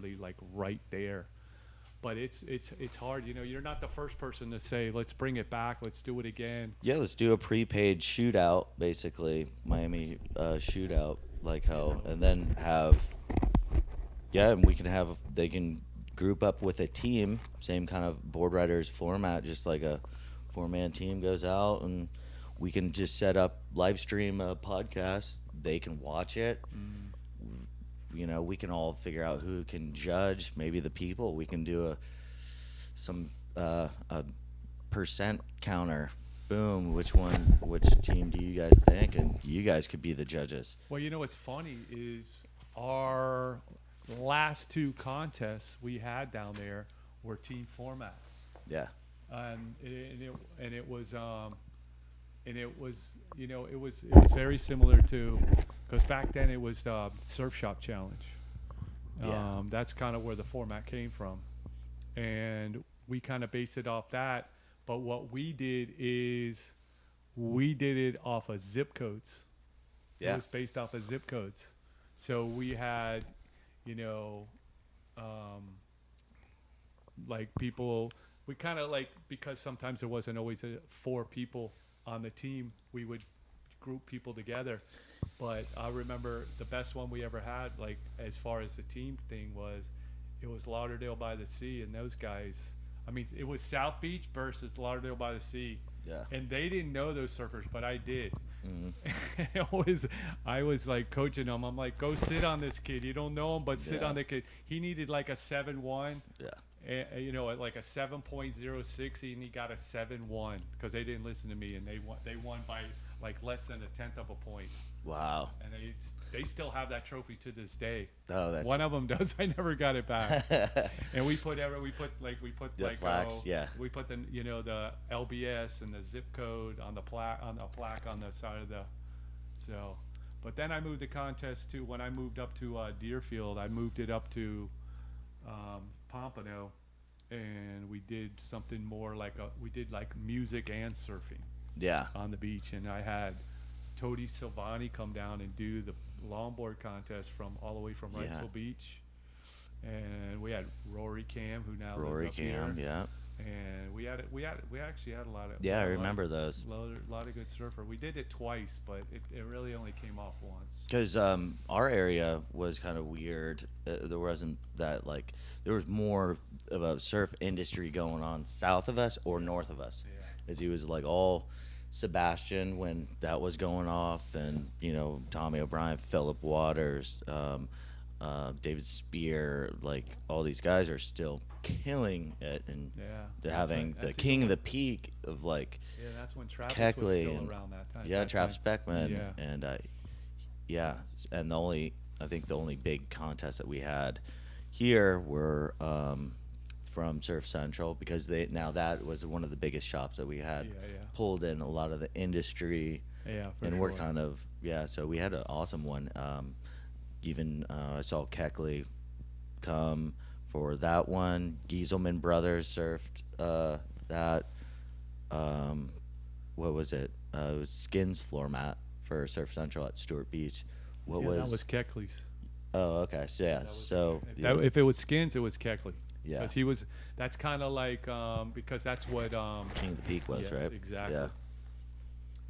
literally like right there. But it's hard. You know, you're not the first person to say, let's bring it back, let's do it again. Yeah, let's do a prepaid shootout, basically Miami shootout, like how, and then have, yeah, and we can have, they can group up with a team, same kind of board riders format, just like a 4-man team goes out, and we can just set up live stream a podcast. They can watch it. You know, we can all figure out who can judge. Maybe the people. We can do a percent counter. Boom. Which team do you guys think? And you guys could be the judges. Well, you know what's funny is our last 2 contests we had down there were team formats. Yeah. It was you know, it was very similar to, because back then it was Surf Shop Challenge. Yeah. That's kind of where the format came from, and we kind of based it off that. But what we did is we did it off of zip codes. Yeah. It was based off of zip codes. So we had, you know, like people, we kind of like, because sometimes there wasn't always 4 people on the team, we would group people together. But I remember the best one we ever had, like as far as the team thing was, it was Lauderdale by the Sea, and those guys, I mean, it was South Beach versus Lauderdale by the Sea. Yeah. And they didn't know those surfers, but I did. Mm-hmm. I was like coaching them. I'm like, go sit on this kid. You don't know him, but sit on the kid. He needed like a 7-1. Yeah. You know, at like a 7.06, and he got a 7-1 because they didn't listen to me, and they won by like less than a tenth of a point. Wow. And they still have that trophy to this day. Oh, that's one of them does. I never got it back. And we put the like plaques, yeah. we put the, you know, the LBS and the zip code on the plaque on the side of the. So, but then I moved the contest to, when I moved up to Deerfield, I moved it up to Pompano, and we did something more like we did like music and surfing. Yeah. On the beach, and I had Tony Silvani come down and do the longboard contest from all the way from Wrightsville Beach, and we had Rory Cam, who now lives up here. Yeah. And we actually had a lot of, yeah, I remember those. A lot of good surfer. We did it twice, but it really only came off once. Because our area was kind of weird. There wasn't that, like, there was more of a surf industry going on south of us or north of us. Yeah. As he was like all Sebastian when that was going off, and you know, Tommy O'Brien, Philip Waters, David Spear, like all these guys are still killing it, and they're having the king of the peak of like that's when Travis Keckley was still and around that time. Travis Beckman, and and I think the only big contest that we had here were from Surf Central, because that was one of the biggest shops that we had pulled in a lot of the industry, and we're kind of so we had an awesome one. Even I saw Keckley come for that one. Gieselman Brothers surfed that. What was it? It was Skins floor mat for Surf Central at Stewart Beach. That was Keckley's. Oh, okay. So if it was Skins, it was Keckley. Yeah. Because that's kind of like, because that's what King of the Peak was, right? Exactly. Yeah.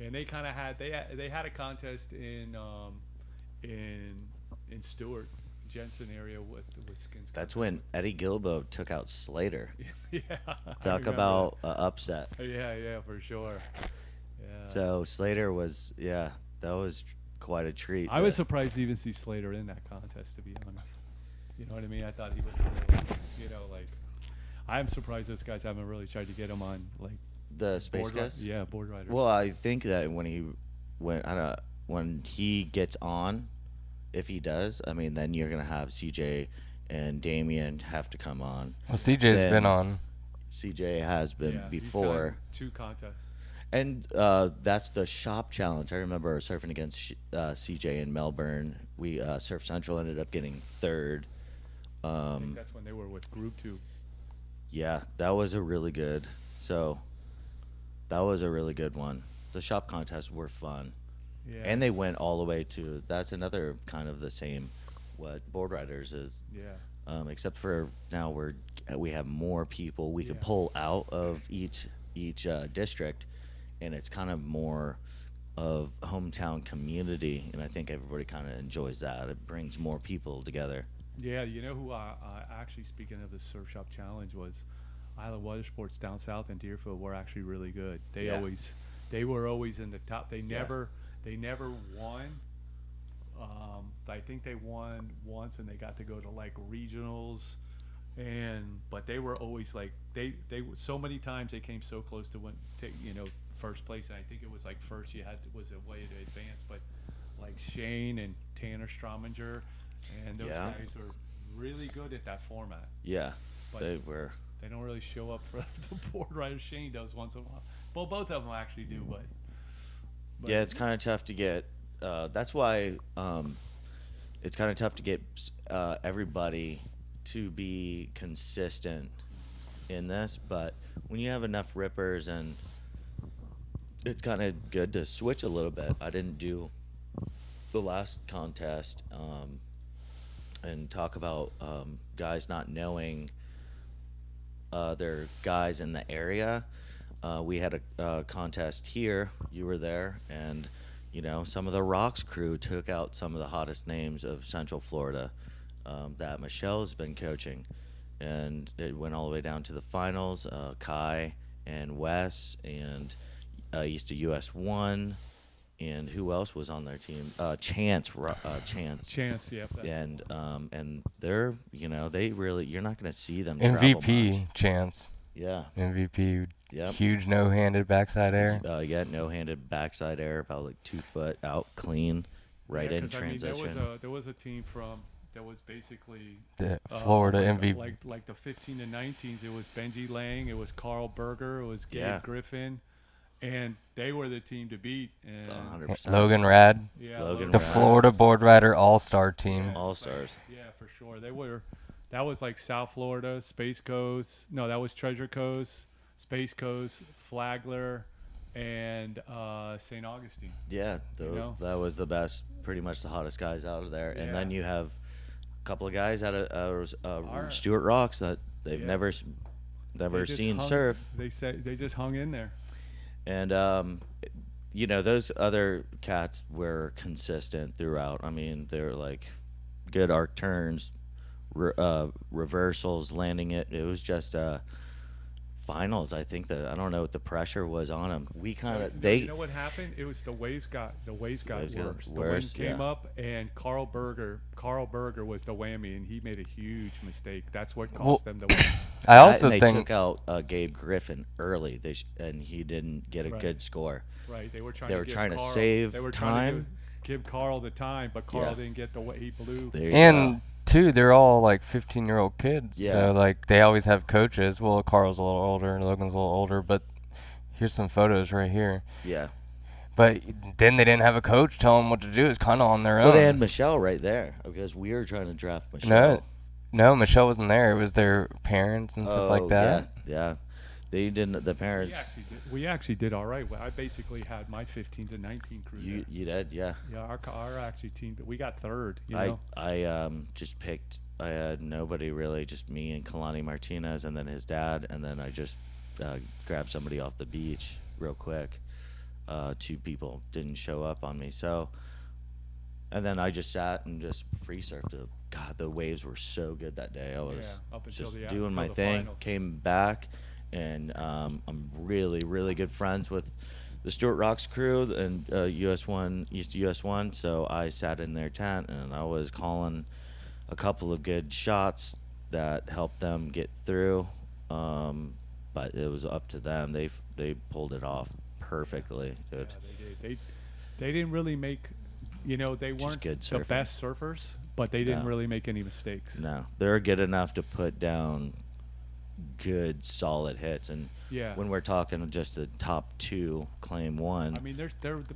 And they kind of had they had a contest in Stewart, Jensen area with Skins. That's when Eddie Gilbo took out Slater. Yeah. Talk about upset. Yeah, for sure. Yeah. So Slater was that was quite a treat. I was surprised to even see Slater in that contest, to be honest. You know what I mean? I thought he was really, you know, like, I'm surprised those guys haven't really tried to get him on, like, the space guys. Yeah, board rider. Well, I think that when he gets on, if he does, I mean, then you're gonna have CJ and Damien have to come on. Well, CJ's been on. CJ has been before. He's done 2 contests. And that's the shop challenge. I remember surfing against CJ in Melbourne. We Surf Central ended up getting 3rd. I think that's when they were with Group 2. Yeah, that was a really good. So that was a really good one. The shop contests were fun. Yeah. And they went all the way to, that's another kind of the same what Board Riders is. Yeah. except for now we have more people we can Yeah. pull out of each district, and it's kind of more of hometown community, and I think everybody kind of enjoys that. It brings more people together. Yeah, you know who actually, speaking of the Surf Shop Challenge, was Island Water Sports down south in Deerfield were actually really good. Yeah. They were always in the top. Yeah. They never won. I think they won once when they got to go to like regionals, but they were always like so many times they came so close to first place. And I think it was like first you had was a way to advance, but like Shane and Tanner Strominger and those Yeah. guys are really good at that format. Yeah, But they were. they don't really show up for the board rider. Shane does once in a while. Well, both of them actually do, but Yeah, it's kind of tough to get. That's why it's kind of tough to get everybody to be consistent in this. But when you have enough rippers, and it's kind of good to switch a little bit. I didn't do the last contest and talk about guys not knowing their guys in the area. We had a contest here. You were there, and some of the Rocks crew took out some of the hottest names of Central Florida that Michelle's been coaching, and it went all the way down to the finals. Kai and Wes and used to US1, and who else was on their team? Chance. Chance, yeah. And they're they really, you're not going to see them travel much. MVP Chance. Yeah. MVP. Yep. Huge no-handed backside air. Yeah, no-handed backside air, about like 2 foot out, clean, right in 'cause, transition. there was a team that was basically The Florida like MVP. like the 15 to 19s. It was Benji Lang, it was Carl Berger, it was Gabe Yeah. Griffin, and they were the team to beat. And 100%. Logan Rad. yeah, Logan The Rad. Florida Board Rider All-Star team. Yeah. All-Stars. Yeah, for sure. They were. That was like South Florida, Space Coast. No, that was Treasure Coast, Space Coast, Flagler, and St. Augustine. Yeah, that was the best, pretty much the hottest guys out of there. And then Yeah. you have a couple of guys out of Our- Stuart Rocks that they've Yeah. never They just seen hung- surf. They just hung in there. And those other cats were consistent throughout. I mean, they were like good arc turns, reversals, landing it. It was just finals. I think that I don't know what the pressure was on them. We kind No, of you know what happened? It was the waves got Waves got worse. The wind worse, came yeah. up, and Carl Berger was the whammy, and he made a huge mistake. That's what Well, cost them the win. I also and they think took out Gabe Griffin early. And he didn't get a Right. good score. Right, they were trying. They to were give trying to Carl, save they were time. Trying to give Carl the time, but Carl Yeah. didn't get the way he blew. There you and go. two, they're all like 15-year-old kids. Yeah. So like they always have coaches. Well, Carl's a little older and Logan's a little older, but here's some photos right here. Yeah. But then they didn't have a coach tell them what to do. It's kind of on their Well, own. they had Michelle right there because we were trying to draft Michelle. No, Michelle wasn't there. It was their parents and stuff like that. Yeah. They didn't. The parents. We actually did all right. I basically had my 15 to 19 crew. You there. did, yeah. Yeah, our actually team, we got third. You know, I just picked. I had nobody really, just me and Kalani Martinez, and then his dad, and then I just grabbed somebody off the beach real quick. 2 people didn't show up on me, so. And then I just sat and just free surfed. God, the waves were so good that day. I was up until just the doing until my the thing. finals. Came back, and I'm really, really good friends with the Stuart Rocks crew and US1 East US1. So I sat in their tent and I was calling a couple of good shots that helped them get through. But it was up to them. They pulled it off perfectly. Yeah, Dude. they did. They didn't really make. They weren't good the surfing. best surfers, but they didn't No. really make any mistakes. No, they're good enough to put down good, solid hits. And Yeah. when we're talking just the top 2, claim 1. I mean,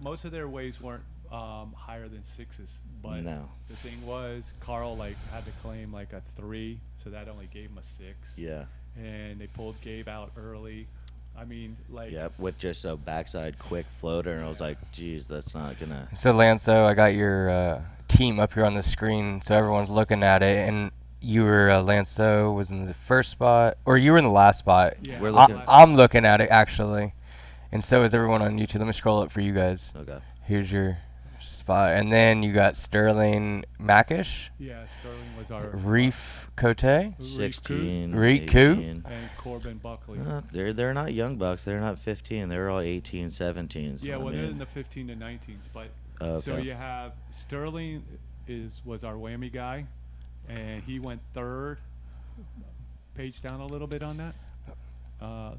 most of their waves weren't higher than 6s, but No. the thing was Carl had to claim like a 3, so that only gave him a 6. Yeah. And they pulled Gabe out early. I mean, like. Yep, with just a backside quick floater, and I was Yeah. like, geez, that's not gonna. So Lanso, I got your team up here on the screen, so everyone's looking at it. And you were Lance O was in the first spot, or you were in the last spot. Yeah, We're I'm looking- last- I'm looking at it actually, and so is everyone on YouTube. Let me scroll up for you guys. Okay. Here's your spot, and then you got Sterling Mackish, Yeah, Sterling was our Reef Cote, 16, Reed Coop. 18. and Corbin Buckley. They're not young bucks. They're not 15. They're all 18, 17s. Yeah, I well, they're mean, in the 15 to 19s, but Oh, so okay. you have Sterling was our whammy guy, and he went third. Page down a little bit on that.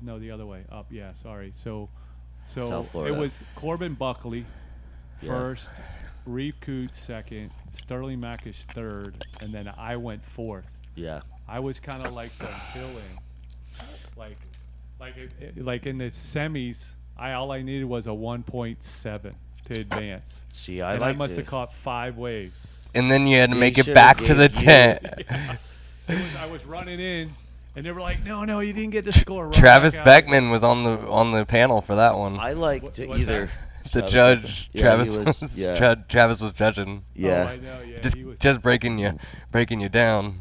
No, the other way up. Yeah, sorry. So South it Florida. was Corbin Buckley Yeah. first, Reeve Coots second, Sterling Mackish third, and then I went fourth. Yeah. I was kind of like the fill-in, like in the semis. All I needed was a 1.7 to advance. See, I And like I must to. have caught 5 waves. And then you had to They make it should've back to the gave you- tent. I was running in, and they were like, "No, you didn't get the score." Run Travis back out." Beckman was on the panel for that one. I like What- to what's either. that? The Travis judge, Beckman. Yeah, Travis he was, was. Yeah. Travis was judging. Yeah. Oh, I know. Yeah, Just he was. just breaking you down.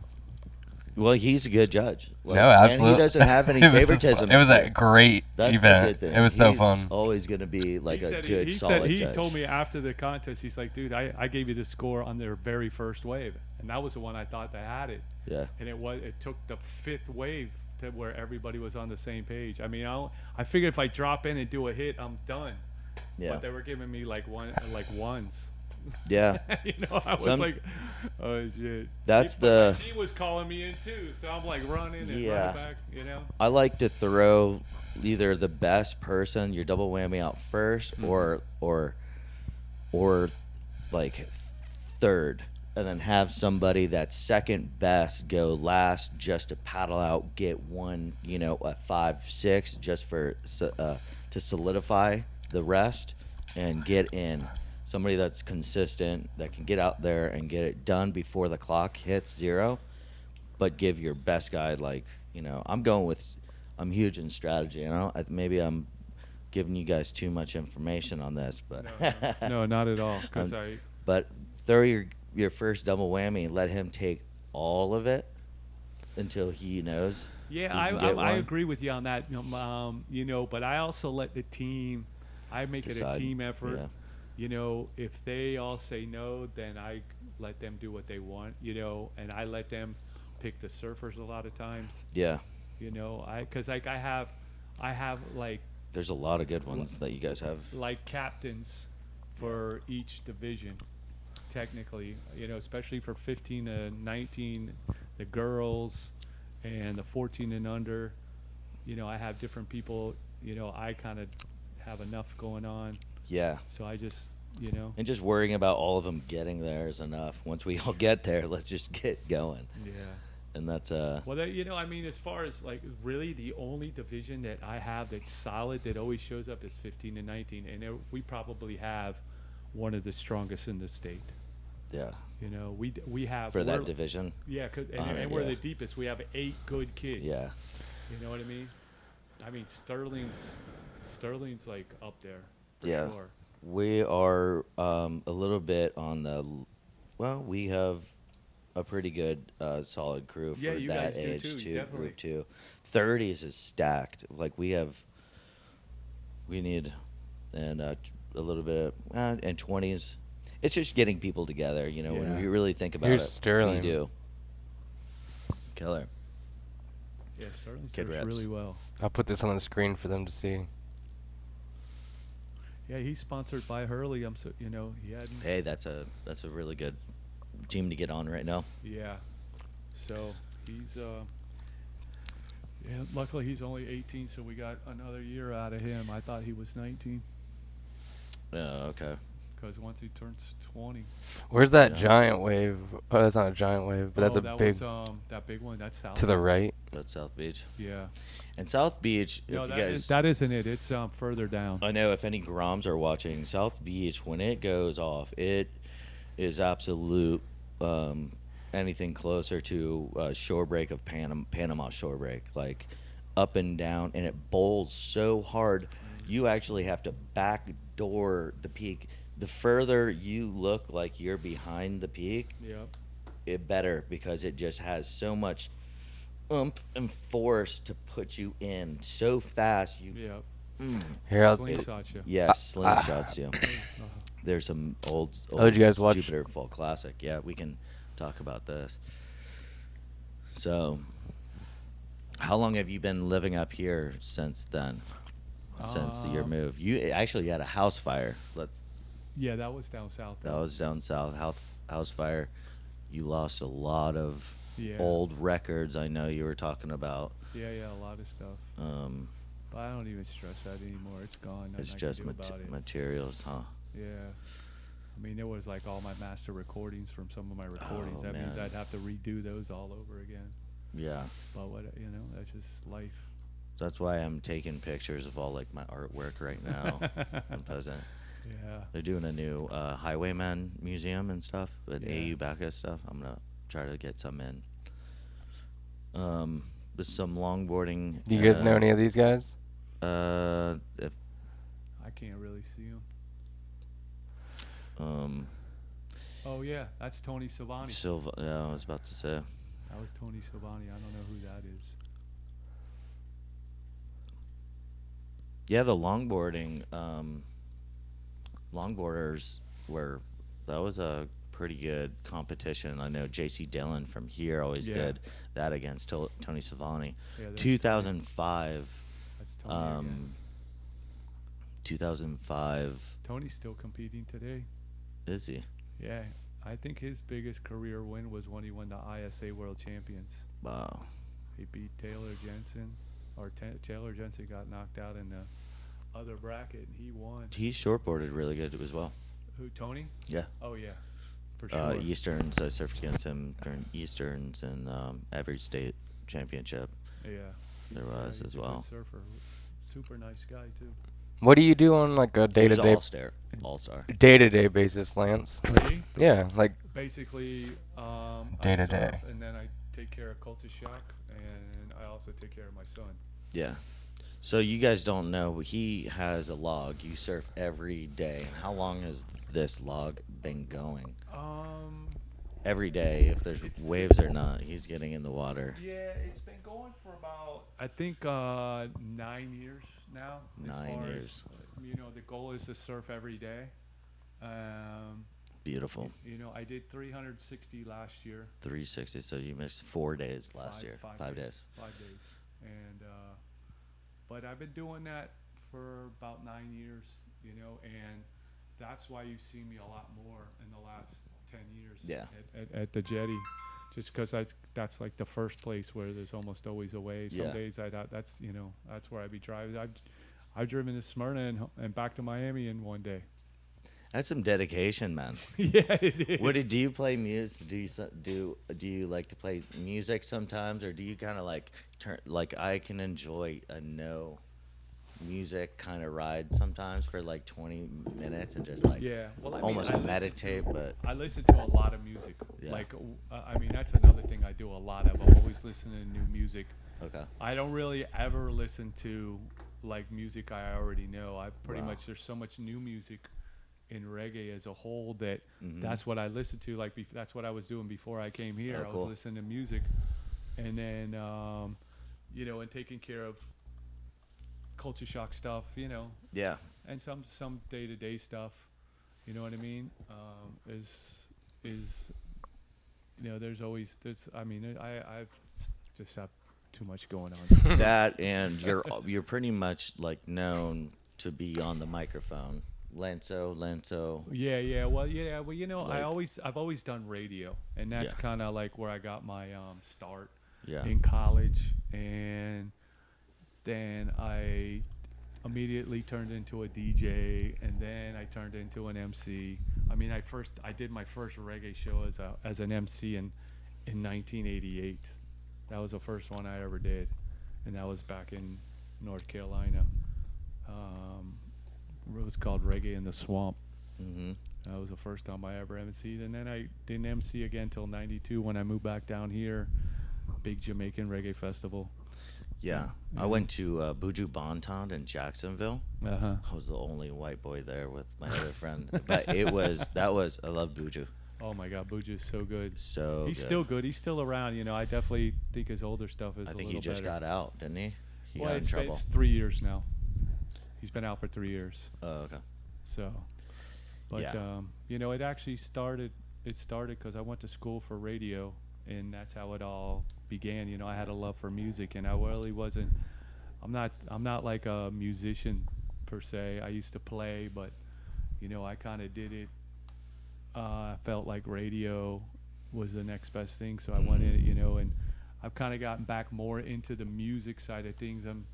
Well, he's a good judge. Like, No, absolutely. And he doesn't have any It was just favoritism. fun. It was so a great that's the event. good thing. It was so He's fun. Always going to be like he a said good, he solid said he judge. told me after the contest, he's like, "Dude, I gave you the score on their very first wave, and that was the one I thought that had it." Yeah. And it took the 5th wave to where everybody was on the same page. I mean, I figured if I drop in and do a hit, I'm done. Yeah. But they were giving me like ones. Yeah. You know, I was Some- like, oh shit. That's But the- my team was calling me in too, so I'm like running and Yeah. running back. You know. I like to throw either the best person, your double whammy out 1st, or like third, and then have somebody that's second best go last just to paddle out, get one, a 5-6 just for to solidify the rest and get in. Somebody that's consistent that can get out there and get it done before the clock hits 0, but give your best guy I'm huge in strategy. Maybe I'm giving you guys too much information on this, but No, not at all. Because but throw your first double whammy, let him take all of it until he knows. Yeah, he can I get one. agree with you on that. But I also let the team. I make it a Decide. team effort. Yeah. If they all say no, then I let them do what they want. And I let them pick the surfers a lot of times. Yeah. Because I have like There's a lot of good ones that you guys have. captains for each division. Technically, especially for 15 to 19, the girls, and the 14 and under. I have different people. I kind of have enough going on, Yeah. so I just, And just worrying about all of them getting there is enough. Once we all get there, let's just get going. yeah. And that's Well, as far as like really the only division that I have that's solid that always shows up is 15 and 19, and we probably have one of the strongest in the state. yeah. We have For that we're- division. Yeah, Uh-huh, and we're yeah. the deepest. We have 8 good kids. Yeah. You know what I mean? I mean Sterling's like up there. For Yeah. Sure. We are a little bit on the. Well, we have a pretty good solid crew for Yeah, you that guys do age too, too. definitely. Group 2. 30s is stacked. Like we need and a little bit of, and 20s. It's just getting people together. When Yeah. you really think about Here's it. Sterling. We do. Killer. Yeah, Sterling Kid surfs reps. really well. I'll put this on the screen for them to see. Yeah, he's sponsored by Hurley. He hadn't. Hey, that's a really good team to get on right now. Yeah. So he's yeah, luckily he's only 18, so we got another year out of him. I thought he was 19 Okay. because once he turns 20. Where's that Yeah. giant wave? Oh, that's not a giant wave, but that's Oh, a that big was, that big one. That's South. to the right. That's South Beach. Yeah. And South Beach, No, if you that, guys, that isn't it. It's further down. I know if any Groms are watching, South Beach, when it goes off, it is absolute anything closer to shore break of Panama shore break, like up and down, and it bowls so hard, you actually have to backdoor the peak. The further you look like you're behind the peak, Yep. it better because it just has so much oomph and force to put you in so fast. Yeah. Here, I'll, Slingshot you. Yes, slingshots you. Uh-huh. There's some old did you guys watch- Jupiter Fall Classic. Yeah, we can talk about this. So, how long have you been living up here since then? Since your move, you actually had a house fire. Yeah, that was down south. That though. was down south. House fire. You lost a lot of Yeah. old records. I know you were talking about. Yeah, a lot of stuff. But I don't even stress that anymore. It's gone. Nothing It's I can just do about it. materials, huh? Yeah. I mean, there was like all my master recordings from some of my recordings. Oh, That means man. I'd have to redo those all over again. Yeah. But that's just life. That's why I'm taking pictures of all like my artwork right now. I'm posting. Yeah. They're doing a new Highwayman museum and stuff, with Yeah. AU Bacchus stuff. I'm gonna try to get some in. With some longboarding. do you guys know any of these guys? If I can't really see him. um, Oh yeah, that's Tony Silvani. Silva. Yeah, I was about to say. That was Tony Silvani. I don't know who that is. Yeah, the longboarding. Longboarders were. That was a pretty good competition. I know J.C. Dillon from here always Yeah. did that against Tony Silvani. Yeah, that's 2005. That's Tony again. 2005. Tony's still competing today. Is he? Yeah, I think his biggest career win was when he won the ISA World Champions. Wow. He beat Taylor Jensen, or Taylor Jensen got knocked out in the other bracket, and he won. He shortboarded really good as well. Who, Tony? Yeah. Oh yeah, for sure. Easterns. I surfed against him during Easterns and every state championship. Yeah. There He's, was he's as a good well. surfer, super nice guy too. What do you do on like a He was day-to-day all-star. day-to-day basis, Lance? Me? Yeah, like Basically, Day I to day. surf, and then I take care of KULCHA Shock, and I also take care of my son. Yeah. So you guys don't know, he has a log. You surf every day. How long has this log been going? Every day, if there's It's- waves or not, he's getting in the water. Yeah, it's been going for about, I think, 9 years now. As 9 far years. As, the goal is to surf every day. Beautiful. I did 360 last year. 360. So you missed 4 days last year. 5 days. 5 days. And, but I've been doing that for about 9 years, and that's why you've seen me a lot more in the last 10 years. Yeah. At the jetty. Just because that's like the first place where there's almost always a wave. Some Yeah. days that's where I'd be driving. I've driven to Smyrna and back to Miami in one day. That's some dedication, man. Yeah, it is. What do you play music? Do you like to play music sometimes, or do you kind of like turn like I can enjoy a no music kind of ride sometimes for like 20 minutes and just like Yeah, well, I mean, almost I listen- meditate, but I listen to a lot of music. Yeah. Like, I mean, that's another thing I do a lot of. I'm always listening to new music. okay. I don't really ever listen to like music I already know. I pretty Wow. much, there's so much new music in reggae as a whole that Mhm. that's what I listen to. Like that's what I was doing before I came here. Oh, I cool. was listening to music, and then and taking care of culture shock stuff, Yeah. and some day-to-day stuff. You know what I mean? There's always I mean I've just have too much going on. That and you're pretty much like known to be on the microphone. Lanzo. Yeah. Well, Like- I've always done radio, and that's Yeah. kind of like where I got my start Yeah. in college, and then I immediately turned into a DJ, and then I turned into an MC. I mean, I did my first reggae show as an MC in 1988. That was the first one I ever did, and that was back in North Carolina. It was called Reggae in the Swamp. Mm-hmm. That was the first time I ever MC'd, and then I didn't MC again till '92 when I moved back down here. Big Jamaican reggae festival. Yeah. I went to Buju Banton in Jacksonville. Uh huh. I was the only white boy there with my other friend, but I love Buju. Oh my God, Buju is so good. So He's good. still good. He's still around. You know, I definitely think his older stuff is I a think little he just better. got out, didn't he? He Well, got in trouble. it's 3 years now. He's been out for 3 years. Oh, okay. So, but Yeah. you know, it actually started. It started because I went to school for radio, and that's how it all began. You know, I had a love for music, and I really wasn't. I'm not like a musician per se. I used to play, but you know, I kind of did it. I felt like radio was the next best thing, so I went in it. You know, and I've kind of gotten back more into the music side of things. I'm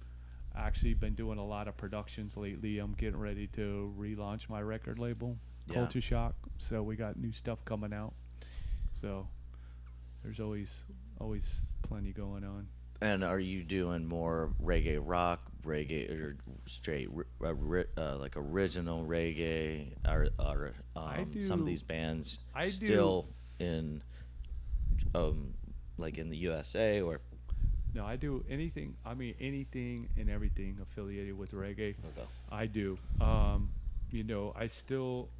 actually been doing a lot of productions lately. I'm getting ready to relaunch my record label, Yeah. KULCHA Shock. So we got new stuff coming out. So there's always plenty going on. And are you doing more reggae rock, reggae, or straight like original reggae? Are some of do- these bands I do- still in like in the USA or? No, I do anything. I mean anything and everything affiliated with reggae. Okay. I do. You know,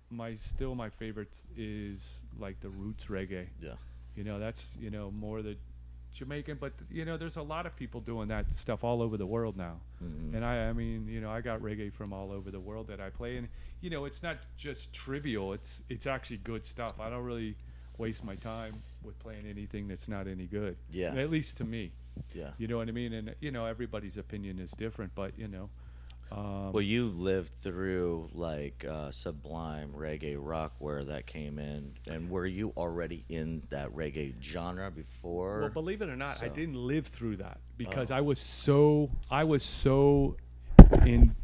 my favorite is like the roots reggae. Yeah. You know, that's, you know, more the Jamaican, but you know, there's a lot of people doing that stuff all over the world now. Mhm. And I mean, you know, I got reggae from all over the world that I play, and you know, it's not just trivial. It's actually good stuff. I don't really waste my time with playing anything that's not any good. Yeah. At least to me. Yeah. You know what I mean? And you know, everybody's opinion is different, but you know. Well, you lived through like Sublime reggae rock where that came in, and were you already in that reggae genre before? Well, believe it or not, I So- didn't live through that because Oh. I was so in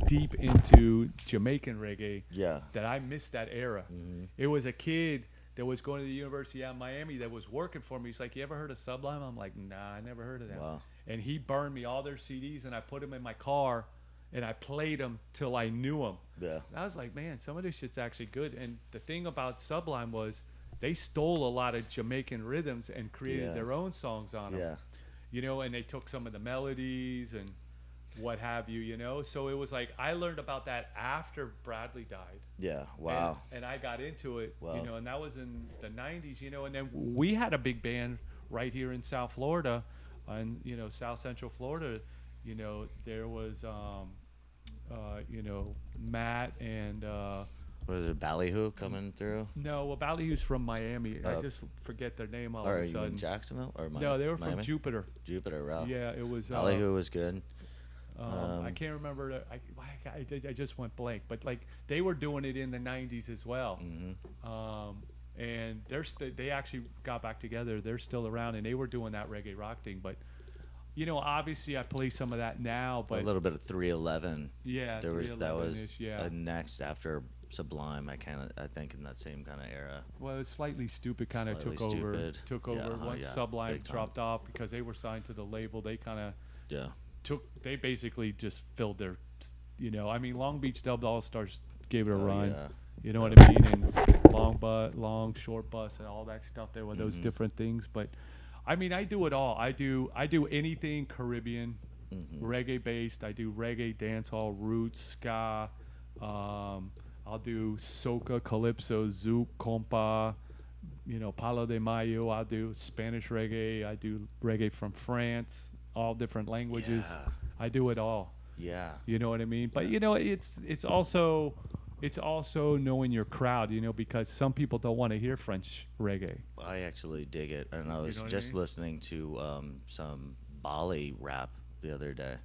deep into Jamaican reggae Yeah. that I missed that era. Mhm. It was a kid that was going to the University out of Miami that was working for me. He's like, "You ever heard of Sublime?" I'm like, "Nah, I never heard of that." Wow. And he burned me all their CDs, and I put them in my car, and I played them till I knew them. Yeah. I was like, man, some of this shit's actually good. And the thing about Sublime was they stole a lot of Jamaican rhythms and created Yeah. their own songs on them. Yeah. You know, and they took some of the melodies and what have you, you know. So it was like I learned about that after Bradley died. Yeah. Wow. And I got into it, Wow. you know, and that was in the 90s, you know. And then we had a big band right here in South Florida, and you know, South Central Florida. You know, there was, you know, Matt and What is it, Ballyhoo coming through? no, well, Ballyhoo's from Miami. I Oh. just forget their name all Or of are a you sudden. in Jacksonville or Miami? No, they were from Miami? Jupiter. Jupiter, wow. Yeah, it was. Ballyhoo was good. I can't remember. I just went blank. But like they were doing it in the '90s as well. Mhm. And they actually got back together. They're still around, and they were doing that reggae rock thing. But you know, obviously, I play some of that now. A But little bit of 311. yeah, There was that 311-ish, was yeah. next after Sublime. I think in that same kind of era. Well, it was Slightly Stupid kind of Slightly took over. Stupid. Took Yeah, over once yeah, Sublime big time. dropped off because they were signed to the label. They kind of Yeah. they basically just filled their, you know, I mean, Long Beach Dub All Stars gave it a Oh, run. yeah. You know what I mean? And long, short bus, and all that stuff. There were those Mhm. different things, but I mean, I do it all. I do anything Caribbean, Mhm. reggae based. I do reggae, dancehall, roots, ska. I'll do soca, calypso, zouk, compa. You know, Palo de Mayo. I'll do Spanish reggae. I do reggae from France, all different languages. Yeah. I do it all. Yeah. You know what I mean? But you know, it's also knowing your crowd. You know, because some people don't want to hear French reggae. I actually dig it, and I was know what I just mean? listening to some Bali rap the other day.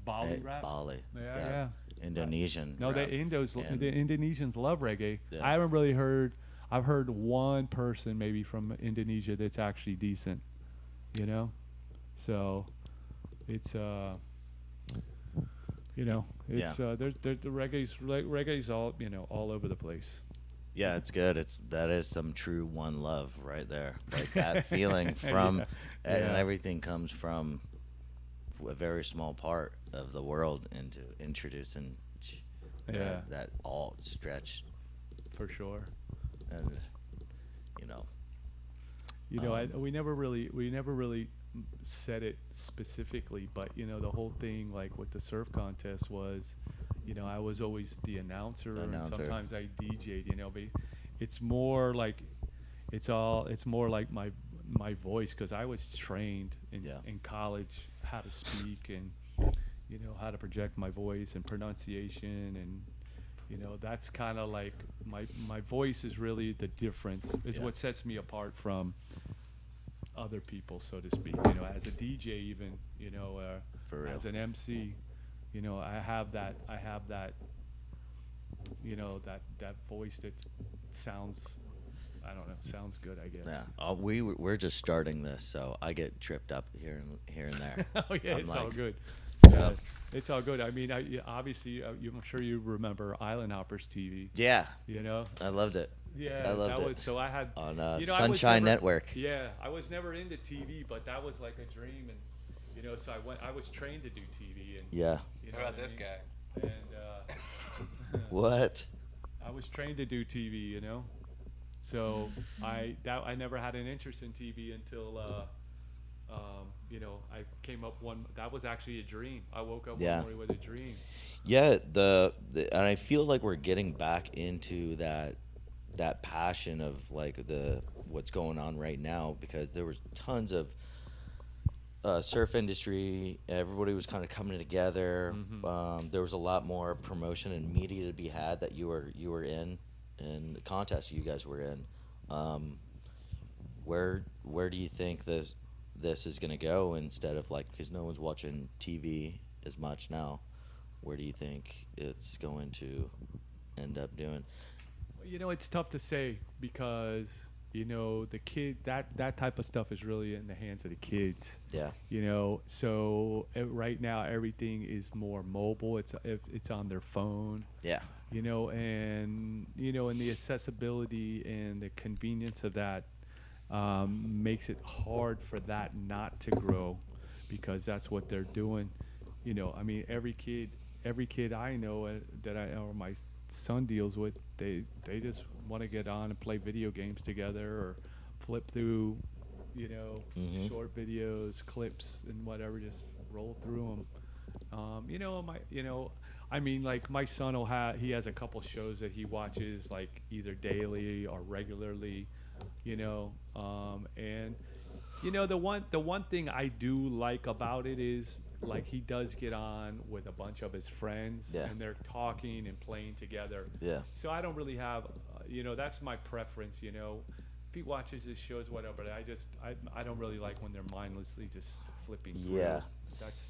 Bali rap. Bali. Yeah. Indonesian. No, rap. the And- Indonesians love reggae. Yeah. I haven't really heard. I've heard one person maybe from Indonesia that's actually decent. You know, so it's you know, it's there's the reggae's all, you know, all over the place. Yeah, it's good. That is some true one love right there. Like that feeling from, Yeah. and Yeah. everything comes from a very small part of the world into introducing Yeah. that all stretch, For sure. and you know. You know, Um, we never really said it specifically, but you know, the whole thing like with the surf contest was, you know, I was always the announcer, and Announcer. sometimes I DJ'd. You know, but it's more like it's more like my voice, because I was trained Yeah. in college how to speak, and how to project my voice and pronunciation, and that's kind of like my voice is really the difference, is Yeah. what sets me apart from other people, so to speak. As a DJ, even For real. as an MC, I have that that voice that sounds, I don't know, sounds good, I guess. Yeah. We're just starting this, so I get tripped up here and there. Oh yeah, I'm it's all like- good. Yeah. It's all good. I mean, obviously, I'm sure you remember Island Hoppers TV. Yeah. You know, I loved it. yeah, I loved that it. was so. I had On I was Sunshine never- Network. Yeah, I was never into TV, but that was like a dream, and so I was trained to do TV, and Yeah. What about this guy? And What? I was trained to do TV, so I never had an interest in TV until I came up that was actually a dream. I woke up Yeah. one morning with a dream. Yeah, and I feel like we're getting back into that passion of like what's going on right now, because there was tons of surf industry. Everybody was kind of coming together. Mhm. There was a lot more promotion and media to be had that you were in the contest you guys were in. Where do you think this is gonna go, instead of like, because no one's watching TV as much now? Where do you think it's going to end up doing? It's tough to say, because the kid, that type of stuff is really in the hands of the kids. Yeah. So right now everything is more mobile. It's on their phone. Yeah. And the accessibility and the convenience of that makes it hard for that not to grow, because that's what they're doing. I mean, every kid I know or my son deals with, they just want to get on and play video games together, or flip through Mhm. short videos, clips, and whatever, just roll through them. I mean, like, my son he has a couple shows that he watches, like, either daily or regularly, and the one thing I do like about it is, like, he does get on with a bunch of his friends, Yeah. and they're talking and playing together. Yeah. So I don't really have, that's my preference. If he watches his shows, whatever, I don't really like when they're mindlessly just flipping through. Yeah. That's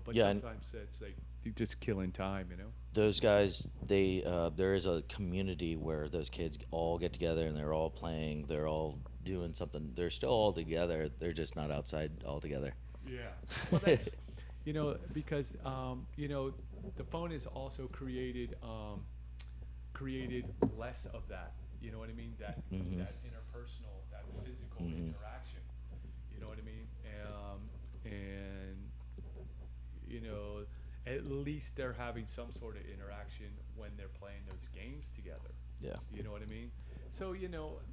but Yeah, and- sometimes it's like you're just killing time. Those guys, there is a community where those kids all get together and they're all playing, they're all doing something. They're still all together. They're just not outside all together. Yeah. Well, that's because the phone has also created less of that. You know what I mean? That Mhm. that interpersonal, that physical Mhm. interaction. You know what I mean? And at least they're having some sort of interaction when they're playing those games together. Yeah. You know what I mean? So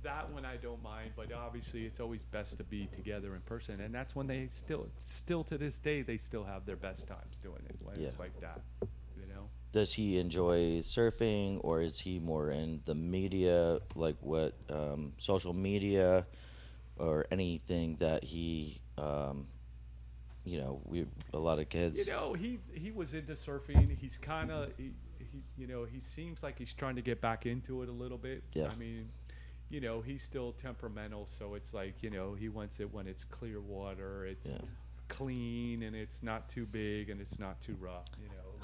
that one I don't mind, but obviously it's always best to be together in person, and that's when they still to this day they still have their best times doing it. When it's Yeah. like that. Does he enjoy surfing, or is he more in the media, like what social media, or anything that he, we a lot of kids. He was into surfing. He's kind of he seems like he's trying to get back into it a little bit. Yeah. I mean, he's still temperamental, so it's like, he wants it when it's clear water, it's Yeah. clean, and it's not too big and it's not too rough.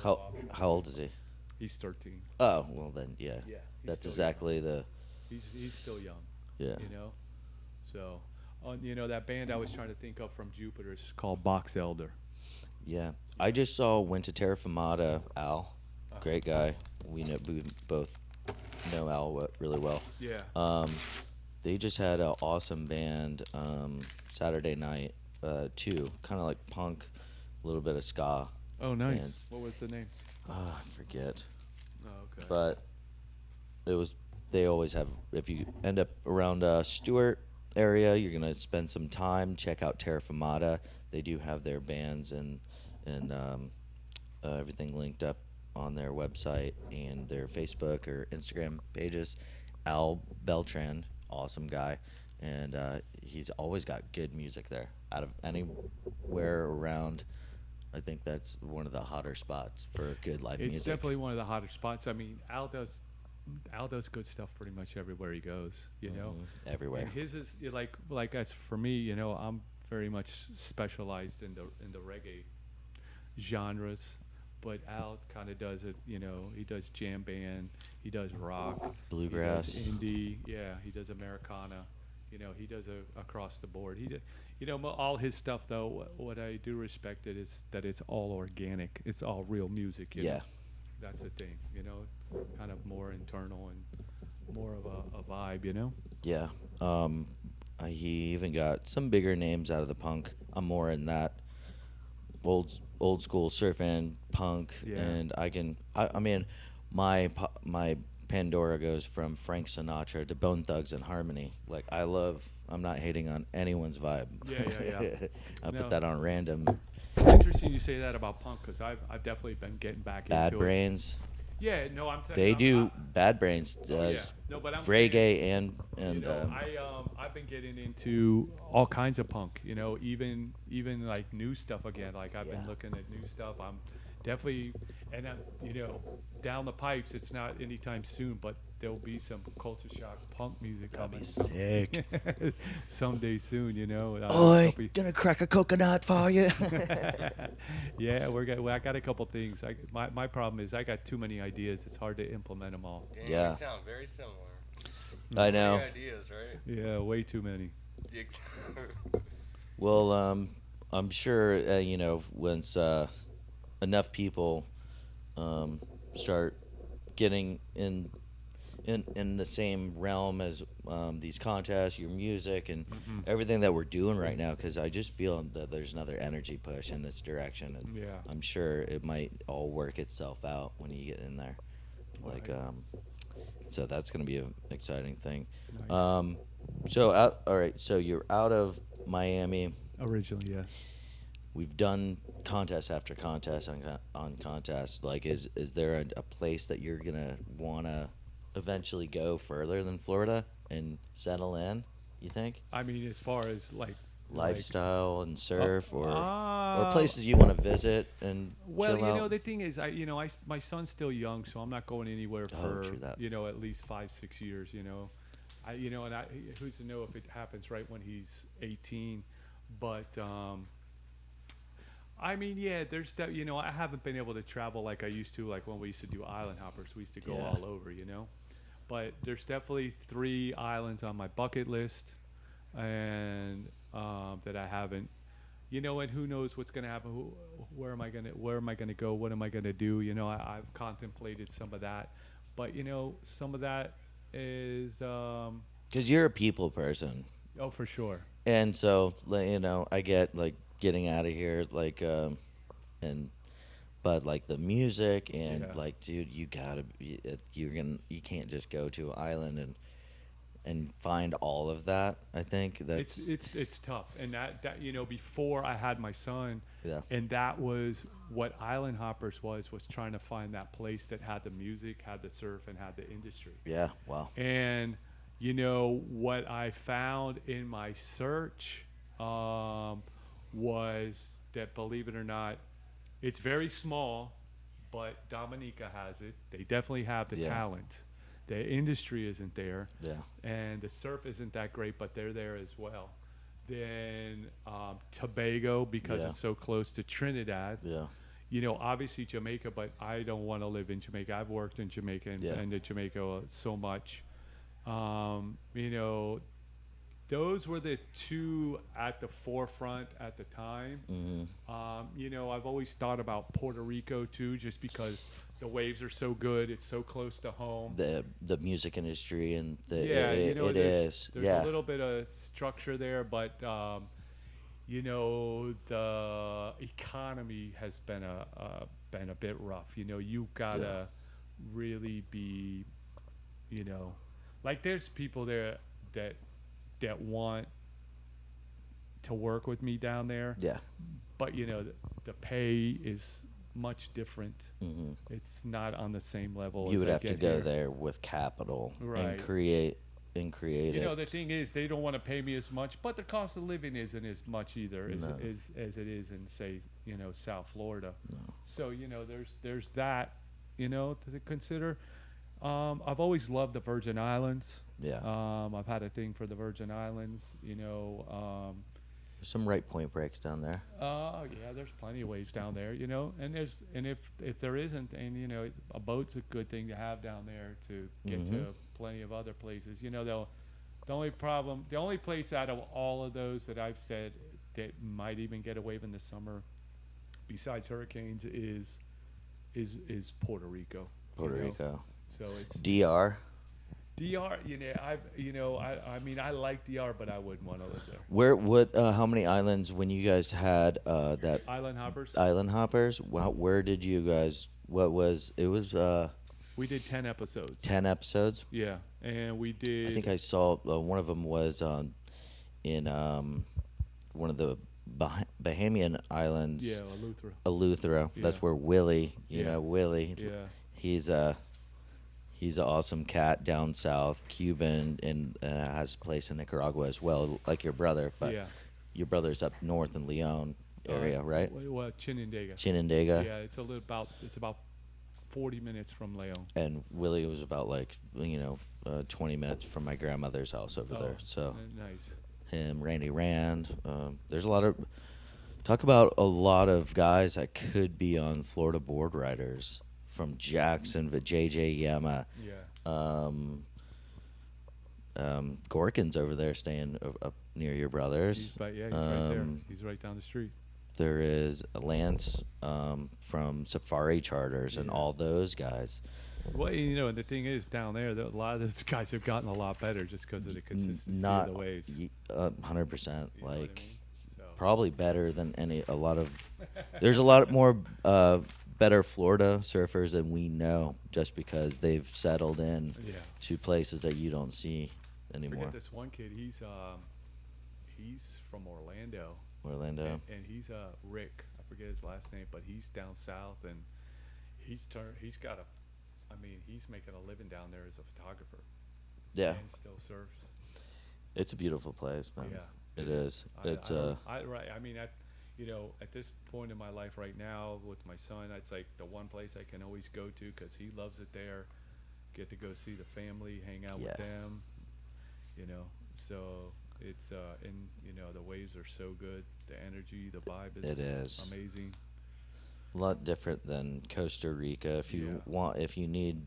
a little How old is he? He's 13. Oh, well then, yeah. Yeah, he's That's still young. exactly the. He's still young. Yeah. So, that band I was trying to think of from Jupiter is called Box Elder. Yeah. I just went to Terra Firmata, Al. Uh-huh. Great guy. We both know Al really well. Yeah. They just had an awesome band Saturday night too. Kind of like punk, a little bit of ska. Oh, nice. bands. What was the name? I forget. Oh, okay. But they always have, if you end up around Stewart area, you're gonna spend some time, check out Terra Firmata. They do have their bands and everything linked up on their website and their Facebook or Instagram pages. Al Beltran, awesome guy. and he's always got good music there. Out of anywhere around, I think that's one of the hotter spots for good live It's music. definitely one of the hotter spots. I mean, Al does good stuff pretty much everywhere he goes. You know, Everywhere. and his is like as for me, you know, I'm very much specialized in the reggae genres, but Al kind of does it. You know, he does jam band, he does rock, Bluegrass. he does indie, yeah, he does Americana. You know, he does across the board. You know, all his stuff though. What I do respect it is that it's all organic. It's all real music. You Yeah. know? That's the thing. You know, kind of more internal and more of a vibe. You know. Yeah. He even got some bigger names out of the punk. I'm more in that old school surfing punk, Yeah. and I mean, my Pandora goes from Frank Sinatra to Bone Thugs and Harmony. Like I'm not hating on anyone's vibe. Yeah, yeah, yeah. I No. put that on random. It's interesting you say that about punk because I've definitely been getting back Bad into it. Brains. Yeah, no, I'm. They I'm, do. Bad Brains Oh, yeah. does No, but I'm saying, reggae and you know, I've been getting into all kinds of punk. You know, even like new stuff again. Like I've been Yeah. looking at new stuff. I'm definitely, and you know, down the pipes. It's not anytime soon, but there'll be some culture shock punk music That'd coming. be sick. Someday soon, you know. Oi, I'll be- gonna crack a coconut for you. yeah, I got a couple things. My problem is I got too many ideas. It's hard to implement them all. Damn, Yeah. we sound very similar. I know. Big ideas, right? Yeah, way too many. Well, I'm sure you know once enough people start getting in the same realm as these contests, your music, and everything that we're doing right now. Because I just feel that there's another energy push in this direction, and Yeah. I'm sure it might all work itself out when you get in there. Like, Right. so that's gonna be an exciting thing. Nice. So all right. So you're out of Miami. Originally, yes. We've done contest after contest on contest. Like, is there a place that you're gonna wanna eventually go further than Florida and settle in? You think I mean, as far as like lifestyle and surf, or uh, places you want to visit and well, chill you out? know, the thing is, my son's still young, so I'm not going anywhere Oh, for true that. you know at least 5-6 years. You know, and who's to know if it happens right when he's 18, but I mean, yeah, there's that. You know, I haven't been able to travel like I used to, like when we used to do island hoppers. We used to go Yeah. all over, you know. But there's definitely 3 islands on my bucket list, and that I haven't. You know, and who knows what's gonna happen? Where am I gonna go? What am I gonna do? You know, I've contemplated some of that, but you know, some of that is Because you're a people person, oh, for sure. and so you know, I get like getting out of here, like and but like the music and Yeah. like, dude, you gotta be, you can't just go to an island and find all of that. I think that's It's tough, and that you know, before I had my son, yeah. and that was what Island Hoppers was trying to find that place that had the music, had the surf, and had the industry. Yeah, wow. And you know what I found in my search was that, believe it or not, it's very small, but Dominica has it. They definitely have the Yeah. talent. The industry isn't there, Yeah. and the surf isn't that great, but they're there as well. Then Tobago, because Yeah. it's so close to Trinidad. Yeah. You know, obviously Jamaica, but I don't want to live in Jamaica. I've worked in Jamaica and Yeah. been to Jamaica so much. You know, those were the 2 at the forefront at the time. You know, I've always thought about Puerto Rico too, just because the waves are so good. It's so close to home. The music industry and Yeah, you know, it there's, is. there's Yeah. a little bit of structure there, but you know, the economy has been a bit rough. You know, you gotta really be, you know, like there's people there that want to work with me down there, Yeah. but you know, the pay is much different. hmm It's not on the same level. You as would I have to get go here. there with capital Right. and create and create You it. know, the thing is, they don't want to pay me as much, but the cost of living isn't as much either No. as it is in, say, South Florida. No. So, there's that, to consider. I've always loved the Virgin Islands. Yeah. I've had a thing for the Virgin Islands. There's some right point breaks down there. Yeah, there's plenty of waves down there, and if there isn't, and a boat's a good thing to have down there to get to plenty of other places. The only place out of all of those that I've said that might even get a wave in the summer, besides hurricanes, is Puerto Rico. Puerto Rico. So it's DR. DR. I mean, I like DR, but I wouldn't want to live there. How many islands when you guys had that Island hoppers. island hoppers? Where did you guys? It was We did 10 episodes. 10 episodes. Yeah, and we did. I think I saw one of them was in one of the Bahamian islands. Yeah, Eleuthera. Eleuthera. Yeah. That's where Willie. Yeah. Willie. Yeah. He's an awesome cat down south, Cuban, and has a place in Nicaragua as well, like your brother. But Yeah. your brother's up north in Leon area, right? Well, Chinandega. Chinandega. Yeah, it's about 40 minutes from Leon. And Willie was about 20 minutes from my grandmother's house over there. So Nice. him, Randy Rand. There's talk about a lot of guys that could be on Florida Board Riders, from Jackson to JJ Yama. Yeah. Gorkin's over there staying up near your brother's. He's right there. He's right down the street. There is Lance from Safari Charters and Yeah. all those guys. Well, and the thing is, down there, a lot of those guys have gotten a lot better just because of the consistency of the waves. 100%. You know what I Like, mean? So. probably better than there's a lot more better Florida surfers than we know, just because they've settled in Yeah. to places that you don't see I anymore. forget this one kid. He's from Orlando. Orlando. And he's Rick. I forget his last name, but he's down south, and he's making a living down there as a photographer. Yeah. And still surfs. It's a beautiful place, man. Yeah. It is. It's right. I mean, at this point in my life right now with my son, it's like the one place I can always go to because he loves it there. Get to go see the family, hang out with them. So it's and the waves are so good. The energy, the vibe is amazing. a lot different than Costa Rica. If you Yeah. if you need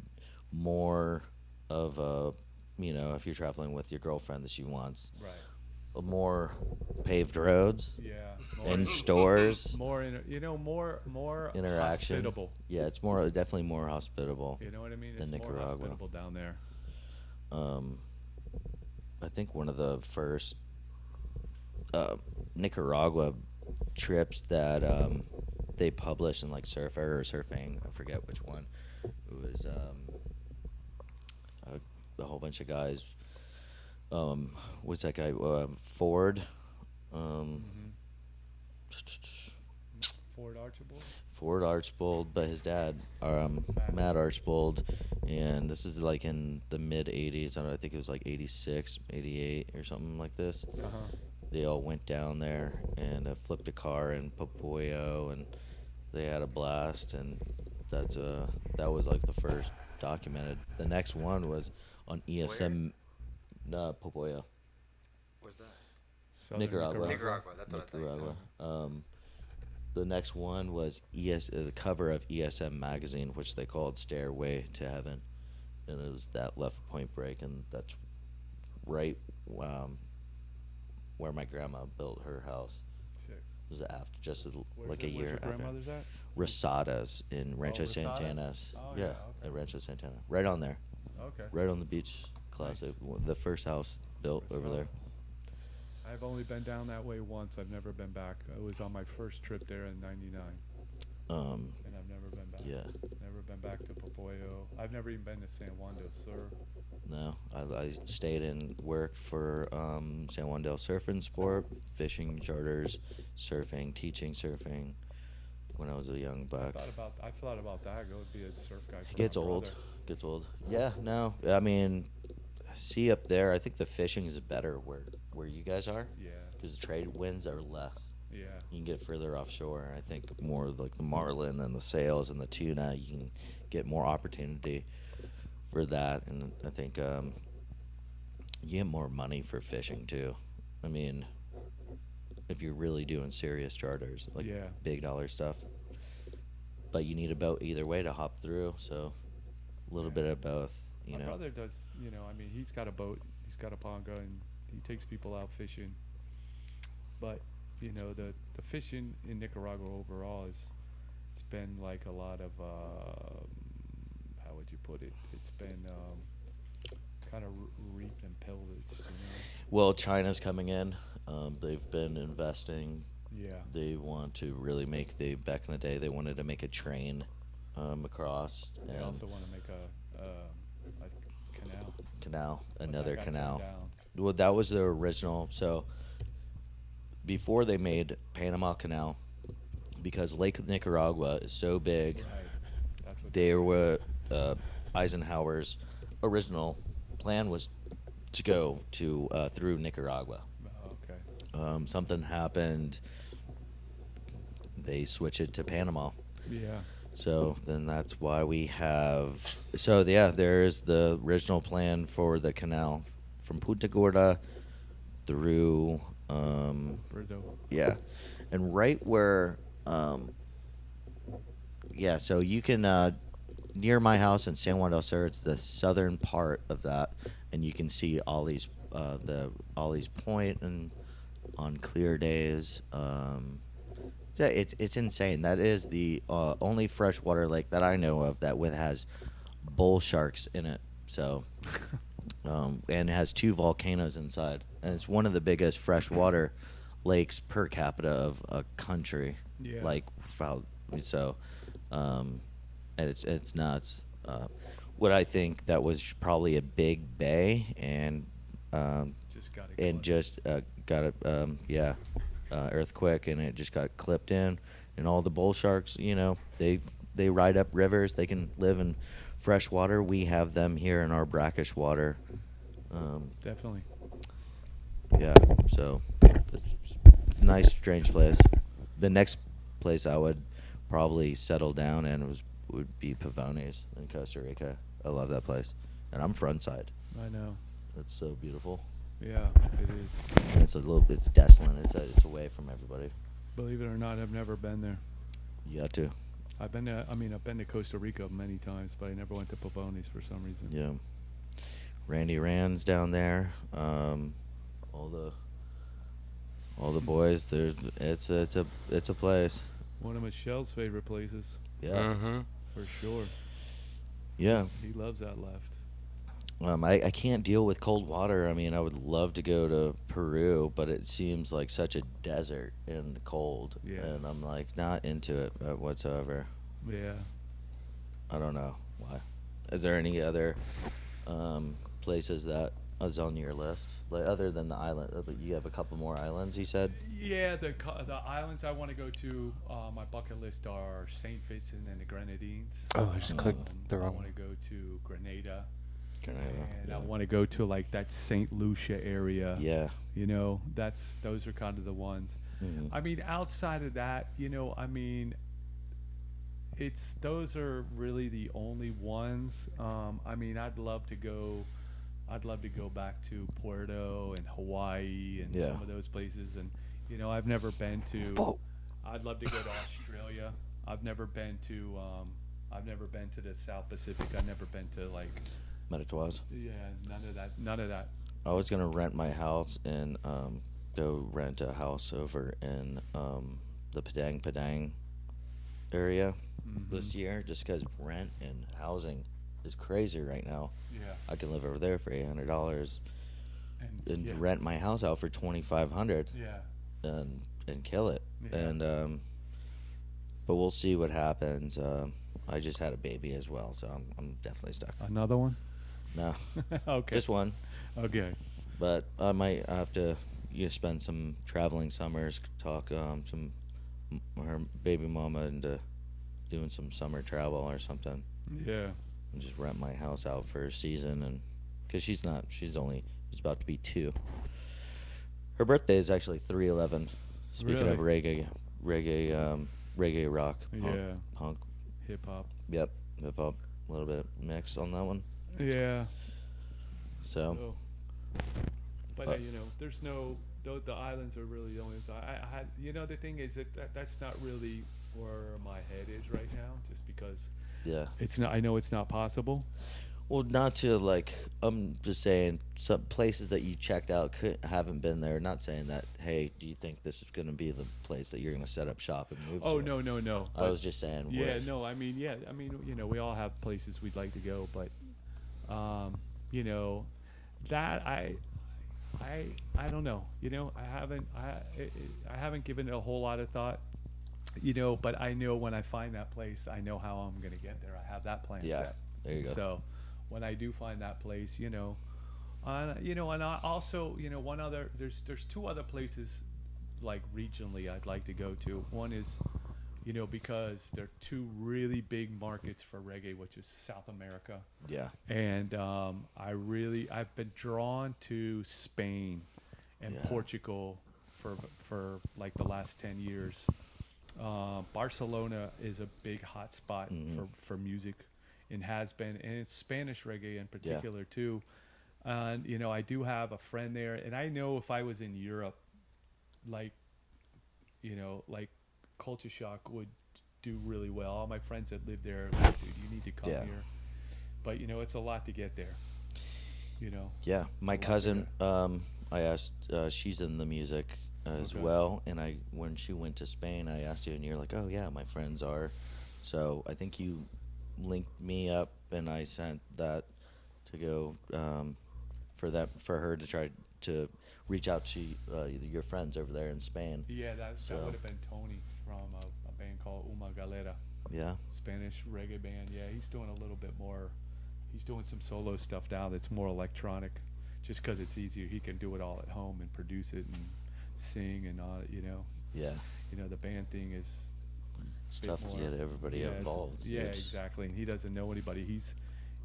more of a, if you're traveling with your girlfriend that she wants Right. more paved roads Yeah. and stores, More more interaction. hospitable. Yeah, it's definitely more hospitable. You know what I mean? Than It's more Nicaragua. hospitable down there. I think one of the first Nicaragua trips that they published in Surfer or Surfing, I forget which one. It was a whole bunch of guys. What's that guy? Ford. Ford Archibald. Ford Archibald, but his dad, Matt Archibald, and this is in the mid 80s. I don't know, I think it was 86, 88 or something like this. They all went down there and flipped a car in Popoyo, and they had a blast, and that was the first documented. The next one was on ESM, Popoyo. Where's that? Southern Nicaragua. Nicaragua. That's what I think. Nicaragua. The next one was the cover of ESM magazine, which they called Stairway to Heaven, and it was that left point break, and that's right where my grandma built her house. Sick. It was after, just a Where's year your after. grandmother's at? Rosadas in Rancho Rosadas? Santanas. Oh, yeah, yeah, okay. at Rancho Santana, right on there, Okay. right on the beach. Classic, the first house built over there. I've only been down that way once. I've never been back. I was on my first trip there in '99, and I've never been back. Yeah. Never been back to Popoyo. I've never even been to San Juan del Sur. No, I stayed and worked for San Juan del Surf and Sport, fishing charters, surfing, teaching surfing when I was a young buck. I thought about that. Go be a surf guy. It gets old. Yeah, no, I mean, see up there, I think the fishing is better where you guys are, Yeah. because trade winds are less. Yeah. You can get further offshore. I think more like the marlin and the sails and the tuna, you can get more opportunity for that. And I think you get more money for fishing too. I mean, if you're really doing serious charters, like Yeah. big dollar stuff. But you need a boat either way to hop through, so a little Yeah. bit of both, you My know. brother does, I mean, he's got a boat, he's got a ponga, and he takes people out fishing. But, the fishing in Nicaragua overall it's been like a lot of, how would you put it? It's been kind of reap and pillage. Well, China's coming in. They've been investing. Yeah. They want to really make back in the day they wanted to make a train across They and also want to make a canal. canal, but that another got canal. turned down. Well, that was their original. So before they made Panama Canal, because Lake Nicaragua is so big, Right. That's what they were Eisenhower's original plan was to go to through Nicaragua. Oh, okay. Something happened. They switch it to Panama. Yeah. So then that's why we have. So yeah, there is the original plan for the canal from Punta Gorda through. Brito. Yeah, and right where. Yeah, so you can near my house in San Juan del Sur. It's the southern part of that, and you can see Ollie's Point and on clear days. It's insane. That is the only freshwater lake that I know of that has bull sharks in it. So, and it has 2 volcanoes inside, and it's one of the biggest freshwater lakes per capita of a country. Yeah. Like, so, and it's nuts. What I think that was probably a big bay, and Just got it. and just got a earthquake, and it just got clipped in, and all the bull sharks, they ride up rivers. They can live in fresh water. We have them here in our brackish water. Definitely. Yeah, so it's a nice, strange place. The next place I would probably settle down in would be Pavones in Costa Rica. I love that place, and I'm frontside. I know. It's so beautiful. Yeah, it is. And it's desolate. It's away from everybody. Believe it or not, I've never been there. You got to. I've been to Costa Rica many times, but I never went to Pavones for some reason. Yeah. Randy Rand's down there. All the boys. It's a place. One of Michelle's favorite places, Yeah. Mm-hmm. for sure. Yeah. He loves that left. I can't deal with cold water. I mean, I would love to go to Peru, but it seems like such a desert and cold. Yeah. And I'm like not into it whatsoever. Yeah. I don't know why. Is there any other places that is on your list, like other than the island? You have a couple more islands, you said. Yeah, the islands I want to go to, my bucket list are St. Vincent and the Grenadines. Oh, I just clicked the I wrong want one. to go to Grenada. Grenada, And yeah. I want to go to like that St. Lucia area. Yeah. Those are kind of the ones. Mhm. I mean, outside of that, those are really the only ones. I mean, I'd love to go back to Puerto and Hawaii and Yeah. some of those places. And I've never been to. I'd love to go to Australia. I've never been to the South Pacific. I've never been to like. Metatoise. Yeah, none of that. I was gonna rent my house and go rent a house over in the Padang area this year, just because rent and housing is crazy right now. Yeah. I can live over there for $800 and yeah. rent my house out for $2,500 Yeah. and kill it. Yeah. And but we'll see what happens. I just had a baby as well, so I'm definitely stuck. Another one? No, Okay. just one. Okay. But I might have to spend some traveling summers, talk her baby mama into doing some summer travel or something, Yeah. and just rent my house out for a season and because she's about to be 2. Her birthday is actually 3/11. Speaking of reggae rock, punk, Hip hop. yep, hip hop, a little bit mix on that one. Yeah. So But there's no. The islands are really the only. I had. The thing is that's not really where my head is right now, just because yeah. it's not. I know it's not possible. Well, not to like. I'm just saying some places that you checked out haven't been there. Not saying that. Hey, do you think this is going to be the place that you're going to set up shop and move Oh to? no. I was just saying. Yeah, no. I mean, we all have places we'd like to go, but that I don't know. I haven't given it a whole lot of thought. But I know when I find that place, I know how I'm gonna get there. I have that plan Yeah, set. there you go. So when I do find that place, and I also, one other. There's 2 other places, like regionally, I'd like to go to. One is, because they're 2 really big markets for reggae, which is South America. Yeah. And I've been drawn to Spain and Yeah. Portugal for like the last 10 years. Barcelona is a big hot spot for music, and has been, and it's Spanish reggae in particular too. And I do have a friend there, and I know if I was in Europe, like KULCHA Shock would do really well. All my friends that live there, like, dude, you need to come Yeah. here. But it's a lot to get there. Yeah, my cousin. I asked. She's in the music as Okay. well, and when she went to Spain, I asked you, and you're like, "Oh yeah, my friends are." So I think you linked me up, and I sent that to go for her to try to reach out to your friends over there in Spain. Yeah, that would have been Tony from a band called Uma Galera, Yeah. Spanish reggae band. Yeah, he's doing a little bit more. He's doing some solo stuff now that's more electronic, just because it's easier. He can do it all at home and produce it and sing and all. Yeah. The band thing is It's bit tough more- to get everybody yeah, involved. Yeah, It's- exactly. And he doesn't know anybody.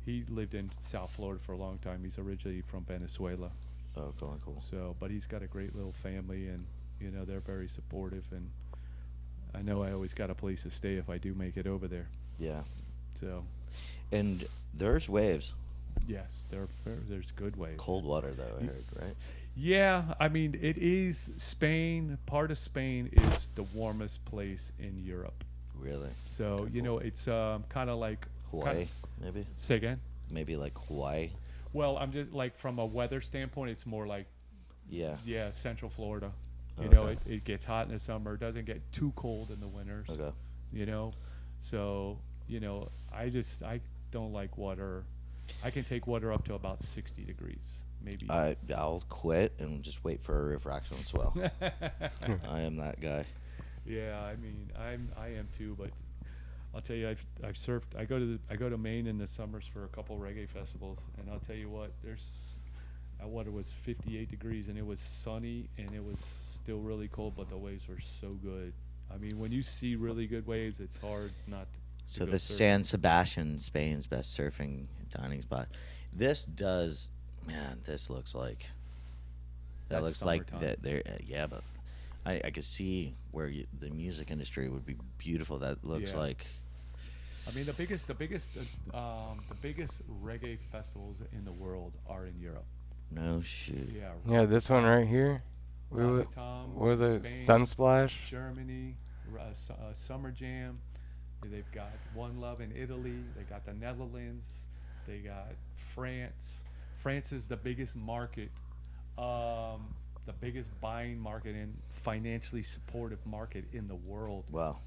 He lived in South Florida for a long time. He's originally from Venezuela. Oh, cool. So, but he's got a great little family, and they're very supportive. And I know I always got a place to stay if I do make it over there. Yeah. So, And there's waves. yes, there's good waves. Cold water though, I heard, right? Yeah, I mean it is Spain. Part of Spain is the warmest place in Europe. Really? So Okay, cool. it's kind of like Hawaii, maybe? Say again. Maybe like Hawaii. Well, I'm just like from a weather standpoint, it's more like Yeah. Central Florida. Okay. It gets hot in the summer. It doesn't get too cold in the winters. Okay. So I don't like water. I can take water up to about 60 degrees, maybe. I'll quit and just wait for a refractional swell. I am that guy. Yeah, I mean, I am too, but I'll tell you, I've surfed. I go to Maine in the summers for a couple reggae festivals, and I'll tell you what, it was 58 degrees, and it was sunny, and it was still really cold, but the waves were so good. I mean, when you see really good waves, it's hard not to So go the surfing. San Sebastian, Spain's best surfing dining spot. This looks like. That That's looks like summertime. that. There, yeah, but I could see where the music industry would be beautiful. That looks Yeah. like. I mean, the biggest reggae festivals in the world are in Europe. No shoot. Yeah. Yeah, this one right here. Rotterdam, What was it? Spain, Sunsplash? Germany, Summer Jam. They've got One Love in Italy. They got the Netherlands. They got France. France is the biggest market, the biggest buying market and financially supportive market in the world. Wow.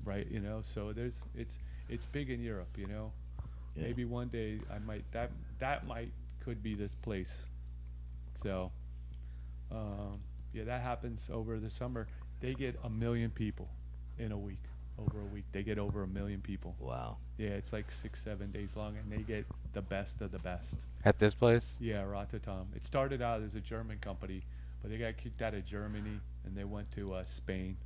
Right, so it's big in Europe, Yeah. Maybe one day I might could be this place. So, that happens over the summer. They get 1 million people in a week. Over a week, they get over 1 million people. Wow. Yeah, it's like 6-7 days long, and they get the best of the best. At this place? Yeah, Rotterdam. It started out as a German company, but they got kicked out of Germany, and they went to Spain.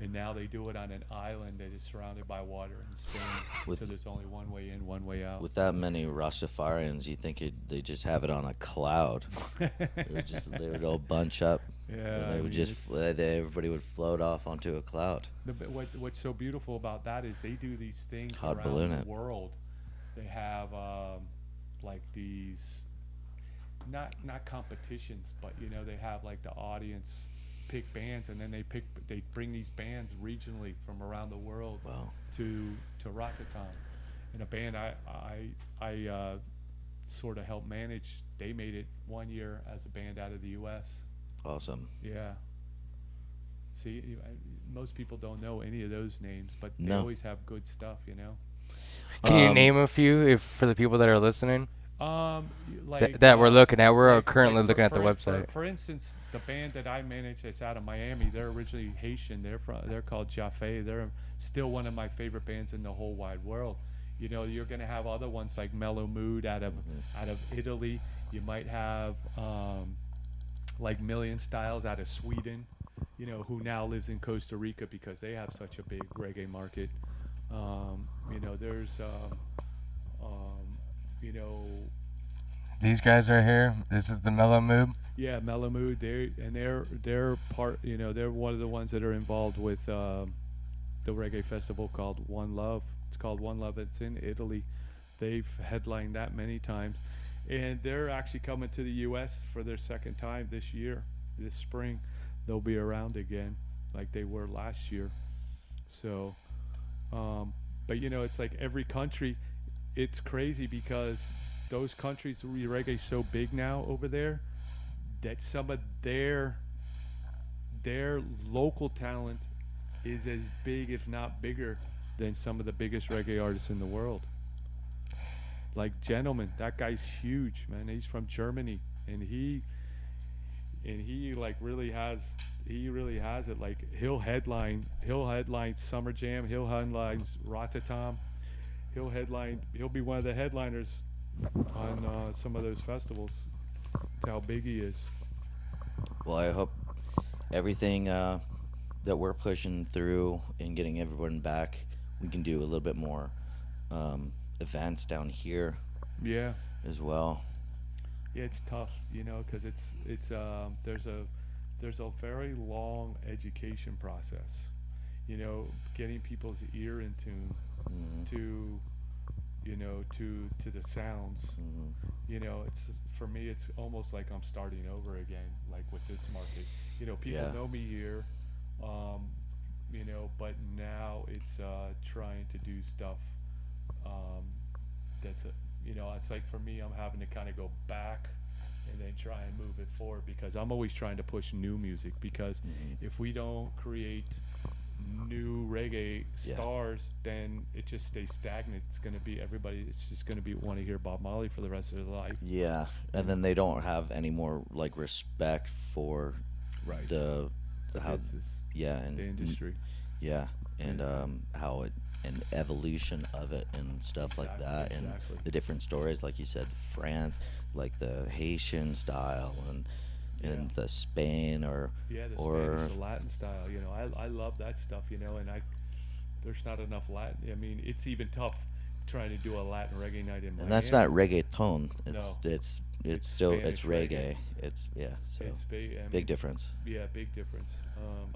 and now they do it on an island that is surrounded by water in Spain. With- So there's only one way in, one way out. With that many Rastafarians, you think they just have it on a cloud? They would all bunch up. Yeah, And I they would mean, just it's- everybody would float off onto a cloud. What's so beautiful about that is they do these things Hot around balloon the it. world. They have like these not competitions, but they have like the audience pick bands, and then they bring these bands regionally from around the world Wow. to Rotterdam. And a band I sort of helped manage, they made it 1 year as a band out of the U.S. Awesome. Yeah. See, most people don't know any of those names, but they No. always have good stuff, Can you Um, name a few if for the people that are listening Like that we're looking at? We're like- currently like looking at the for- website. For instance, the band that I manage that's out of Miami, they're originally Haitian. They're called Jaffe. They're still one of my favorite bands in the whole wide world. You're gonna have other ones like Mellow Mood out of Italy. You might have like Million Styles out of Sweden. Who now lives in Costa Rica because they have such a big reggae market. There's These guys right here. This is the Mellow Mood. yeah, Mellow Mood. They're part. They're one of the ones that are involved with the reggae festival called One Love. It's called One Love. It's in Italy. They've headlined that many times, and they're actually coming to the U.S. for their second time this year. This spring, they'll be around again, like they were last year. So, but it's like every country. It's crazy because those countries, reggae's so big now over there that some of their local talent is as big, if not bigger, than some of the biggest reggae artists in the world. Like Gentleman, that guy's huge, man. He's from Germany, and he like really has it. Like he'll headline Summer Jam, he'll headline Rotterdam, he'll be one of the headliners on some of those festivals. That's how big he is. Well, I hope everything that we're pushing through and getting everyone back, we can do a little bit more events down here Yeah. as well. Yeah, it's tough, because there's a very long education process, getting people's ear in tune to the sounds. It's for me, it's almost like I'm starting over again, like with this market. People Yeah. know me here, but now it's trying to do stuff that's it's like for me, I'm having to kind of go back and then try and move it forward, because I'm always trying to push new music, because if we don't create new reggae Yeah. stars, then it just stays stagnant. It's going to be it's just going to be want to hear Bob Marley for the rest of their life. Yeah, and then they don't have any more like respect for Right. the how Business, yeah and the industry. yeah and how it and evolution of it and stuff like that, and Exactly. the different stories, like you said, France, like the Haitian style and Yeah. the Spain or Yeah, the or Spanish, the Latin style. I love that stuff. And there's not enough Latin. I mean, it's even tough trying to do a Latin reggae night in Miami. and that's not reggaeton. No. It's still Spanish it's reggae. reggae. It's so It's big difference. Yeah, big difference.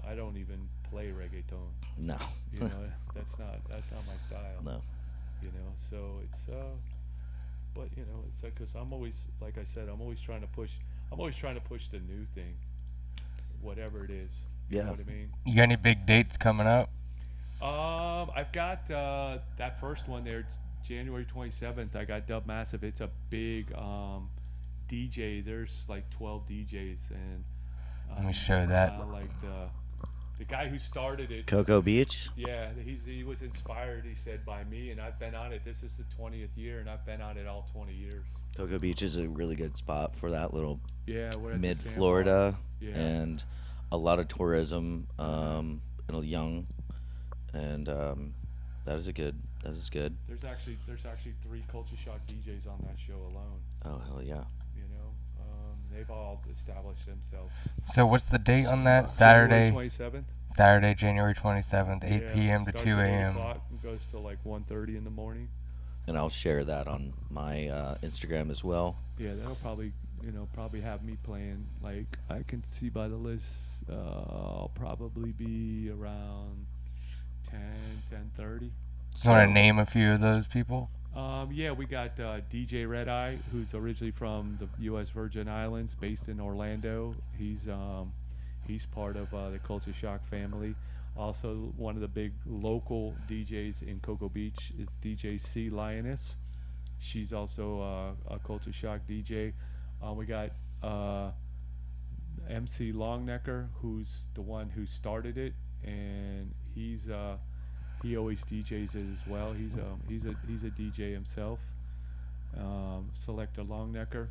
I don't even play reggaeton. No, That's not my style. no. So it's but it's like, because I'm always, like I said, I'm always trying to push the new thing, whatever it is. You Yeah. know what I mean? You got any big dates coming up? I've got that first one there, January 27th. I got Dub Massive. It's a big DJ. There's like 12 DJs, and Let me show that. like the guy who started it. Cocoa Beach. Yeah, he was inspired, he said, by me, and I've been on it. This is the 20th year, and I've been on it all 20 years. Cocoa Beach is a really good spot for that little Yeah, we're at the mid Sandbar. Florida, Yeah. and a lot of tourism, and a young, and that is good. There's actually 3 Culture Shock DJs on that show alone. Oh hell yeah! they've all established themselves. So what's the date on that? January Saturday, 27th. Saturday, January 27th, 8 p.m. to starts 2 at 8 a.m. o'clock and goes till like 1:30 in the morning. And I'll share that on my Instagram as well. Yeah, that'll probably have me playing. Like I can see by the list, I'll probably be around 10:30. You want to name a few of those people? Yeah, we got DJ Red Eye, who's originally from the U.S. Virgin Islands, based in Orlando. He's part of the KULCHA Shok family. Also, one of the big local DJs in Cocoa Beach is DJ C Lioness. She's also a KULCHA Shok DJ. We got MC Longnecker, who's the one who started it, and he always DJs it as well. He's a DJ himself. Selector Longnecker.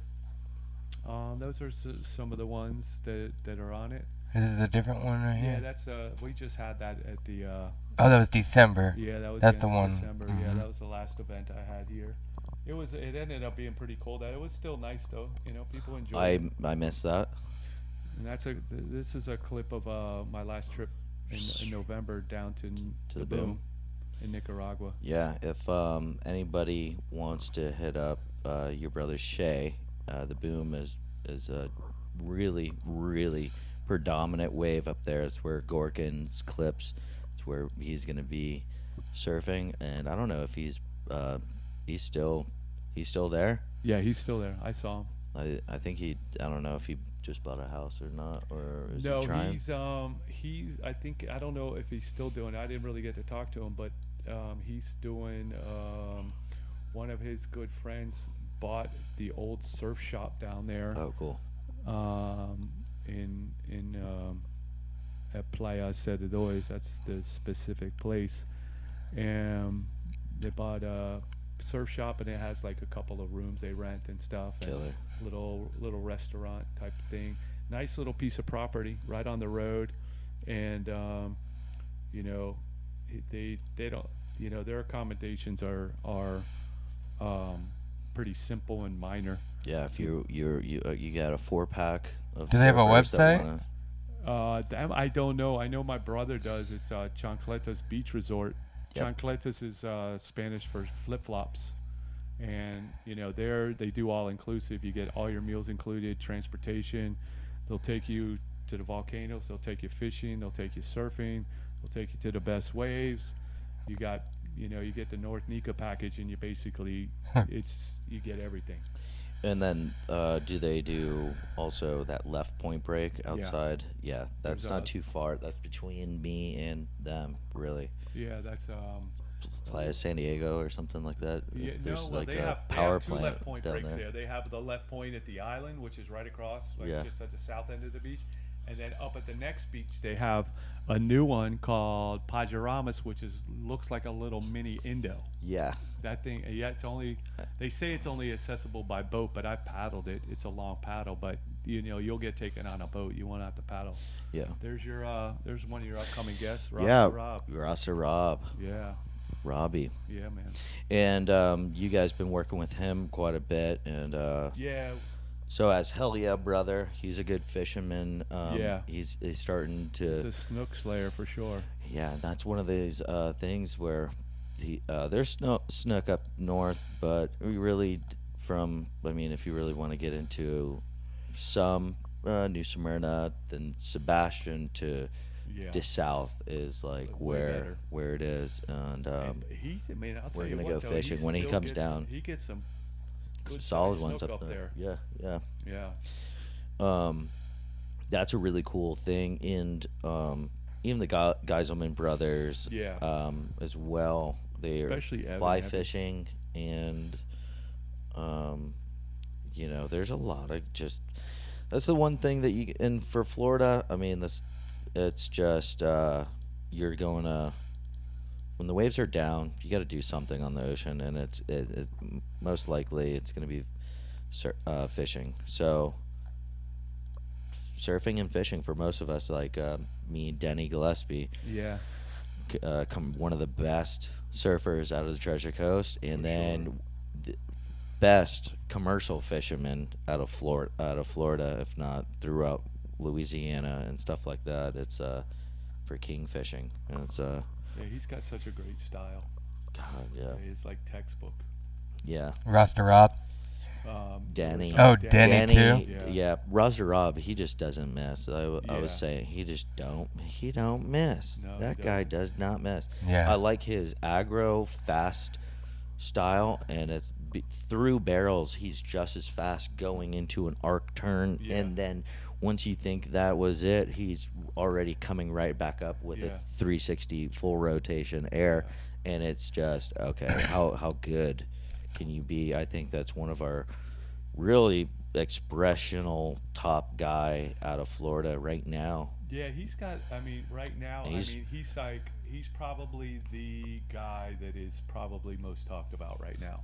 Those are some of the ones that are on it. This is a different one right Yeah, here. that's we just had that at the. Oh, that was December. Yeah, that was That's the the end of one. December. Yeah, that was the last event I had here. It ended up being pretty cold. It was still nice though. You know, people enjoyed it. I missed that. And this is a clip of my last trip in November down to the Boom in Nicaragua. Yeah, if anybody wants to hit up your brother Shay, the Boom is a really, really predominant wave up there. It's where Gorkin's clips. It's where he's gonna be surfing, and I don't know if he's still there. Yeah, he's still there. I saw him. I think I don't know if he just bought a house or not, or is No, he trying? I don't know if he's still doing it. I didn't really get to talk to him, but he's doing one of his good friends bought the old surf shop down there. Oh, cool. In at Playa Cedadores, that's the specific place, and they bought a surf shop, and it has like a couple of rooms they rent and stuff, and Killer. little restaurant type thing. Nice little piece of property right on the road, and you know, they don't, you know, their accommodations are pretty simple and minor. Yeah, if you got a 4-pack of. Do they have a surfers that website? I don't know. I know my brother does. It's Chancletas Beach Resort. Yep. Chancletas is Spanish for flip-flops, and you know they do all inclusive. You get all your meals included, transportation. They'll take you to the volcanoes. They'll take you fishing. They'll take you surfing. They'll take you to the best waves. You got, you know, you get the North Nika package, and you basically you get everything. And then, do they do also that left point break outside? Yeah, that's There's not too far. That's between me and them, really. Yeah, that's Playa San Diego or something like that. Yeah, There's no, well, like they a have power two plant left point down breaks there. there. They have the left point at the island, which is right across, like Yeah. just at the south end of the beach. And then up at the next beach, they have a new one called Pajaramas, which looks like a little mini Indo. Yeah, That thing, yeah, they say it's only accessible by boat, but I paddled it. It's a long paddle, but you know, you'll get taken on a boat. You won't have to paddle. yeah. There's there's one of your upcoming guests, Yeah, Rob. Rasa Rob, Yeah, Robbie. yeah, man. And you guys been working with him quite a bit, and Yeah, so as Hell Yeah Brother, he's a good fisherman. Yeah. He's starting it's to. a snook slayer for sure. Yeah, that's one of these things where there's snook up north, but we really if you really want to get into some New Smyrna, then Sebastian to Yeah. south is like Way better. where it is, and And I mean, I'll tell we're you gonna what, go though, fishing when he still comes gets down. He gets some good solid sized ones snook up there. Yeah, yeah. Yeah. That's a really cool thing, and even the Geiselman brothers, Yeah. as well. They're Especially Evan fly Evans. fishing, and you know, there's a lot of just. That's the one thing that and for Florida, I mean, it's just you're going to. When the waves are down, you got to do something on the ocean, and it most likely it's going to be fishing. So surfing and fishing for most of us, like me, Denny Gillespie, Yeah. one of the best surfers out of the Treasure Coast, and For then best commercial fishermen out of Florida, if not throughout Louisiana and stuff like that. It's for king fishing, and it's Yeah, he's got such a great style. God, yeah, It's like textbook. yeah. Rasta Rob. Danny. Oh, Danny too? Yeah, Roger Rob, he just doesn't miss. I was Yeah. saying he don't miss. No, he That guy does not miss. Yeah. I like his aggro fast style, and it's through barrels. He's just as fast going into an arc turn, Yeah. and then once you think that was it, he's already coming right back up with Yeah. a 360 full rotation air, and it's just okay. How good can you be? I think that's one of our really expressional top guy out of Florida right now. Yeah, he's got. I mean, right now, He's- he's probably the guy that is probably most talked about right now.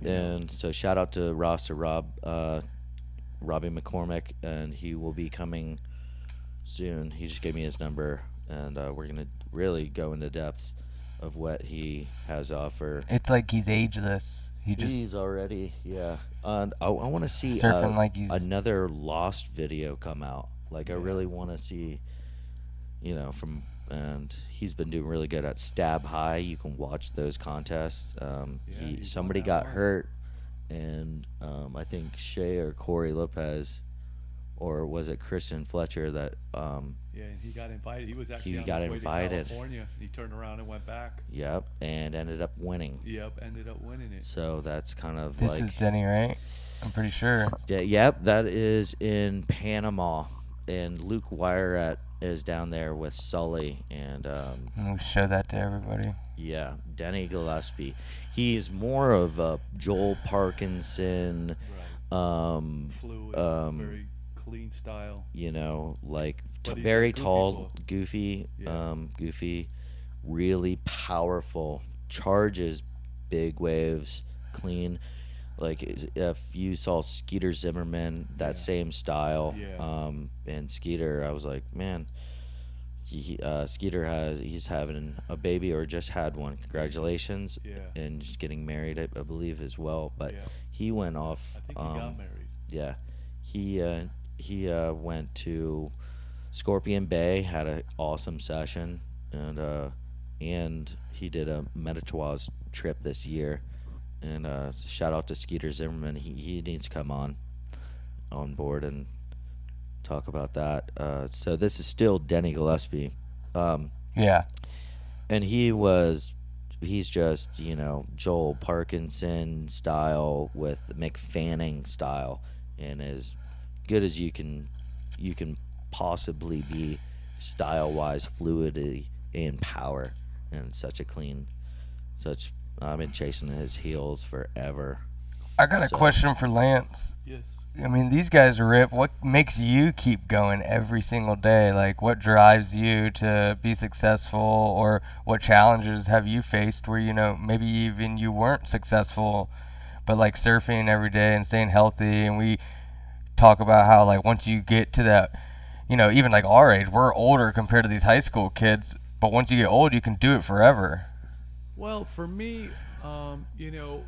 And so shout out to Ross or Robbie McCormick, and he will be coming soon. He just gave me his number, and we're gonna really go into depths of what he has to offer. It's like he's ageless. He just He's already, yeah. And I want to see surfing like he's another Lost video come out. Like I Yeah. really want to see, and he's been doing really good at Stab High. You can watch those contests. he's Somebody won that got one. hurt, and I think Shay or Corey Lopez, or was it Christian Fletcher that Yeah, and he got invited. He was actually He on got his way invited. to California. He turned around and went back. yep, and ended up winning. Yep, ended up winning it. So that's kind of this like is Denny, right? I'm pretty sure. Yep, that is in Panama, and Luke Wyatt is down there with Sully, and We'll show that to everybody. yeah, Denny Gillespie. He is more of a Joel Parkinson, Right. Fluid, very clean style. like But he's very a goofy tall, bull. goofy, Yeah. really powerful, charges big waves, clean. Like if you saw Skeeter Zimmerman, that Yeah. same style, Yeah. and Skeeter, I was like, man, Skeeter he's having a baby or just had one. Congratulations, Yeah. and just getting married, I believe as well. But Yeah. he went off. I think he got married. Yeah, he went to Scorpion Bay, had an awesome session, and he did a Metatawas trip this year. And shout out to Skeeter Zimmerman. He needs to come on board and talk about that. So this is still Denny Gillespie, Yeah. and he's just Joel Parkinson style with Mick Fanning style, and as good as you can possibly be style wise, fluidity and power, and I've been chasing his heels forever. I got a So- question for Lance. Yes. I mean, these guys are rip. What makes you keep going every single day? Like, what drives you to be successful, or what challenges have you faced where, maybe even you weren't successful, but like surfing every day and staying healthy? And we talk about how, like, once you get to that, even like our age, we're older compared to these high school kids, but once you get old, you can do it forever. Well, for me,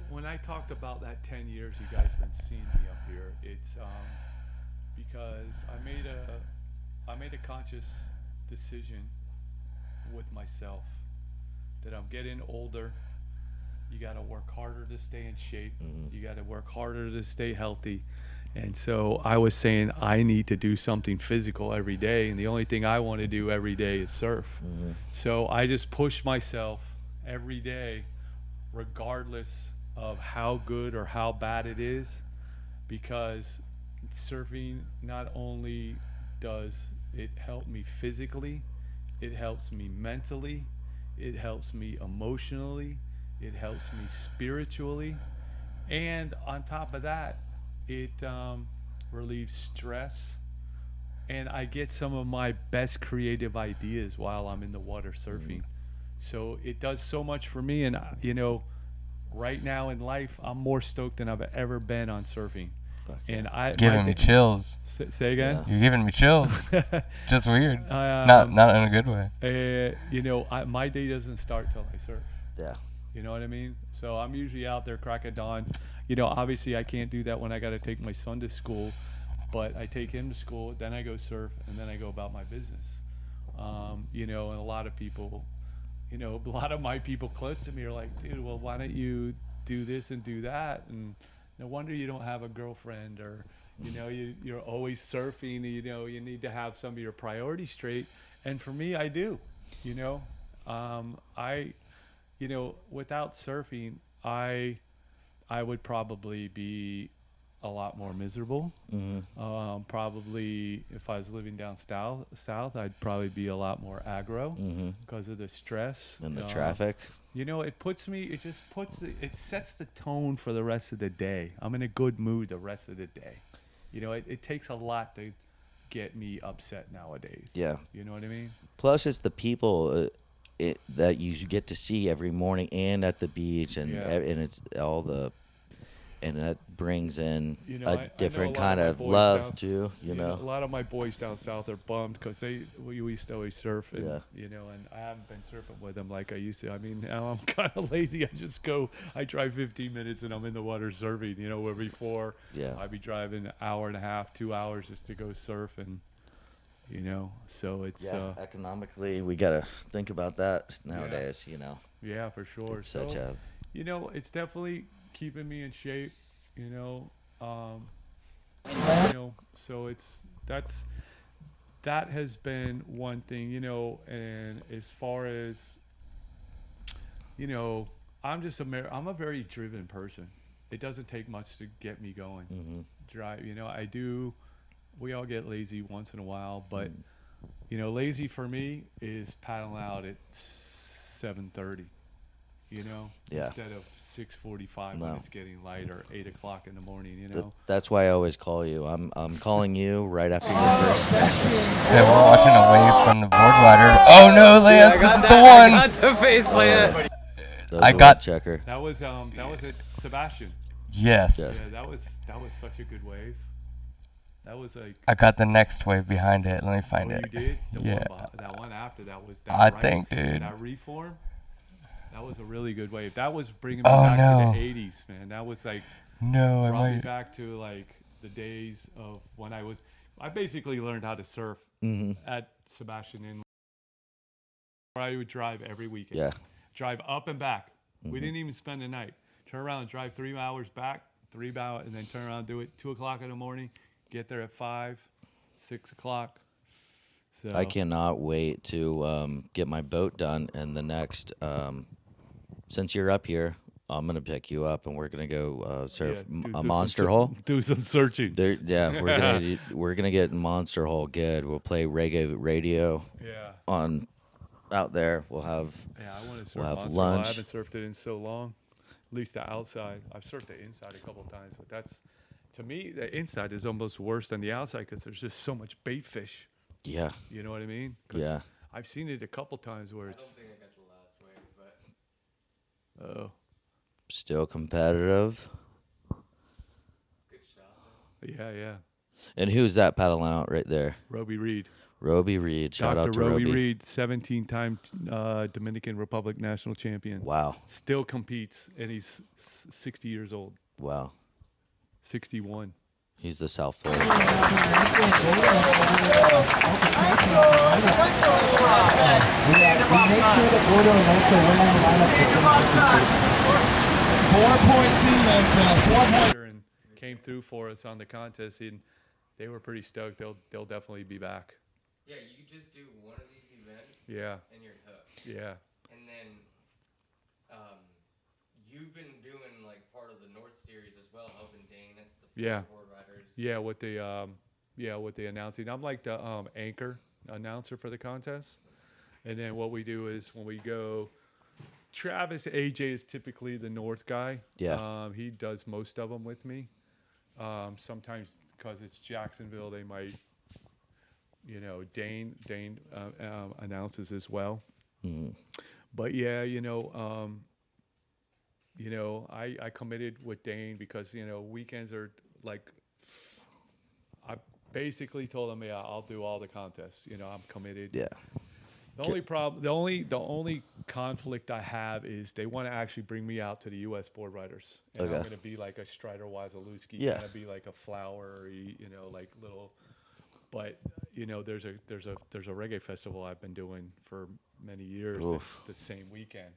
when I talked about that 10 years you guys been seeing me up here, it's because I made a conscious decision with myself that I'm getting older. You got to work harder to stay in shape. You got to work harder to stay healthy. And so I was saying I need to do something physical every day, and the only thing I want to do every day is surf. So I just push myself every day, regardless of how good or how bad it is, because surfing not only does it help me physically, it helps me mentally, it helps me emotionally, it helps me spiritually, and on top of that, it relieves stress, and I get some of my best creative ideas while I'm in the water surfing. So it does so much for me, and right now in life, I'm more stoked than I've ever been on surfing. And Giving me chills. Say again. You're giving me chills. Just weird. Not in a good way. My day doesn't start till I surf. Yeah. You know what I mean? So I'm usually out there crack of dawn. Obviously I can't do that when I got to take my son to school, but I take him to school, then I go surf, and then I go about my business. And a lot of people, a lot of my people close to me are like, dude, well, why don't you do this and do that? And no wonder you don't have a girlfriend, or, you're always surfing. You need to have some of your priorities straight. And for me, I do. You know, I, without surfing, I would probably be a lot more miserable. Probably if I was living down south, I'd probably be a lot more aggro because of the stress And the traffic. It sets the tone for the rest of the day. I'm in a good mood the rest of the day. It takes a lot to get me upset nowadays. Yeah. You know what I mean? Plus, it's the people that you get to see every morning and at the beach, and Yeah. and it's all the, and that brings in I know a different a lot kind my of boys love down- too. You know. a lot of my boys down south are bummed because we used to always surf, and Yeah. and I haven't been surfing with them like I used to. I mean, now I'm kind of lazy. I drive 15 minutes and I'm in the water surfing. Where before Yeah. I'd be driving an hour and a half, 2 hours just to go surf, and so it's Yeah, economically, we gotta think about that nowadays. yeah, for sure. It's such a It's definitely keeping me in shape, so that has been one thing, and as far as, I'm a very driven person. It doesn't take much to get me going. Drive, we all get lazy once in a while, but lazy for me is paddling out at 7:30. Yeah. Instead of 6:45 No. when it's getting light, or 8 o'clock in the morning. That's why I always call you. I'm calling you right after your first session. Yeah, we're watching away from the board rider. Oh no, Lance, this is the one. I got the face plant. That was I a got- late checker. That was at Sebastian. Yes. Yeah. Yeah, that was such a good wave. That was like. I got the next wave behind it. Let me find Oh, it. you did? Yeah. That one after that was that. I right, think, dude. That reform. That was a really good wave. That was bringing me Oh, back no. to the 80s, man. That was like No, I brought me might. back to like the days of when I basically learned how to surf at Sebastian in. I would drive every weekend. Yeah. Drive up and back. We didn't even spend the night. Turn around, drive 3 hours back, 3 hours, and then turn around, do it 2 o'clock in the morning. Get there at 5, 6 o'clock. So I cannot wait to get my boat done, and the next. Since you're up here, I'm gonna pick you up, and we're gonna go surf a monster hole. Do some searching. We're gonna get monster hole good. We'll play reggae radio Yeah. on out there. We'll have Yeah, I want to surf We'll have Monster Hole. lunch. I haven't surfed it in so long. At least the outside. I've surfed the inside a couple times, but to me, the inside is almost worse than the outside because there's just so much bait fish. yeah. You know what I mean? 'Cause Yeah. I've seen it a couple times where I don't it's. think I got the last wave, but Oh, Still competitive. good shot. yeah. And who's that paddling out right there? Roby Reed. Roby Reed. Shout out to Roby Roby. Reed, 17-time Dominican Republic national champion. Wow. Still competes, and he's 60 years old. Wow. 61. He's the South Florida. And came through for us on the contest, and they were pretty stoked. They'll definitely be back. Yeah, you just do one of these events. Yeah. And you're hooked. Yeah. And then, you've been doing like part of the North Series as well, helping Dane at the Yeah. board riders. Yeah, with the announcing. I'm like the anchor announcer for the contest. And then what we do is when we go, Travis AJ is typically the North guy. Yeah. He does most of them with me. Sometimes because it's Jacksonville, they might, Dane announces as well. Mhm. But yeah, I committed with Dane because weekends are like. I basically told him, yeah, I'll do all the contests. I'm committed. Yeah. The only problem, the only conflict I have is they want to actually bring me out to the U.S. board riders, and I'm Okay. going to be like a Strider Wasilewski, Yeah. kind of be like a flowery, like little. But there's a reggae festival I've been doing for many years. Oof. It's the same weekend.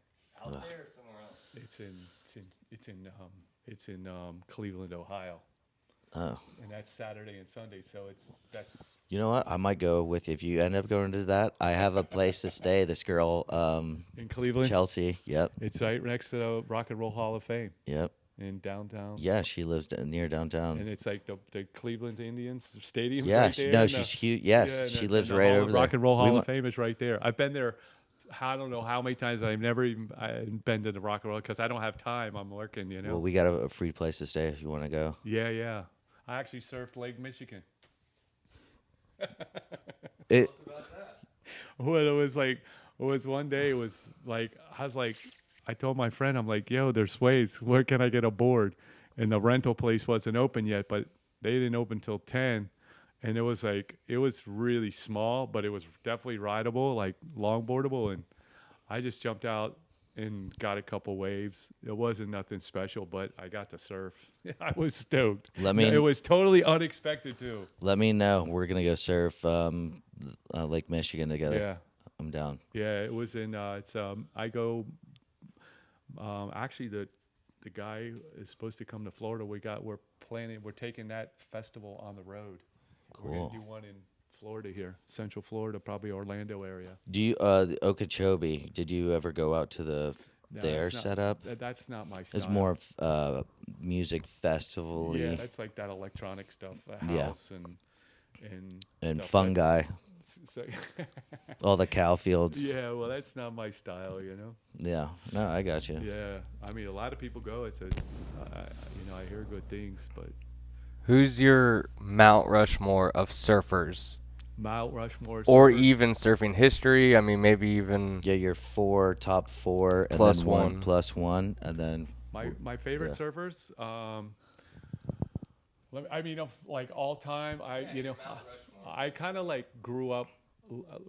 Out there or somewhere else? It's in Cleveland, Ohio, Oh. and that's Saturday and Sunday. So that's You know what? I might go with you if you end up going to that. I have a place to stay. This girl, in Cleveland. Chelsea. Yep. It's right next to the Rock and Roll Hall of Fame Yep. in downtown. Yeah, she lives near downtown. And it's like the Cleveland Indians stadium. Yeah, right there, no, and she's the- huge. Yes, and she the- lives and the right Hall- over there. Rock and Roll We Hall mu- of Fame is right there. I've been there. I don't know how many times I've never even been to the Rock and Roll because I don't have time. I'm working. Well, we got a free place to stay if you want to go. Yeah. I actually surfed Lake Michigan. It. Well, it was one day. It was like I told my friend, I'm like, yo, there's waves. Where can I get a board? And the rental place wasn't open yet, but they didn't open till 10. And it was really small, but it was definitely rideable, like longboardable. And I just jumped out and got a couple waves. It wasn't nothing special, but I got to surf. I was stoked. It was totally unexpected too. Let me know. We're gonna go surf Lake Michigan together. Yeah. I'm down. Yeah, it was in. I go. Actually, the guy is supposed to come to Florida. We're taking that festival on the road. We're Cool. gonna do one in Florida here, Central Florida, probably Orlando area. Do you the Okeechobee? Did you ever go out to No, their that's not- setup? That's not my style. It's more of music festival-y Yeah, that's like that electronic stuff, the Yeah. house and and stuff. fungi. So- All the cow fields. yeah, well, that's not my style, Yeah. No, I got you. Yeah, I mean, a lot of people go. I hear good things, but Who's your Mount Rushmore of surfers? Mount Rushmore. Or surfers- even surfing history? I mean, maybe even Yeah, your top four, and Plus then one. plus one, and then my favorite yeah. surfers. Like all time. I kind of like grew up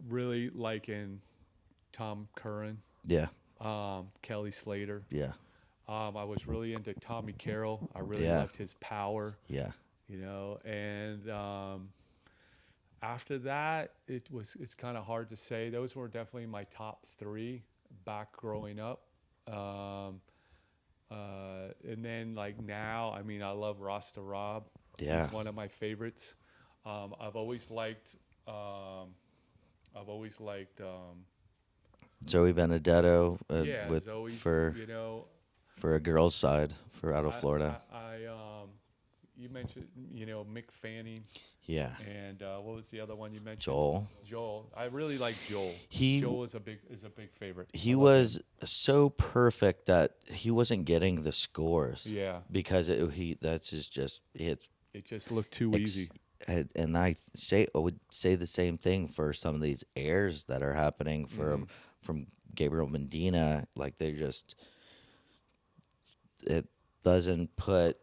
really liking Tom Curran, yeah, Kelly Slater. yeah, I was really into Tommy Carroll. I really Yeah. loved his power. yeah. And after that, it's kind of hard to say. Those were definitely my top three back growing up. And then like now, I mean, I love Rasta Rob. Yeah. He's one of my favorites. I've always liked Zoe Benedetto yeah, with Zoe's, for a girl's side for out of Florida. You mentioned, Mick Fanning, Yeah, and what was the other one you mentioned? Joel. I really like Joel. Joel is a big favorite. He I love was so perfect that he wasn't getting the scores. him. Yeah, Because it's it just looked too easy. and I would say the same thing for some of these airs that are happening from Gabriel Medina. Like it doesn't put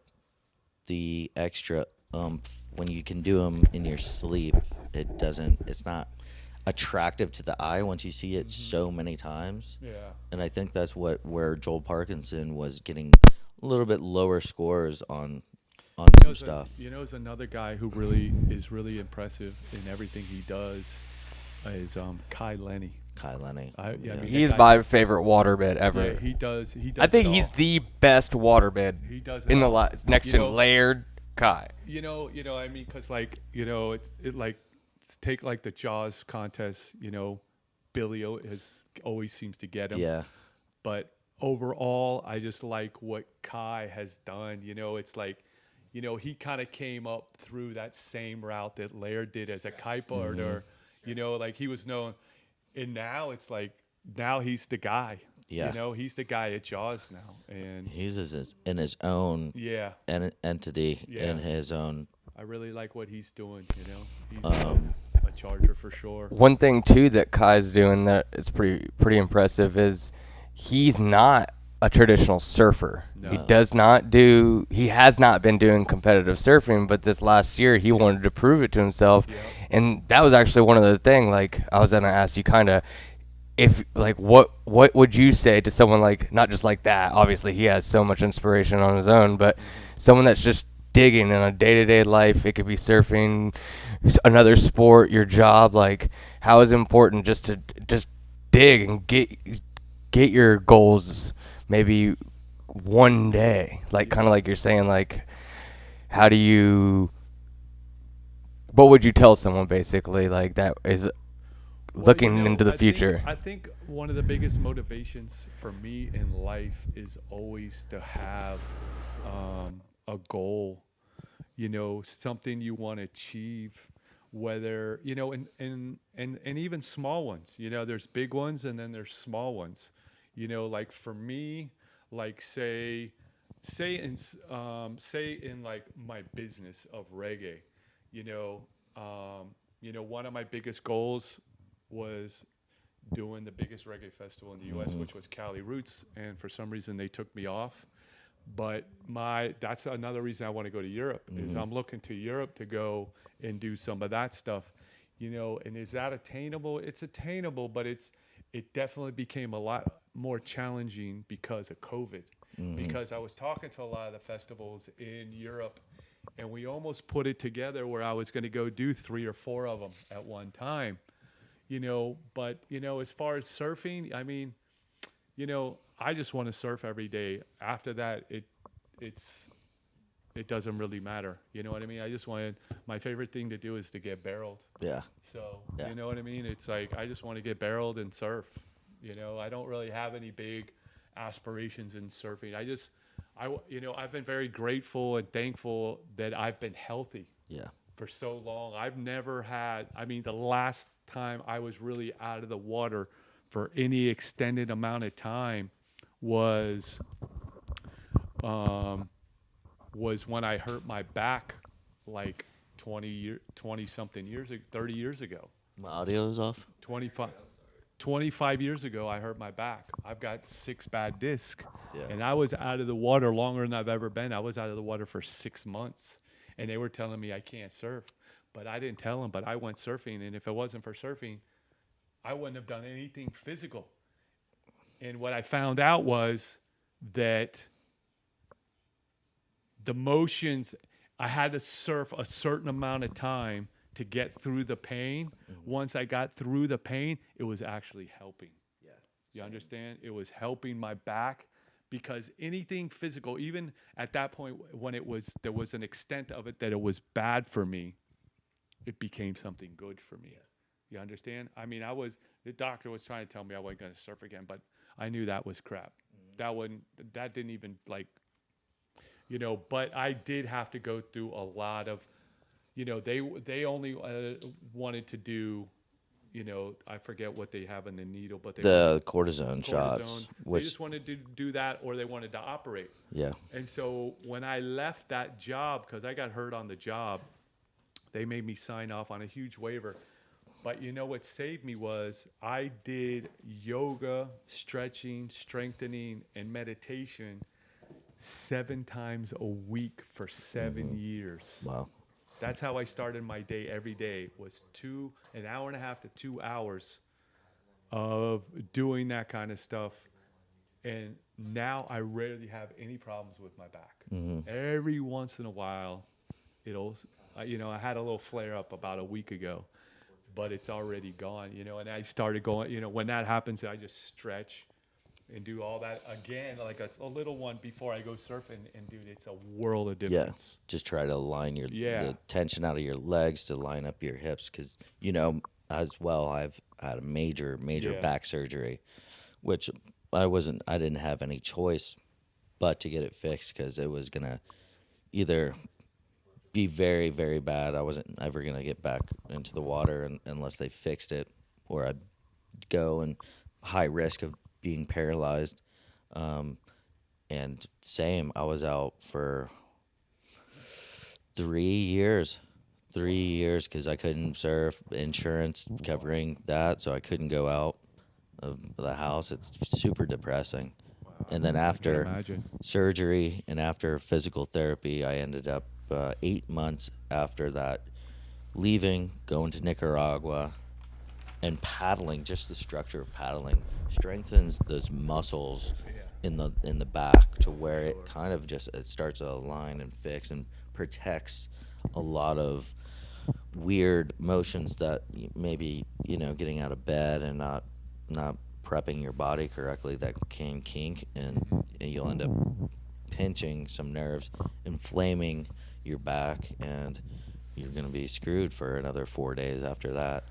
the extra when you can do them in your sleep. It's not attractive to the eye once you see it so many times. Yeah. And I think that's where Joel Parkinson was getting a little bit lower scores on some stuff. There's another guy who is really impressive in everything he does is Kai Lenny. Kai Lenny. I mean, he's that guy- my favorite waterbed ever. Yeah, he does. I think it he's all. the best waterbed He does it in the all. next You to know- Laird Kai. I mean, because it like take like the Jaws contest. Billy always seems to get him. Yeah. But overall, I just like what Kai has done. It's like, he kind of came up through that same route that Laird did as a kiteboarder. Like he was known, and now it's like now he's the guy. Yeah. He's the guy at Jaws now, and He's in his own yeah, entity, Yeah. in his own. I really like what he's doing. He's a charger for sure. One thing too that Kai's doing that is pretty impressive is he's not a traditional surfer. He No. He has not been doing competitive surfing, but this last year he wanted to prove it to himself. Yeah. And that was actually one of the things, like I was going to ask you kind of, if like what would you say to someone like not just like that? Obviously, he has so much inspiration on his own, but someone that's just digging in a day-to-day life. It could be surfing, another sport, your job. Like, how is it important just to just dig and get your goals maybe one day? Like, kind of like you're saying, like, how do you? What would you tell someone basically like that is Well, looking into the I future? think one of the biggest motivations for me in life is always to have a goal, something you want to achieve, whether, and even small ones, there's big ones and then there's small ones, like for me, like say in like my business of reggae, you know, one of my biggest goals was doing the biggest reggae festival in the U.S., which was Cali Roots, and for some reason they took me off. But that's another reason I want to go to Europe is I'm looking to Europe to go and do some of that stuff, And is that attainable? It's attainable, but it definitely became a lot more challenging because of COVID. Because I was talking to a lot of the festivals in Europe, and we almost put it together where I was going to go do 3 or 4 of them at one time. But as far as surfing, I mean, I just want to surf every day. After that, it doesn't really matter. You know what I mean? I just wanted, my favorite thing to do is to get barreled. Yeah. So, Yeah. you know what I mean? It's like, I just want to get barreled and surf. I don't really have any big aspirations in surfing. I've been very grateful and thankful that I've been healthy Yeah. for so long. I've never had, the last time I was really out of the water for any extended amount of time was when I hurt my back like 20 something years ago, 30 years ago. My audio is off. 25 years ago, I hurt my back. I've got 6 bad discs. Yeah. And I was out of the water longer than I've ever been. I was out of the water for 6 months. And they were telling me I can't surf. But I didn't tell them, but I went surfing. And if it wasn't for surfing, I wouldn't have done anything physical. And what I found out was that the motions, I had to surf a certain amount of time to get through the pain. Once I got through the pain, it was actually helping. Yeah. You understand? It was helping my back because anything physical, even at that point when there was an extent of it that it was bad for me, it became something good for me. You understand? The doctor was trying to tell me I wasn't going to surf again, but I knew that was crap. That didn't even but I did have to go through a lot of, they only wanted to do, I forget what they have in the needle, but The cortisone shots, they which just wanted to do that, or they wanted to operate. yeah. And so when I left that job, because I got hurt on the job, they made me sign off on a huge waiver. But what saved me was I did yoga, stretching, strengthening, and meditation 7 times a week for 7 years. Wow. That's how I started my day every day, was an hour and a half to 2 hours of doing that kind of stuff. And now I rarely have any problems with my back. Every once in a while, I had a little flare up about a week ago, but it's already gone, and I started going, when that happens, I just stretch and do all that again, like a little one before I go surfing. And dude, it's a world of difference. Yeah. Just try to align the tension out of your legs to line up your hips. Cause as well, I've had a major back surgery, which I didn't have any choice but to get it fixed. Cause it was going to either be very, very bad. I wasn't ever going to get back into the water unless they fixed it, or I'd go and high risk of being paralyzed. And same, I was out for 3 years because I couldn't surf, insurance covering that, so I couldn't go out of the house. It's super depressing. And then after surgery and after physical therapy, I ended up 8 months after that leaving, going to Nicaragua, and paddling, just the structure of paddling strengthens those muscles in the back to where it kind of just it starts to align and fix and protects a lot of weird motions that maybe getting out of bed and not prepping your body correctly that can kink and you'll end up pinching some nerves, inflaming your back, and you're going to be screwed for another 4 days after that.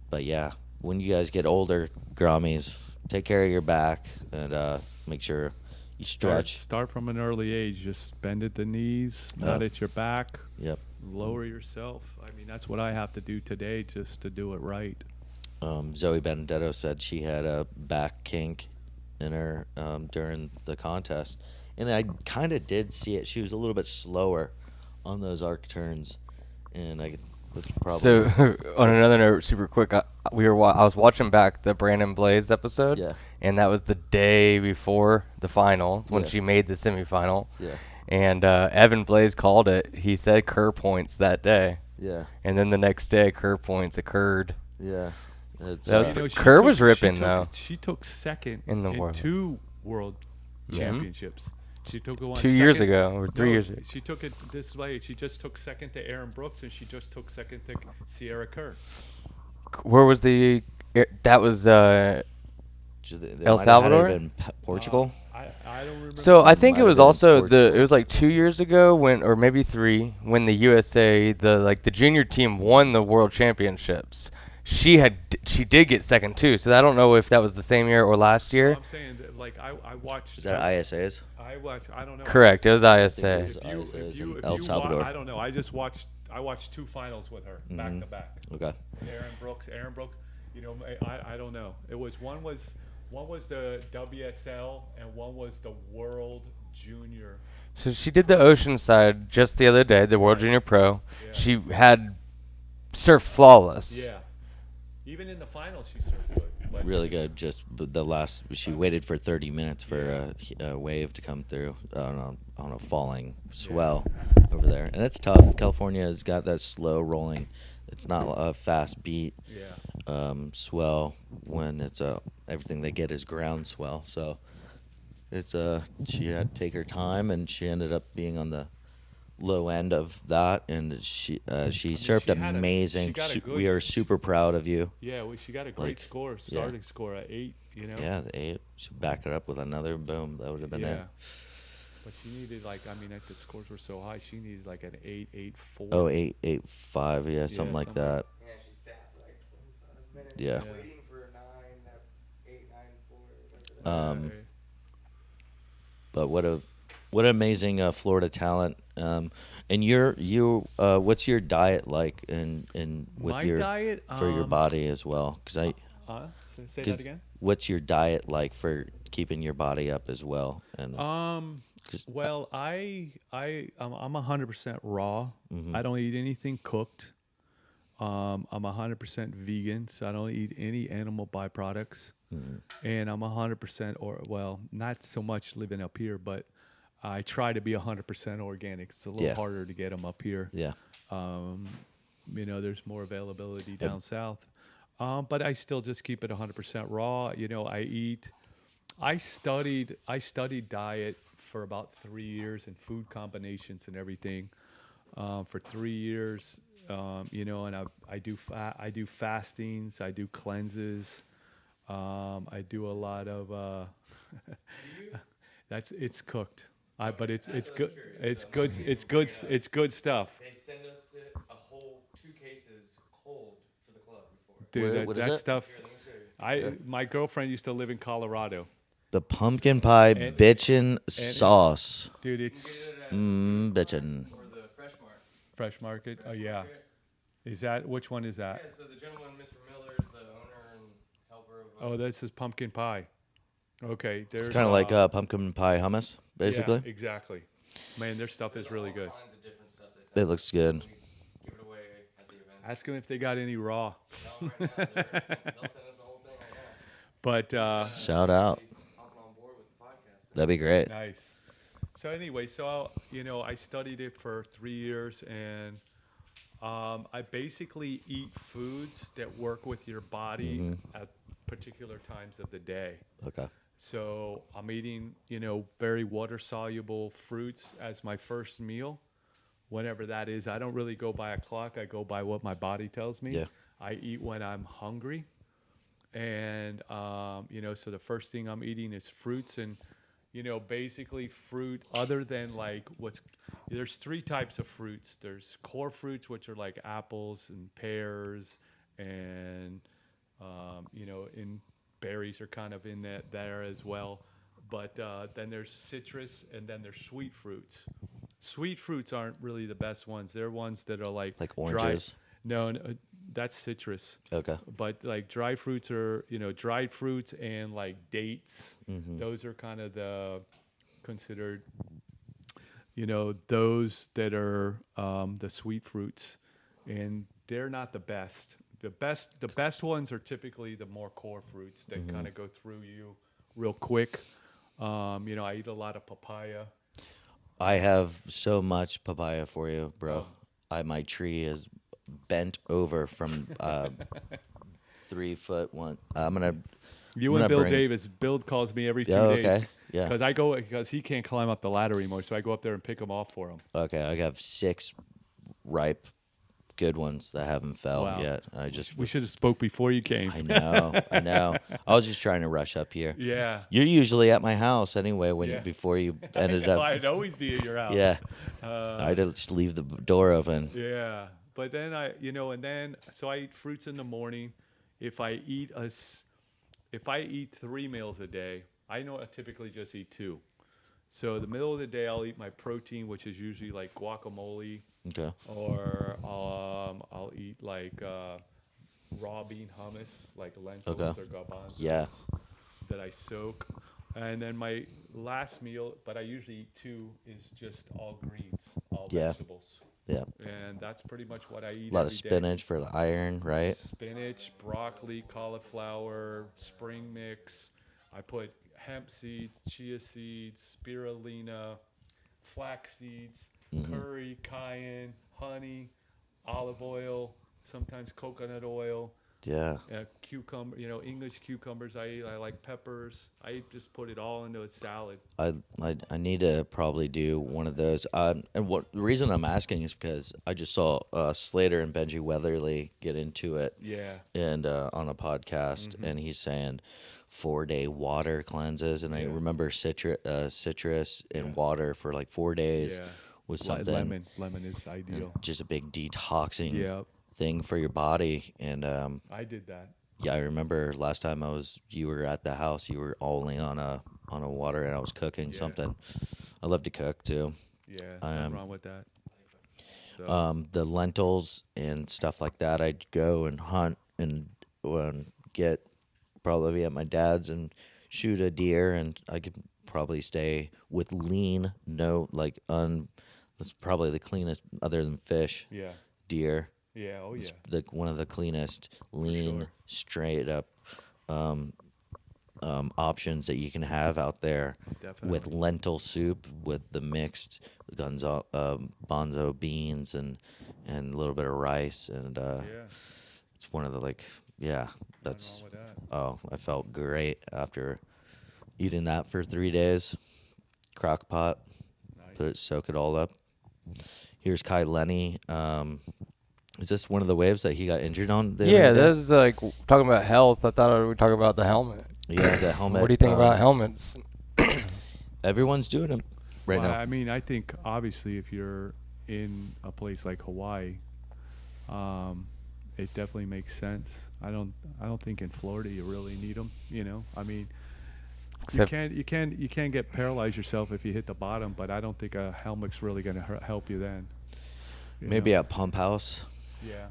But yeah, when you guys get older, Grammies, take care of your back and make sure you stretch. Start from an early age. Just bend at the knees, not at your back. Yep. Lower yourself. I mean, that's what I have to do today just to do it right. Zoe Benedetto said she had a back kink in her during the contest, and I kind of did see it. She was a little bit slower on those arc turns, and I could probably. So on another note, super quick, I was watching back the Brandon Blaze episode, Yeah. and that was the day before the final when Yeah. she made the semifinal. Yeah. And Evan Blaze called it. He said Kerr points that day, Yeah. and then the next day Kerr points occurred. Yeah. It's, That was She Kerr took- was she ripping took- though. She took second In the world. 2 world Mhm. championships. She took one 2 years second- ago or 3 No, years ago. She took it this way. She just took second to Aaron Brooks, and she just took second to Sierra Kerr. Where was the? That was. they El might have had it Salvador? in Portugal. I don't remember. So I think Might it have was been also Portugal. it was like 2 years ago when, or maybe 3, when the USA the junior team won the world championships. She did get second too. So I don't know if that was the same year or last year. I'm saying that, like I watched. Is that ISAs? I watched. I don't know. Correct. It was ISA. It was If you, ISAs if you, in if El you Salvador. I don't know. I watched 2 finals with her back Mhm. to back. Okay. Aaron Brooks. I don't know. It was one was the WSL and one was the World Junior. So she did the Oceanside just the other day, the World Junior Pro. Yeah. She had surfed flawless. Yeah. Even in the finals, she served good. But Really good. Just the last, she waited for 30 minutes for a wave to come through on a falling swell over there, and it's tough. California has got that slow rolling. It's not a fast beat Yeah. swell when it's everything they get is ground swell. So it's she had to take her time, and she ended up being on the low end of that, and she surfed she had amazing. she got a good- We are super proud of you. Yeah. Well, she got a great Like, score, starting score at 8. Yeah, the 8. Should back it up with another boom. That would have been Yeah. it. But she needed the scores were so high. She needed like an 8.84. Oh, 8.85, yeah, something like something that. Yeah, she sat for like 25 minutes. Yeah. Waiting for a 9, 8, 9, 4, whatever that But what an amazing Florida talent. And what's your diet like in with My your diet, for your body as well? Because say that again. what's your diet like for keeping your body up as well? And Well, I'm 100% raw. Mhm. I don't eat anything cooked. I'm 100% vegan, so I don't eat any animal byproducts. Mhm. And I'm 100% not so much living up here, but I try to be 100% organic. It's a little Yeah. harder to get them up here. yeah, There's more availability down south. But I still just keep it 100% raw. I studied diet for about 3 years and food combinations and everything for 3 years. And I do fastings, I do cleanses, I do a lot of it's cooked. But it's good. It's good. It's good stuff. They send us a whole 2 cases cold for the club before. Dude, What is that it? stuff. Here, let me show you. My girlfriend used to live in Colorado. the pumpkin pie And- bitchin' sauce. Dude, You it's can get it at Bitchin'. or the Fresh Mart. Fresh Market. Oh Fresh yeah. Market. Is that which one is that? Yeah, so the gentleman, Mr. Miller, is the owner and helper of. Oh, this is pumpkin pie. Okay, there's It's kind of like pumpkin pie hummus, basically. Yeah, exactly. Man, their stuff is really good. All kinds of different stuff they send It looks good. We give it away at the event. Ask them if they got any raw. Tell 'em right now, they'll send us the whole thing right now. But Shout out. Hopping on board with the podcast. That'd be great. nice. So anyway, I studied it for 3 years, and I basically eat foods that work with your body at particular times of the day. Okay. So I'm eating, very water soluble fruits as my first meal, whenever that is. I don't really go by a clock. I go by what my body tells me. Yeah. I eat when I'm hungry. And, so the first thing I'm eating is fruits and, basically fruit other than like there's 3 types of fruits. There's core fruits, which are like apples and pears and, in berries are kind of in that there as well. But then there's citrus and then there's sweet fruits. Sweet fruits aren't really the best ones. They're ones that are like oranges. No, that's citrus. Okay. But like dry fruits are, dried fruits and like dates. Those are kind of considered, those that are the sweet fruits, and they're not the best. The best ones are typically the more core fruits that kind of go through you real quick. I eat a lot of papaya. I have so much papaya for you, bro. My tree is bent over from 3 foot one. I'm gonna. You and Bill Davis. Bill calls me every 2 days. Okay. Yeah. Because he can't climb up the ladder anymore, so I go up there and pick them off for him. Okay. I have 6 ripe, good ones that haven't fell Wow. yet. We should have spoke before you came. I know. I was just trying to rush up here. Yeah. You're usually at my house anyway Yeah. before you ended up. I'd always be at your house. Yeah. I'd just leave the door open. Yeah. But then so I eat fruits in the morning. If I eat 3 meals a day, I know I typically just eat 2. So the middle of the day, I'll eat my protein, which is usually like guacamole, Okay. or I'll eat like raw bean hummus, like lentils or garbanzos. Yeah. That I soak. And then my last meal, but I usually eat 2, is just all greens, all vegetables. Yeah. And that's pretty much what I eat. A lot of every day. spinach for the iron, right? Spinach, broccoli, cauliflower, spring mix. I put hemp seeds, chia seeds, spirulina, flax seeds, curry, cayenne, honey, olive oil, sometimes coconut oil. Yeah. Cucumber, English cucumbers I eat. I like peppers. I just put it all into a salad. I need to probably do one of those. And the reason I'm asking is because I just saw Slater and Benji Weatherly get into it. Yeah. And on a podcast, and he's saying 4-day water cleanses, and I remember citrus and water for like 4 days was something. Lemon is ideal. Just a big detoxing thing for your body, and I did that. Yeah, I remember last time you were at the house, you were only on a water, and I was cooking something. I love to cook too. Yeah, nothing wrong with that. So. The lentils and stuff like that, I'd go and hunt and get probably at my dad's and shoot a deer, and I could probably stay with lean, that's probably the cleanest other than fish. Yeah. Deer. Yeah, It's one of the cleanest, lean, straight up options that you can have out there. Definitely. With lentil soup, with the mixed bonzo beans and a little bit of rice, and it's one of the that's wrong with that. I felt great after eating that for 3 days. Crock pot, soak it all up. Here's Kai Lenny. Is this one of the waves that he got injured on? Yeah, this is like talking about health. I thought we were talking about the helmet. Yeah, the helmet. What do you think about helmets? Everyone's doing them right now. I mean, I think obviously if you're in a place like Hawaii, it definitely makes sense. I don't think in Florida you really need them. I mean, you can't get paralyzed yourself if you hit the bottom, but I don't think a helmet's really going to help you then. Maybe at Pump House. Yeah.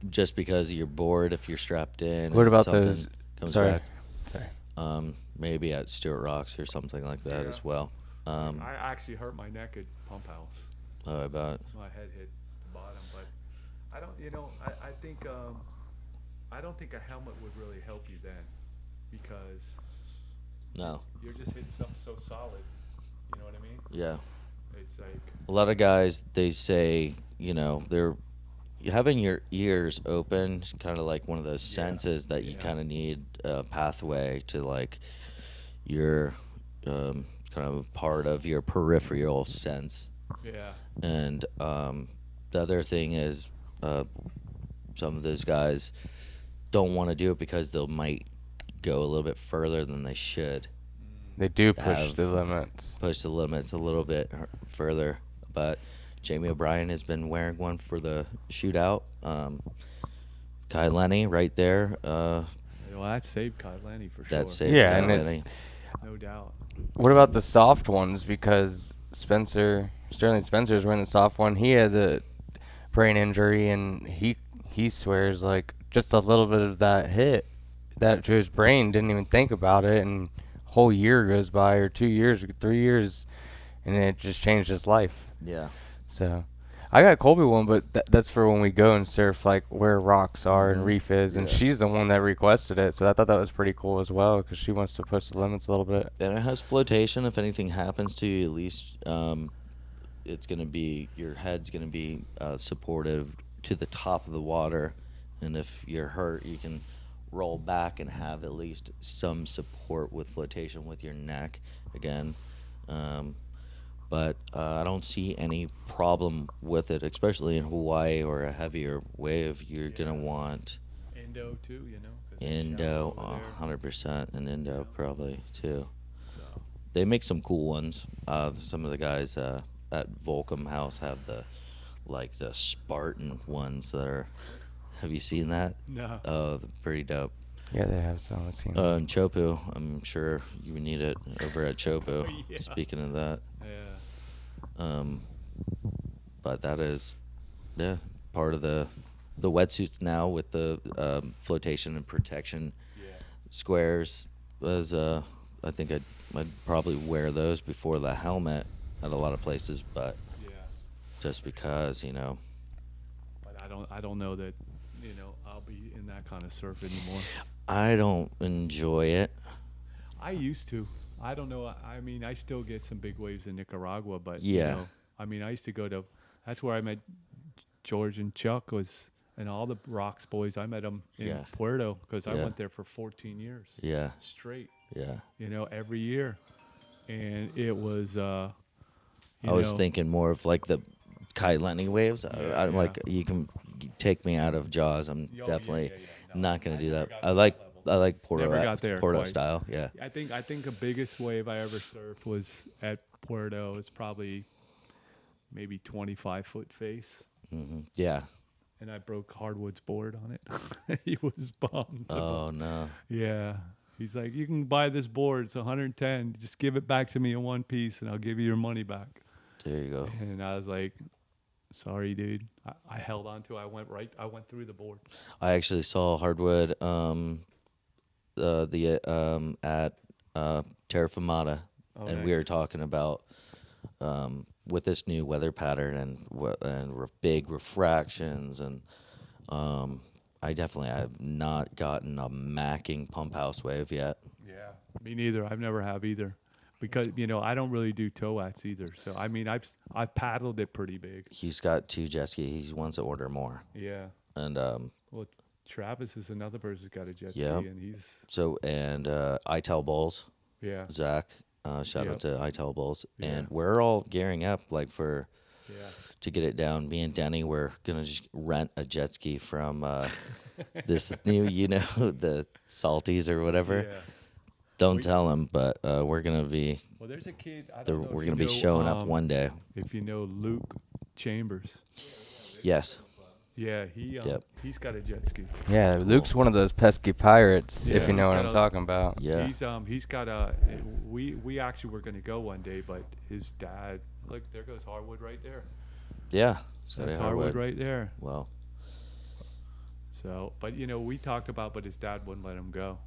Just because you're bored if you're strapped in. What about something those? comes Sorry. back. Maybe at Stuart Rocks or something like that as well. I actually hurt my neck at Pump House. Oh, I bet. My head hit the bottom, but I don't. I think I don't think a helmet would really help you then, because you're just hitting something so solid. You know what I mean? Yeah. It's like A lot of guys, they say, they're having your ears open, kind of like one of those senses that you Yeah. kind of need a pathway to, like, your kind of part of your peripheral sense. Yeah. And the other thing is, some of those guys don't want to do it because they might go a little bit further than they should. They do push Have the limits. Push the limits a little bit further. But Jamie O'Brien has been wearing one for the shootout. Kai Lenny right there. Well, that saved Kyle Lanny for sure. That saved Yeah, Kai and it's- Lenny. No doubt. What about the soft ones? Because Sterling Spencer's wearing the soft one. He had the brain injury, and he swears like just a little bit of that hit that to his brain, didn't even think about it, and a whole year goes by, or 2 years, or 3 years, and it just changed his life. Yeah. So I got Colby one, but that's for when we go and surf, like where rocks are and reef is, and Yeah. she's the one that requested it. So I thought that was pretty cool as well, because she wants to push the limits a little bit. And it has flotation. If anything happens to you, at least it's going to be, your head's going to be supportive to the top of the water. And if you're hurt, you can roll back and have at least some support with flotation with your neck again. But I don't see any problem with it, especially in Hawaii or a heavier wave. You're going to want Indo too, 'cause they Indo, shower over there. 100%, and Indo probably too. So, They make some cool ones. Some of the guys at Volcom House have the Spartan ones that are. Have you seen that? no. Oh, they're pretty dope. Yeah, they have some. I've seen And Chopu, I'm sure you would need it over at Chopu. Yeah. Speaking of that, Yeah. but that is, yeah, part of the wetsuits now with the flotation and protection Yeah. squares. Was I think I'd probably wear those before the helmet at a lot of places, but Yeah. just because, But I don't know that, I'll be in that kind of surf anymore. I don't enjoy it. I used to. I don't know. I mean, I still get some big waves in Nicaragua, but Yeah. I mean, I used to go to. That's where I met George and Chuck and all the Rocks boys. I met them in Yeah. Puerto because I Yeah. went there for 14 years Yeah, straight. yeah. Every year, and it was. I was thinking more of like the Kai Lenny waves. Yeah, I'm yeah. like, you can take me out of Jaws. I'm Oh, yeah, definitely yeah, yeah. No, not gonna I do never that. got I to like that level. I like Porto Never got there Porto quite. style. Yeah, I think the biggest wave I ever surfed was at Puerto. It's probably maybe 25-foot face, yeah. and I broke Hardwood's board on it. He was bummed. Oh no. Yeah. He's like, you can buy this board. It's 110. Just give it back to me in one piece, and I'll give you your money back. There you go. And I was like, sorry, dude. I held on to it. I went through the board. I actually saw Hardwood at Terra Firmata, Oh, and we nice. were talking about with this new weather pattern and big refractions, and I definitely have not gotten a macking pump house wave yet. Yeah. Me neither. I've never have either. Because, I don't really do tow-ats either. So, I mean, I've paddled it pretty big. He's got 2 jet skis. He wants to order more, Yeah. and Well, Travis is another person who's got a jet Yep. ski, and he's, Itel Bowls, yeah. Zach. Shout Yep. out to Itel Bowls, Yeah. and we're all gearing up for Yeah. to get it down. Me and Denny, we're gonna just rent a jet ski from this new, the Salties or whatever. Yeah. Don't Wait. tell him, but we're gonna be Well, there's a kid. I don't know if we're you gonna be know, showing up one day. If you know Luke Chambers. Yes. Yeah, Yep. he's got a jet ski. Yeah, Luke's one of those pesky pirates, Yeah, if you know he's what got I'm a- talking about. Yeah. He's got a. We actually were going to go one day, but his dad. Look, there goes Harwood right there. Yeah. Scotty That's Harwood Harwood. right there. Well, So, but we talked about, but his dad wouldn't let him go.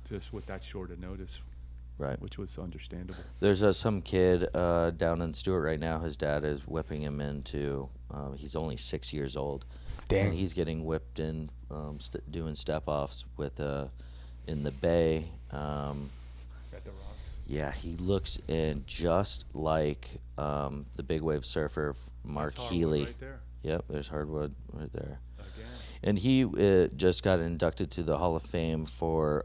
Just with that short of notice, right. which was understandable. There's some kid down in Stewart right now. His dad is whipping him into. He's only 6 years old. Dang. And he's getting whipped in, doing step offs with in the bay. At the Rocks. Yeah, he looks in just like the big wave surfer Mark That's Harwood Healy. right there. Yep, there's hardwood right there. Again. And he just got inducted to the Hall of Fame for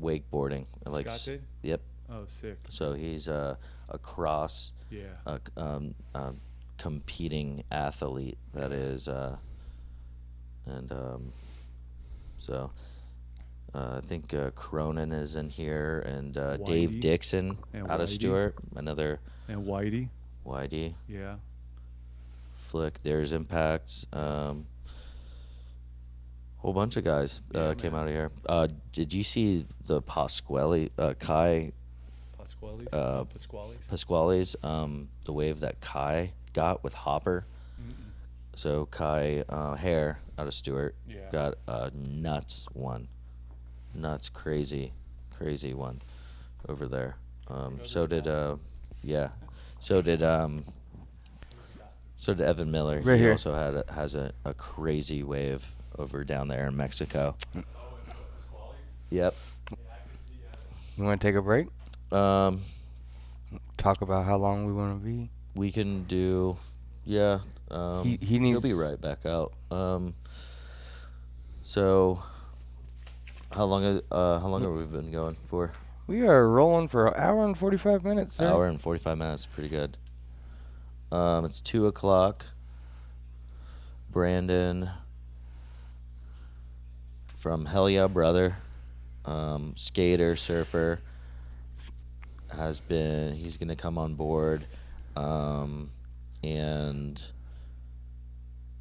wakeboarding. Scott did? Yep. Oh, sick. So he's a cross Yeah. competing athlete. That is, and so I think Cronin is in here, and Dave Whitey. Dixon And out of Whitey. Stewart, another And Whitey. YD. Yeah. Flick, there's Impacts. Whole bunch of guys Yeah, came man. out of here. Did you see the Pasquale, Kai Pasquale's. Pasquale's. Pasquale's, the wave that Kai got with Hopper? Mm-mm. So Kai Hare out of Stewart Yeah. got a nuts one. Nuts, crazy one over there. So did Evan Miller. Right he here. also has a crazy wave over down there in Mexico. Yep. You want to take a break? Um, Talk about how long we want to be. we can do, yeah. He He'll needs. be right back out. So how long have we been going for? We are rolling for an hour and 45 minutes, sir. Hour and 45 minutes, pretty good. It's 2:00. Brandon from Hell Yeah Brother, skater, surfer, he's gonna come on board, and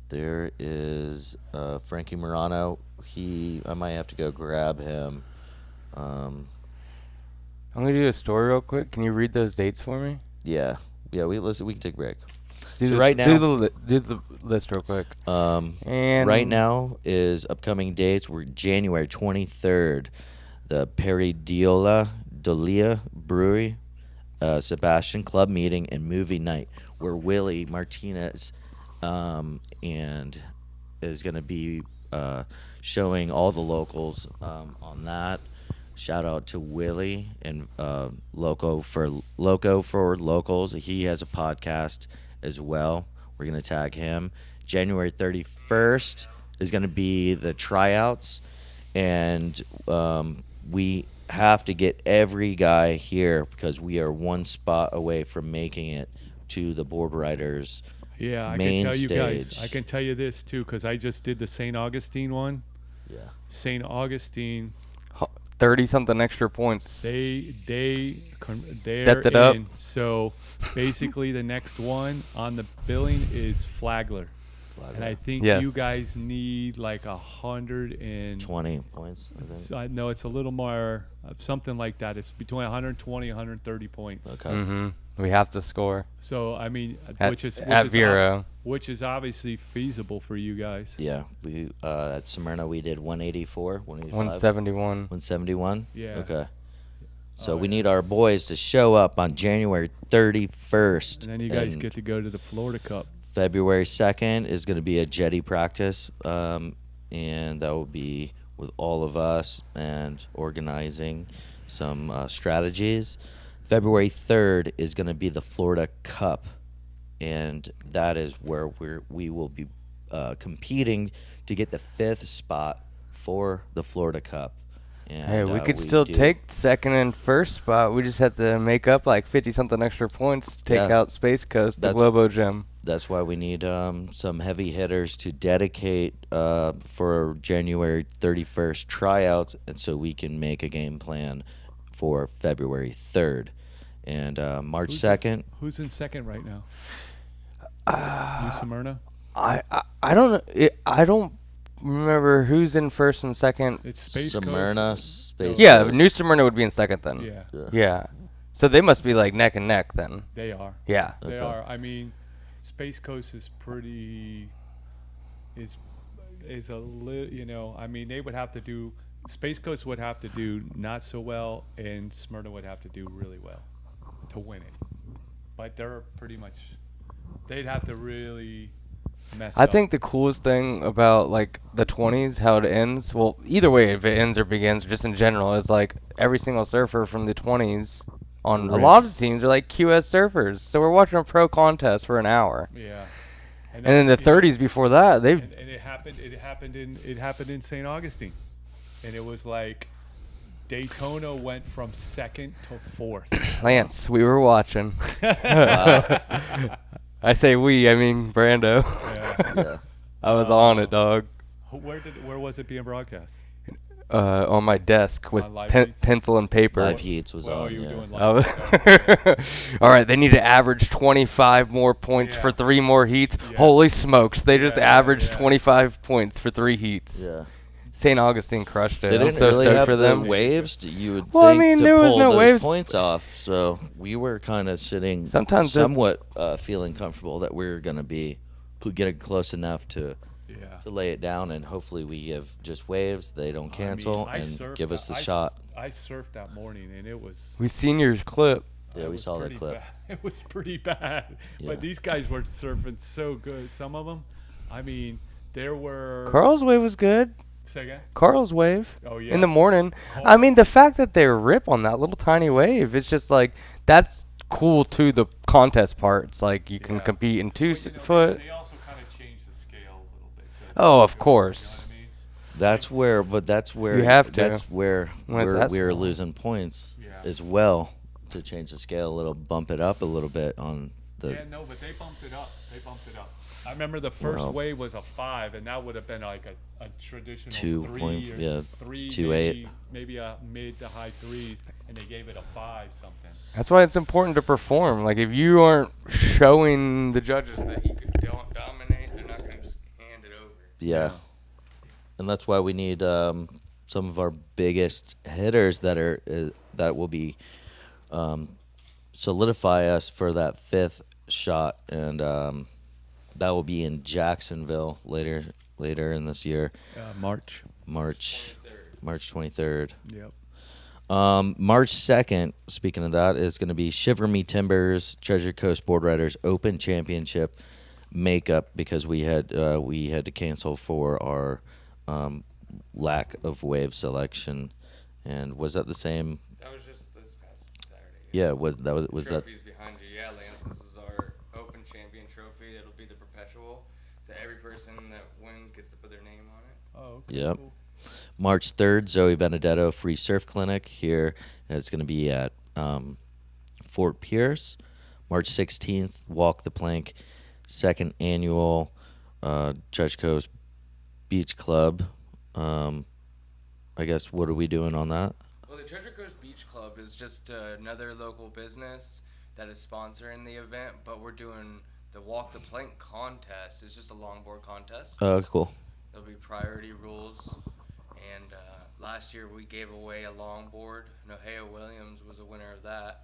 there is Frankie Morano. I might have to go grab him. I'm gonna do a story real quick. Can you read those dates for me? Yeah. We can take a break. Do So this- right now- do the list real quick. And Right now is upcoming dates. We're January 23rd, the Peridiola Dolia Brewery, Sebastian Club meeting and movie night, where Willie Martinez and is going to be showing all the locals on that. Shout out to Willie and Loco for Locals. He has a podcast as well. We're going to tag him. January 31st is going to be the tryouts, and we have to get every guy here because we are one spot away from making it to the Board Riders. Yeah, I Main can tell you guys. stage. I can tell you this too, because I just did the St. Augustine one. Yeah. St. Augustine, 30 something extra points. they're Stepped it up. in. So basically, the next one on the billing is Flagler, and I think Yes. you guys need like 20 points, I think. So I know it's a little more, something like that. It's between 120 and 130 points. Okay. Mm-hmm. We have to score So I mean, at, which is Vero. which is obviously feasible for you guys. Yeah, we at Smyrna we did 184, 185, 171. 171. Yeah. Okay. So Oh, we yeah. need our boys to show up on January 31st. And then you guys and get to go to the Florida Cup. February 2nd is going to be a jetty practice, and that will be with all of us and organizing some strategies. February 3rd is going to be the Florida Cup, and that is where we will be competing to get the 5th spot for the Florida Cup. And, Hey, we could still take second and first spot. We just have to make up like 50 something extra points to take Yeah. out Space Coast, the That's- Globo Gym. That's why we need some heavy hitters to dedicate for January 31st tryouts, and so we can make a game plan for February 3rd. And March Who's 2nd, Who's in second right now? New Smyrna. I don't know. I don't remember who's in first and second. It's Space Smyrna, Coast. Space Yeah, Coast. New Smyrna would be in second then. Yeah, Yeah. Yeah. So they must be like neck and neck then. they are. Yeah. They Okay. are. I mean, Space Coast is pretty. Is a I mean, they would have to do. Space Coast would have to do not so well, and Smyrna would have to do really well to win it. But they're pretty much. They'd have to really mess I up. think the coolest thing about like the 20s, how it ends, well, either way, if it ends or begins, just in general, is like every single surfer from the 20s on a lot of teams are like QS surfers. So we're watching a pro contest for an hour. Yeah. And in the that's, you know, 30s before that, they've and it happened in St. Augustine, and it was like Daytona went from second to fourth. Lance, we were watching. I say we, I mean Brando. Yeah. Yeah. I was on it, dog. Where was it being broadcast? On my desk with On Live Feeds? pencil and paper. Live Heats was Well, on. you were Yeah. doing I was- live. All right, they need to average 25 more points for Yeah. 3 more heats. Yeah. Holy smokes, they just Yeah, averaged yeah. 25 points for 3 heats. Yeah. St. Augustine crushed it. They I'm didn't so really stoked have for the them. waves. You would Well, I think mean, to there was pull no those waves. points off. So we were kind of sitting Sometimes the- somewhat feeling comfortable that we were going to be getting close enough to Yeah. lay it down, and hopefully we give just waves. They don't cancel I mean, I and surfed give us that- the I s- shot. I surfed that morning, and it was. We seen your clip. Yeah, it we was saw that pretty clip. bad. It was pretty bad. Yeah. But these guys were surfing so good. Some of them, I mean, there were. Carl's wave was good. Say again? Carl's wave. Oh, yeah. In the morning. Carl- I mean, the fact that they rip on that little tiny wave, it's just like, that's cool too, the contest part. It's like you can Yeah. compete in 2 But, you know, foot. They also kind of changed the scale a little bit. Too. Oh, of You know course. what I mean? That's where You have to. That's where When it's that we're small. losing points Yeah. as well to change the scale a little, bump it up a little bit on the. Yeah, no, but they bumped it up. I remember the first Well- wave was a 5, and that would have been like a traditional 2 point- 3 or yeah, 3, 2.8. maybe a mid to high 3s, and they gave it a 5 something. That's why it's important to perform. Like, if you aren't showing the judges that you can dominate, they're not going to just hand it over. Yeah. And that's why we need some of our biggest hitters that will be solidify us for that 5th shot, and that will be in Jacksonville later in this year, March. March 23rd. Yep. March 2nd, speaking of that, is going to be Shiver Me Timbers Treasure Coast Board Riders Open Championship makeup, because we had to cancel for our lack of wave selection. And was that the same? That was just this past Saturday. Yeah, was that? Trophies behind you. Yeah, Lance, this is our Open Champion trophy. It'll be the perpetual. So every person that wins gets to put their name on it. Oh, okay. Yep. Cool. March 3rd, Zoe Benedetto Free Surf Clinic here. It's going to be at Fort Pierce. March 16th, Walk the Plank, 2nd annual Treasure Coast Beach Club. I guess, what are we doing on that? Well, the Treasure Coast Beach Club is just another local business that is sponsoring the event, but we're doing the Walk the Plank contest. It's just a longboard contest. Oh, cool. There'll be priority rules, and last year we gave away a longboard. Nohea Williams was a winner of that.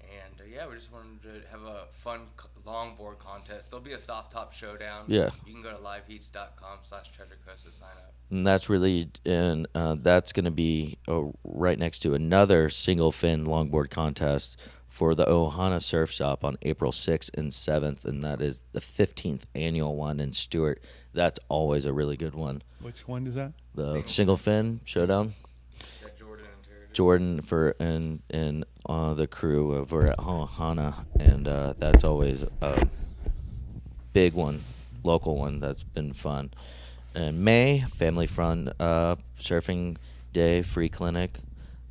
And yeah, we just wanted to have a fun longboard contest. There'll be a soft top showdown. Yeah. You can go to liveheats.com/treasurecoast to sign up. And that's really, and that's going to be right next to another single fin longboard contest for the Ohana Surf Shop on April 6th and 7th, and that is the 15th annual one in Stewart. That's always a really good one. Which one is that? The single fin showdown. That Jordan and Terry did. Jordan and the crew over at Ohana, and that's always a big one, local one that's been fun. And May, family fun surfing day, free clinic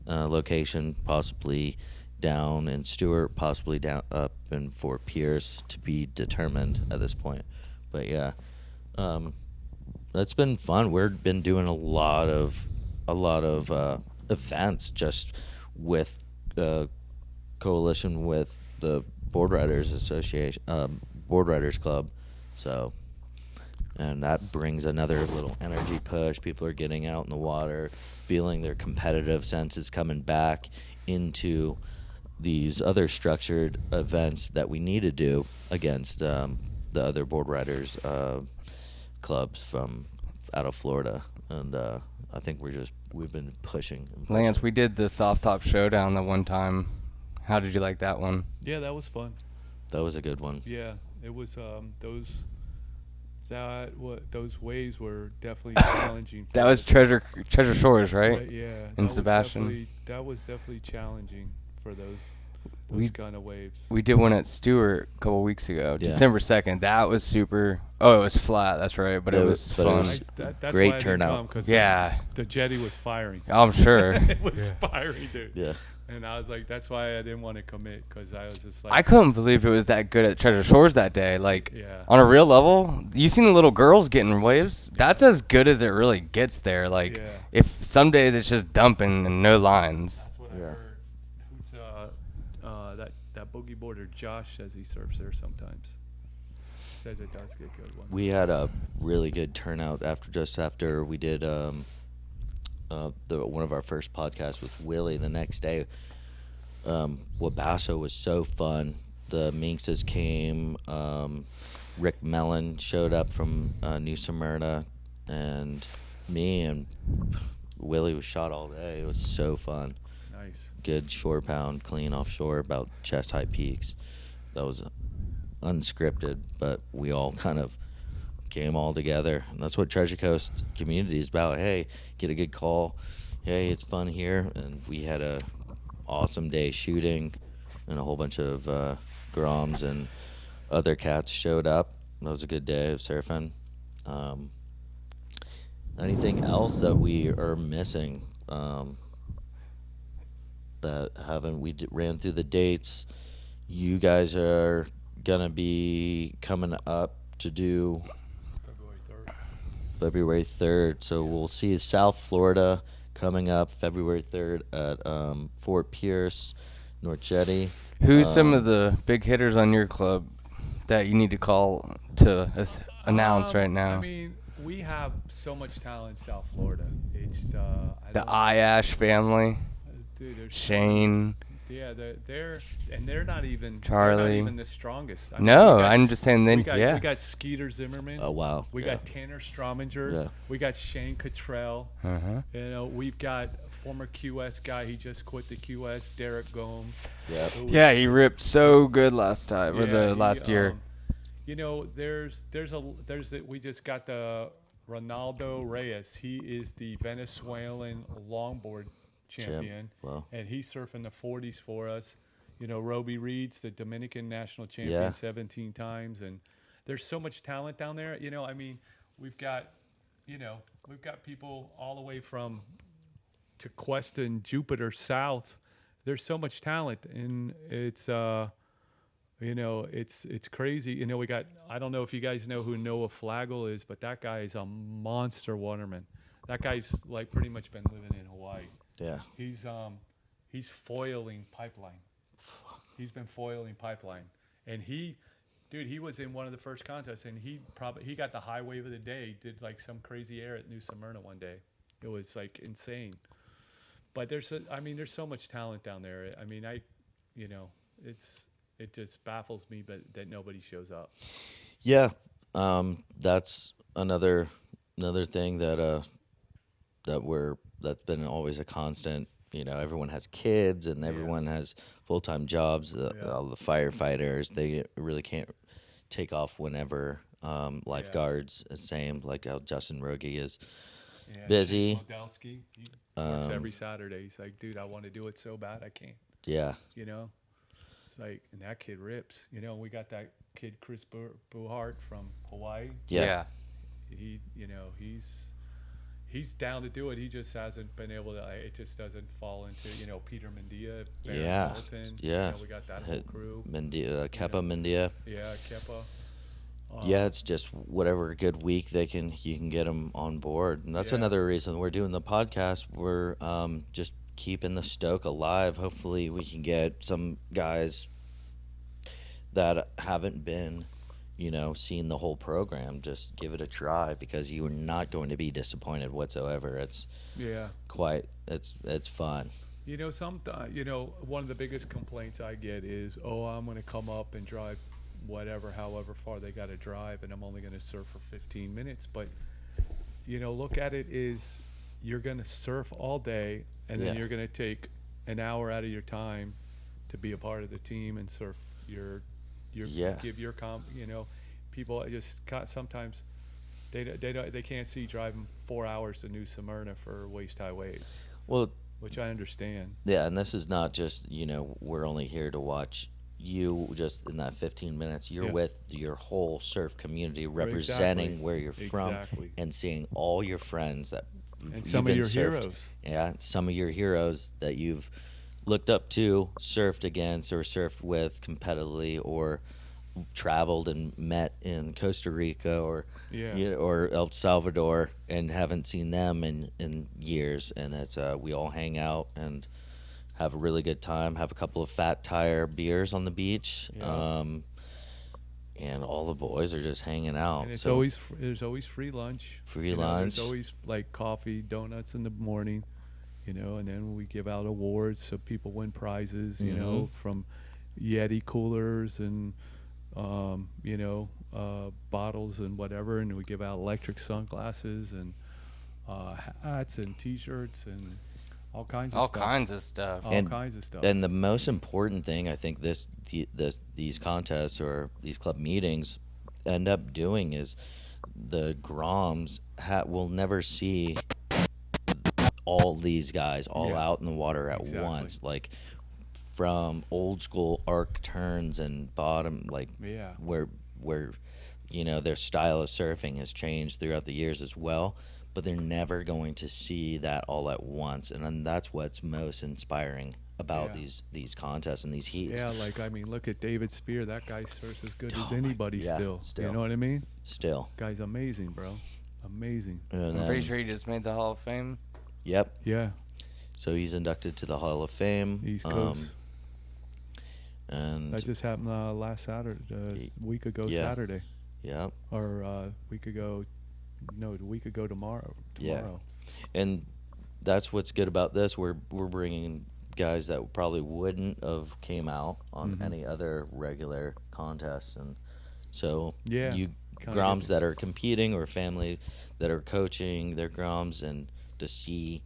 location, possibly down in Stewart, possibly down up in Fort Pierce, to be determined at this point. But yeah, that's been fun. We've been doing a lot of events just with coalition with the Board Riders Association, Board Riders Club. So, and that brings another little energy push. People are getting out in the water, feeling their competitive senses coming back into these other structured events that we need to do against the other Board Riders clubs from out of Florida. And I think we've been pushing. and pushing. Lance, we did the soft top showdown the one time. How did you like that one? Yeah, that was fun. That was a good one. Yeah, it was those waves were definitely challenging. That for was us. Treasure Shores, right? Yeah, In Sebastian. That was definitely challenging for those kind of waves. We did one at Stewart a couple weeks ago, Yeah. December 2nd. That was super. Oh, it was flat. That's right, but it was but it fun. was That's great why I didn't turnout. come, 'cause Yeah. the jetty was firing. I'm sure. It was firing, dude. Yeah. And I was like, that's why I didn't want to commit, because I was just like, I couldn't believe it was that good at Treasure Shores that day. Like, Yeah. on a real level, you seen the little girls getting waves? That's as good as it really gets there. Like, Yeah. if some days it's just dumping and no lines. That's what I Yeah. heard. Who's that boogie boarder Josh says he surfs there sometimes. Says it does get good ones. We had a really good turnout after we did one of our first podcasts with Willie. The next day, Wabasso was so fun. The Minxes came. Rick Mellon showed up from New Smyrna, and me and Willie was shot all day. It was so fun. Nice. Good shore pound, clean offshore, about chest high peaks. That was unscripted, but we all kind of came all together, and that's what Treasure Coast community is about. Hey, get a good call. Hey, it's fun here, and we had a awesome day shooting, and a whole bunch of groms and other cats showed up. That was a good day of surfing. Anything else that we are missing? That haven't we ran through the dates. You guys are gonna be coming up to do February 3rd, so we'll see South Florida coming up February 3rd at Fort Pierce, North Jetty. Who's some of the big hitters on your club that you need to call to announce right now? I mean, we have so much talent in South Florida. It's The Iash family, dude, there's Shane. Yeah, they're not even Charlie. They're not even the strongest. I mean, No, we got I'm just saying we got, yeah. we got Skeeter Zimmerman. Oh wow! We yeah. got Tanner Strominger. Yeah. We got Shane Cottrell. Uh-huh. You know, we've got former QS guy. He just quit the QS, Derek Gomes. Yeah. who- Yeah, he ripped so good last time or the he, last year. You know, we just got the Ronaldo Reyes. He is the Venezuelan longboard champion, Wow. and he's surfing the 40s for us. You know, Roby Reed's the Dominican national champion Yeah. 17 times, and there's so much talent down there. You know, I mean, we've got people all the way from to Queston, Jupiter, South. There's so much talent, and it's it's crazy. You know, we got, I don't know if you guys know who Noah Flagel is, but that guy is a monster waterman. That guy's like pretty much been living in Hawaii. Yeah. He's foiling pipeline. He's been foiling pipeline, and he was in one of the first contests, and he got the high wave of the day. Did like some crazy air at New Smyrna one day. It was like insane. But there's so much talent down there. I mean, it just baffles me, but that nobody shows up. Yeah. That's another thing that's been always a constant. You know, everyone has kids and everyone has full-time jobs. All the firefighters, they really can't take off whenever. Lifeguards, the same, like how Justin Rogie is busy. Modelsky, he works every Saturday. He's like, dude, I want to do it so bad, I can't. Yeah. You know, it's like, and that kid rips. You know, we got that kid Chris Buhart from Hawaii. Yeah. He's down to do it. He just hasn't been able to. It just doesn't fall into, Peter Mendia, Barry Yeah. Hamilton. Yeah. We got that whole crew. Mendia, Kepa Mendia. Yeah, Kepa. Yeah, it's just whatever good week you can get them on board, and that's another reason we're doing the podcast. We're just keeping the stoke alive. Hopefully, we can get some guys that haven't been, seen the whole program. Just give it a try, because you are not going to be disappointed whatsoever. It's it's fun. One of the biggest complaints I get is, I'm going to come up and drive however far they got to drive, and I'm only going to surf for 15 minutes. But, look at it is, you're going to surf all day, and then you're going to take an hour out of your time to be a part of the team and surf give your people just sometimes they can't see driving 4 hours to New Smyrna for waist high waves. Well, which I understand. Yeah, and this is not just, we're only here to watch you just in that 15 minutes. You're Yeah. with your whole surf community, Right, representing exactly. where you're from Exactly. and seeing all your friends that And you've some of even your surfed. heroes. Yeah, some of your heroes that you've looked up to, surfed against, or surfed with competitively, or traveled and met in Costa Rica or Yeah. or El Salvador and haven't seen them in years. And it's we all hang out and have a really good time. Have a couple of Fat Tire beers on the beach. Yeah. And all the boys are just hanging out. And it's So always there's always free lunch. Free There's lunch. always like coffee, donuts in the morning, and then we give out awards so people win prizes, Mhm. from Yeti coolers and bottles and whatever, and we give out electric sunglasses and hats and T-shirts and all kinds of All stuff. kinds of stuff. All And- kinds of stuff. And the most important thing I think these contests or these club meetings end up doing is the Groms will never see all these guys all Yeah. out in the water at Exactly. once, like from old school arc turns and bottom, like Yeah. where their style of surfing has changed throughout the years as well, but they're never going to see that all at once. And then that's what's most inspiring about Yeah. these contests and these heats. Yeah, look at David Spear. That guy surfs as good Oh as my- anybody yeah, still. still. You know what I mean? Still. Guy's amazing, bro. Amazing. And I'm then- pretty sure he just made the Hall of Fame. Yep. Yeah. So he's inducted to the Hall of Fame. East Coast. And That just happened last Saturday, week ago Yeah. Saturday, yep. or a week ago tomorrow. Yeah. And that's what's good about this. We're bringing guys that probably wouldn't have came out on Mhm. any other regular contests, and so Yeah, you kinda Groms get- that are competing or family that are coaching their Groms, and to see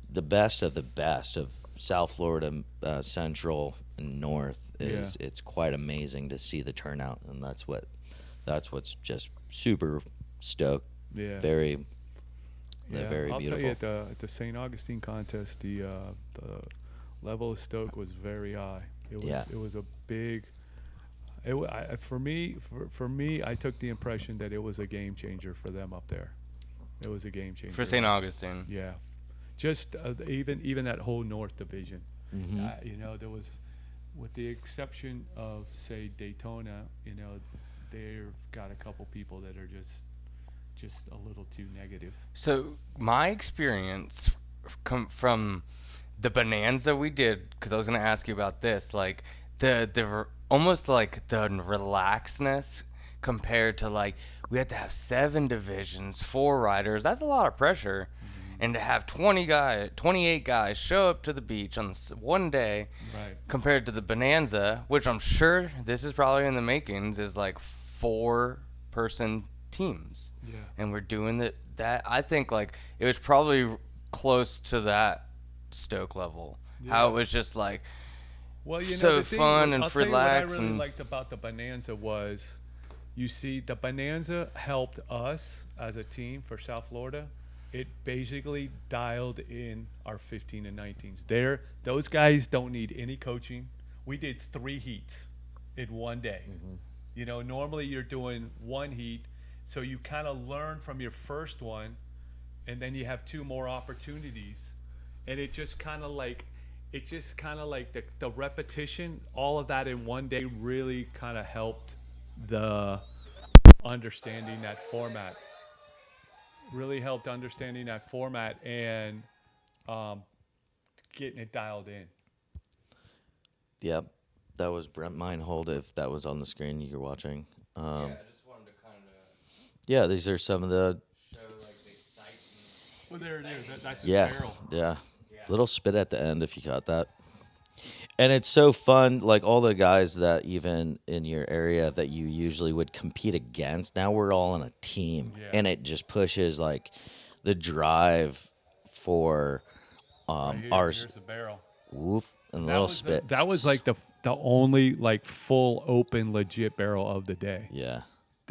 the best of South Florida, Central and North it's quite amazing to see the turnout, and that's what's just super stoked. Yeah. Very Yeah. very I'll beautiful. tell you at the St. Augustine contest, the level of stoke was very high. Yeah. It was a big. For me, I took the impression that it was a game changer for them up there. It was a game changer For St. Augustine. Yeah, just even that whole North Division. Mhm. There was, with the exception of say Daytona, they've got a couple people that are just a little too negative. So my experience from the bonanza we did, because I was gonna ask you about this, like almost like the relaxedness compared to like we had to have 7 divisions, 4 riders. That's a lot of pressure, and to have 28 guys show up to the beach on one day, Right. compared to the bonanza, which I'm sure this is probably in the makings, is like 4-person teams. Yeah. And we're doing that I think like it was probably close to that stoke level. How Yeah. it was just like Well, so the thing, fun and I'll tell you what relaxed I really and- liked about the Bonanza was, you see, the Bonanza helped us as a team for South Florida. It basically dialed in our 15 and 19s. Those guys don't need any coaching. We did 3 heats in one day. Normally you're doing 1 heat, so you kind of learn from your first one, and then you have 2 more opportunities, and it just kind of like the repetition, all of that in one day really kind of helped the understanding that format. Really helped understanding that format and getting it dialed in. Yep. That was Brent Meinhold, if that was on the screen you're watching. I just wanted to kind of Yeah, these are some of the show like the excitement. Well, there it is. That's yeah, the barrel. yeah. Little spit at the end if you caught that. And it's so fun, like all the guys that even in your area that you usually would compete against, now we're all on a team. Yeah. And it just pushes like the drive for Right here, ours. here's the barrel. Woof, and That little was spit. that was like the only like full open legit barrel of the day. Yeah.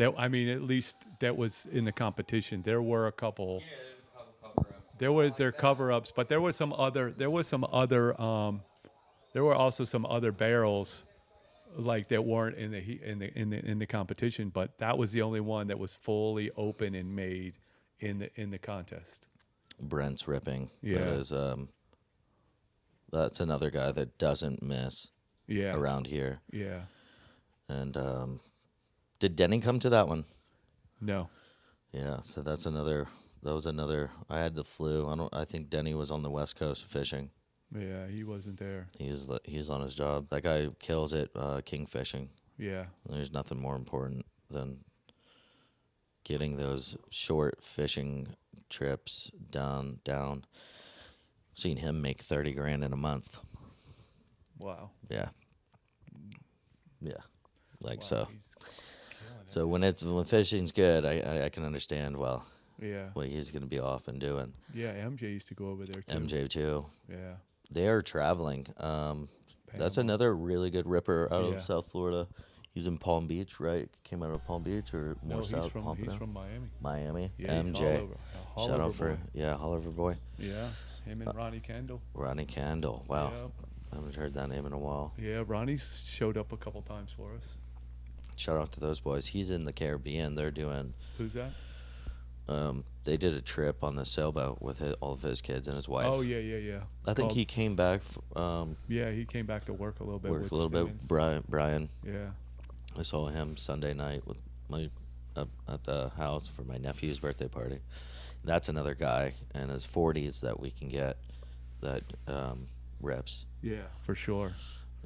At least that was in the competition. There were a couple there was their cover-ups, but there were also some other barrels like that weren't in the in the competition, but that was the only one that was fully open and made in the contest. Brent's ripping. Yeah. That is that's another guy that doesn't miss Yeah. around here. Yeah. And did Denny come to that one? No. Yeah, so that was another. I had the flu. I think Denny was on the West Coast fishing. Yeah, he wasn't there. He's on his job. That guy kills it king fishing. Yeah. There's nothing more important than getting those short fishing trips down. Seen him make 30 grand in a month. Wow. Yeah. Yeah. Like Wow, so. he's killing it. So when fishing's good, I can understand well Yeah. what he's going to be off and doing. Yeah, MJ used to go over there too. MJ too. Yeah. They are traveling. That's Panama. another really good ripper out Yeah. of South Florida. He's in Palm Beach, right? Came out of Palm Beach or more No, south? he's from Pompano? Miami. Miami. Yeah, he's MJ. all over. All Shout over out for boy. Oliver boy. Yeah, him and Ronnie Kendall. Ronnie Candle. Wow. Yeah. I haven't heard that name in a while. Yeah, Ronnie's showed up a couple times for us. Shout out to those boys. He's in the Caribbean. They're doing. Who's that? They did a trip on the sailboat with all of his kids and his wife. Oh yeah. I think he came back. Yeah, he came back to work a little bit. Worked with a little Simmons. bit. Brian. Yeah. I saw him Sunday night with my at the house for my nephew's birthday party. That's another guy in his 40s that we can get that reps. Yeah, for sure.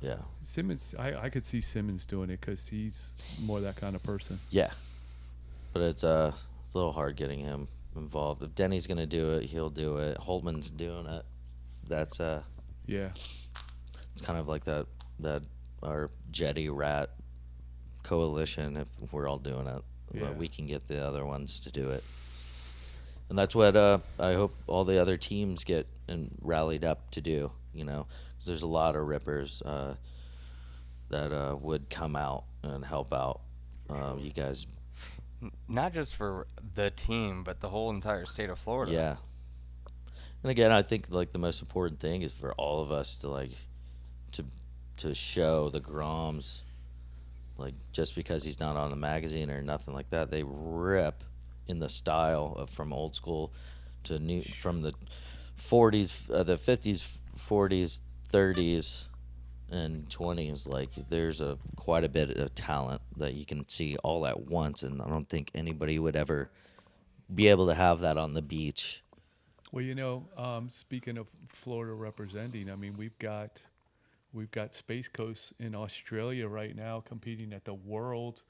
Yeah. Simmons, I could see Simmons doing it because he's more that kind of person. Yeah. But it's a little hard getting him involved. If Denny's gonna do it, he'll do it. Holtman's doing it. That's Yeah. it's kind of like that our Jetty Rat coalition. If we're all doing it, Yeah. we can get the other ones to do it. And that's what I hope all the other teams get and rallied up to do. You know, 'cause there's a lot of rippers that would come out and help out you guys. Not just for the team, but the whole entire state of Florida. Yeah. And again, I think like the most important thing is for all of us to like to show the Groms, like just because he's not on the magazine or nothing like that, they rip in the style of from old school to new, from the 40s, the 50s, 40s, 30s, and 20s. Like there's quite a bit of talent that you can see all at once, and I don't think anybody would ever be able to have that on the beach. Well, you know, speaking of Florida representing, I mean, we've got Space Coast in Australia right now competing at the World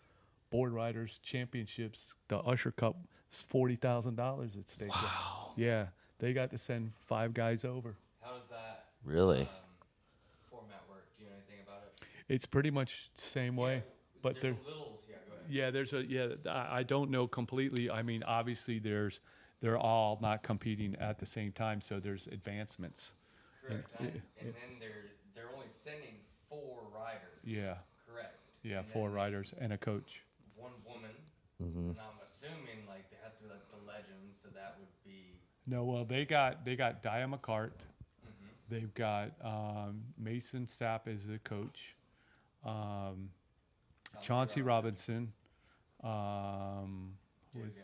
Board Riders Championships. The Usher Cup is $40,000 at stake. Wow. Yeah, they got to send 5 guys over. How does that Really? format work? Do you know anything about it? It's pretty much the same way, but There's there. a little. Yeah, go ahead. Yeah, there's a I don't know completely. I mean, obviously they're all not competing at the same time, so there's advancements. Correct. Yeah, And yeah. then they're only sending 4 riders. Yeah, Correct. yeah, And then 4 riders and a coach. 1 woman. Mm-hmm. And I'm assuming like it has to be like the legend, so that would be. No, well they got Dia McCart. Mm-hmm. They've got Mason Sapp as the coach. Chauncey Robinson. Who is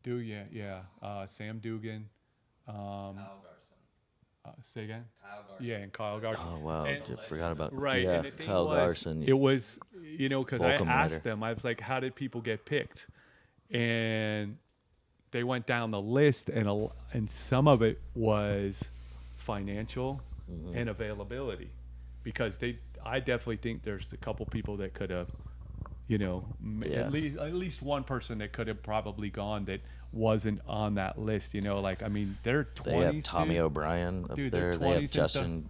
Dugan, Sam Dugan. Kyle Garson. Say again? Kyle Garson. Yeah, and Kyle Garson. Oh wow, And- I forgot about Right. Yeah, And the thing Kyle was, Garson. it was, you know, because I Volcom asked rider. them, I was like, how did people get picked? And they went down the list, and some of it was financial Mm-hmm. and availability, because I definitely think there's a couple people that could have, you know, Yeah. at least one person that could have probably gone that wasn't on that list. You know, like I mean, they're 20s. They have Tommy dude. O'Brien up Dude, there. they're They 20s have and Justin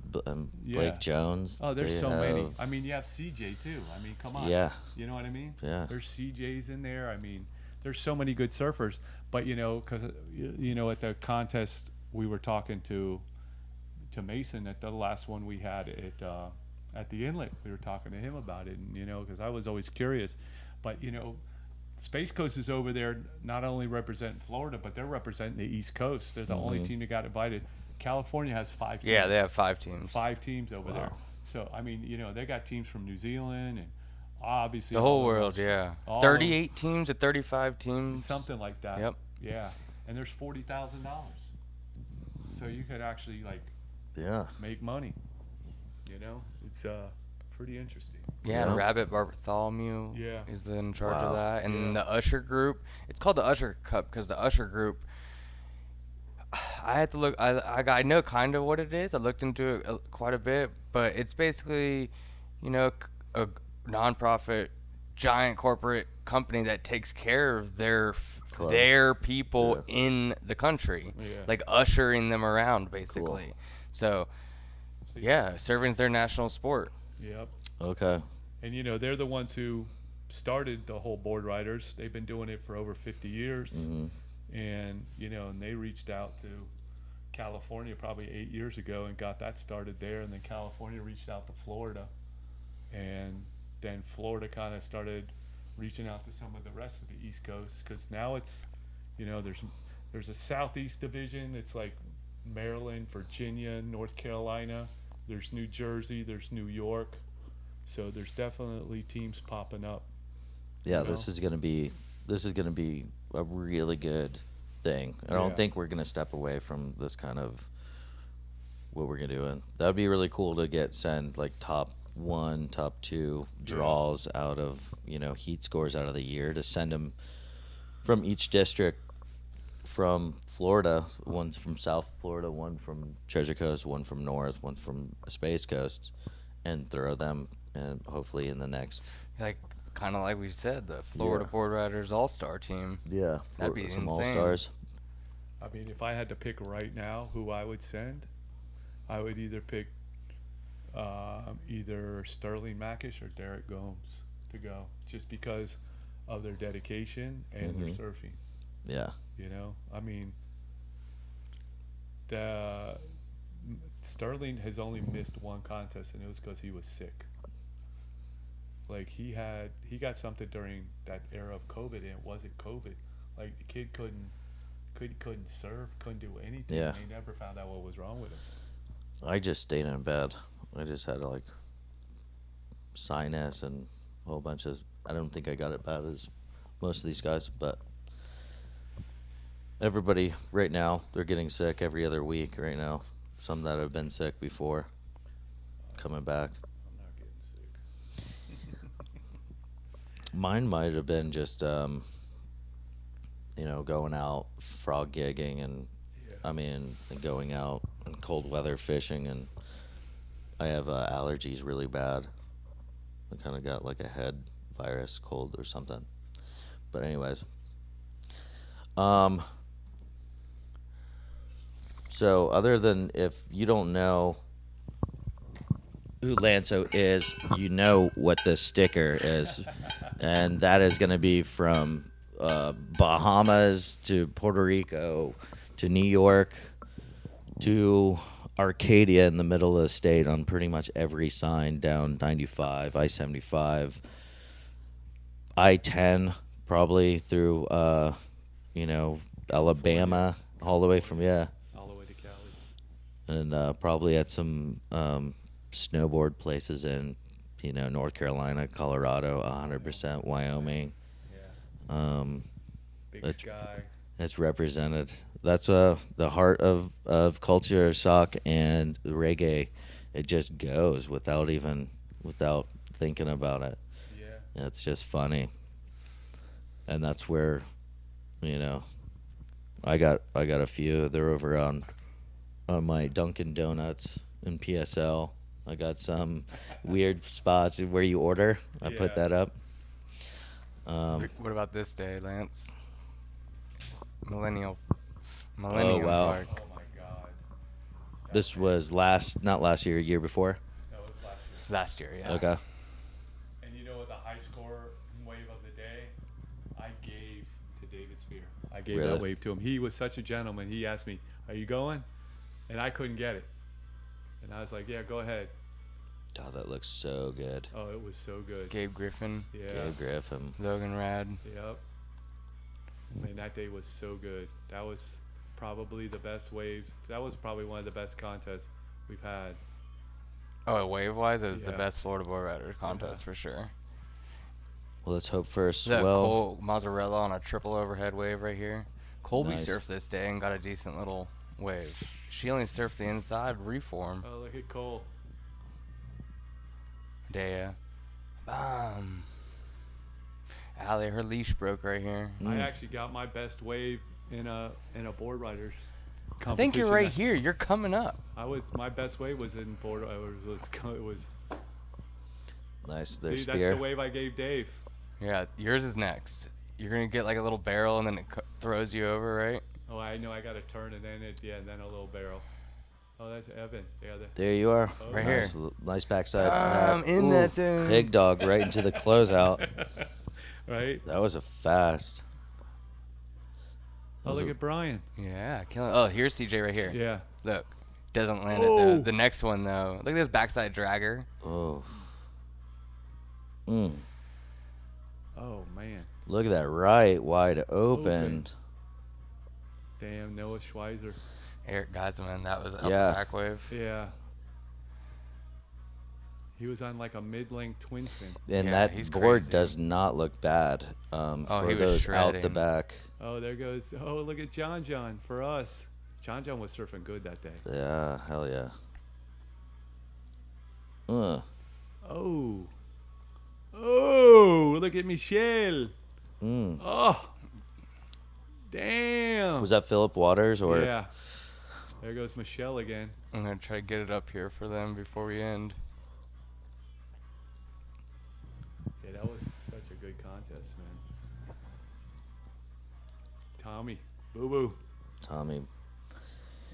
Yeah. Blake Jones. Oh, there's They so many. have- I mean, you have CJ too. I mean, come on. Yeah. You know what I mean? Yeah. There's CJs in there. I mean, there's so many good surfers. But you know, because you know, at the contest we were talking to Mason at the last one we had at the inlet. We were talking to him about it, and you know, because I was always curious. But you know, Space Coast is over there not only representing Florida, but they're representing the East Coast. They're the only team that got invited. California has 5 teams. Yeah, they have 5 teams. 5 teams over there. So, I mean, you know, they got teams from New Zealand and obviously The all whole over world, Australia. yeah. All 38 teams to 35 teams. something like that. Yep. Yeah. And there's $40,000. So you could actually like Yeah. make money. You know, it's pretty interesting. Yeah, Yeah. and Rabbit Bartholomew Yeah. is in charge Wow. of that. And Yeah. the Usher group, it's called the Usher Cup because the Usher group, I had to look, I know kind of what it is. I looked into it quite a bit, but it's basically, you know, a nonprofit, giant corporate company that takes care of Clubs. their people Yeah. in the country, Yeah. like ushering them around basically. So, yeah, serving as their national sport. Yep. Okay. And you know, they're the ones who started the whole board riders. They've been doing it for over 50 years. Hmm. And you know, and they reached out to California probably 8 years ago and got that started there, and then California reached out to Florida, and then Florida kind of started reaching out to some of the rest of the East Coast, because now it's, you know, there's a Southeast division. It's like Maryland, Virginia, North Carolina, there's New Jersey, there's New York, so there's definitely teams popping up. Yeah, You this know? is gonna be a really good thing. I don't Yeah. think we're gonna step away from this kind of what we're gonna do. And that'd be really cool to send like top 1, top 2 draws out of, you know, heat scores out of the year, to send them from each district from Florida. One's from South Florida, one from Treasure Coast, one from North, one from Space Coast, and throw them, and hopefully in the next. Like, kind of like we said, the Florida Yeah. Board Riders All-Star team. Yeah, That'd be some insane. all-stars. I mean, if I had to pick right now who I would send, I would either pick either Sterling Mackish or Derek Gomes to go, just because of their dedication and their surfing. Yeah. You know, I mean, Sterling has only missed one contest, and it was because he was sick. Like he got something during that era of COVID, and it wasn't COVID. Like the kid couldn't surf, couldn't do anything. Yeah. They never found out what was wrong with him. I just stayed in bed. I just had like sinus and a whole bunch of. I don't think I got it bad as most of these guys, but everybody right now, they're getting sick every other week right now. Some that have been sick before coming back. I'm not getting sick. Mine might have been just you know, going out frog gigging and and going out in cold weather fishing, and I have allergies really bad. I kind of got like a head virus cold or something. But anyways, so other than, if you don't know who Lanso is, you know what this sticker is, and that is going to be from Bahamas to Puerto Rico to New York to Arcadia in the middle of the state on pretty much every sign down 95, I-75, I-10 probably through you know, Alabama all the way from All the way to Cali. and probably at some snowboard places in, you know, North Carolina, Colorado, 100%, Wyoming. Yeah. Big That's- Sky. It's represented. That's the heart of culture, shock, and reggae. It just goes without thinking about it. Yeah. It's just funny, and that's where, you know, I got a few. They're over on my Dunkin' Donuts in PSL. I got some weird spots where you order. I put Yeah. that up. What about this day, Lance? Millennium wow. Park. Oh my God. This was not last year, year before. That was last year. Last year, yeah. Okay. And you know what, the high score wave of the day, I gave to David Spear. I gave Really? that wave to him. He was such a gentleman. He asked me, "Are you going?" And I couldn't get it. And I was like, "Yeah, go ahead." Oh, that looks so good. Oh, it was so good. Gabe Griffin, Yeah. Gabe Griffin. Logan Rad. Yep. Man, that day was so good. That was probably the best waves. That was probably one of the best contests we've had. Oh, wave-wise, it was the Yeah. best Florida Boy Rider contest for sure. Well, let's hope for a That swell. Cole Mozzarella on a triple overhead wave right here. Colby Nice. surfed this day and got a decent little wave. She only surfed the inside reform. Oh, look at Cole. Dea. Allie, her leash broke right here. I actually got my best wave in a board riders. I think you're competition. right here. You're coming up. My best wave was in board. It was. Nice. See, There's that's spear. the wave I gave Dave. Yeah, yours is next. You're gonna get like a little barrel and then it throws you over, right? Oh, I know. I got to turn and then and then a little barrel. Oh, that's Evan. Yeah, There you are. Oh. Right nice, here. Nice backside. I'm in that thing. Big dog right into the closeout. right. That was a fast. Oh, look at Brian. Yeah, killing. Oh, here's CJ right here. Yeah. Look, doesn't land Oh. at the next one though. Look at this backside dragger. Oh. Oh man. Look at that right wide open. Damn, Noah Schweizer. Eric Geisman, that was up Yeah. back wave. Yeah. He was on like a mid-length twin fin. And Yeah, that he's board crazy. does not look bad he for was those out the shredding. back. Oh, there goes. Oh, look at John for us. John was surfing good that day. Yeah, hell yeah. Oh. Oh, look at Michelle. Oh. Damn. Was that Philip Waters or? Yeah. There goes Michelle again. I'm gonna try to get it up here for them before we end. Yeah, that was such a good contest, man. Tommy. Boo Boo. Tommy.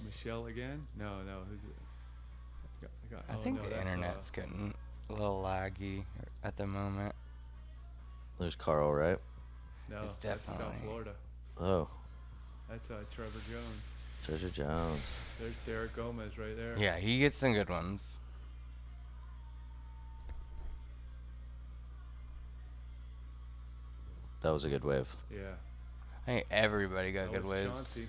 Michelle again? No. Who's it? I oh, think no, the that's, internet's getting a little laggy at the moment. There's Carl, right? No, It's that's South definitely- Florida. Oh, That's Trevor Jones. Treasure Jones. There's Derek Gomez right there. Yeah, he gets some good ones. That was a good wave. Yeah. I think everybody got That good was waves. Chauncey.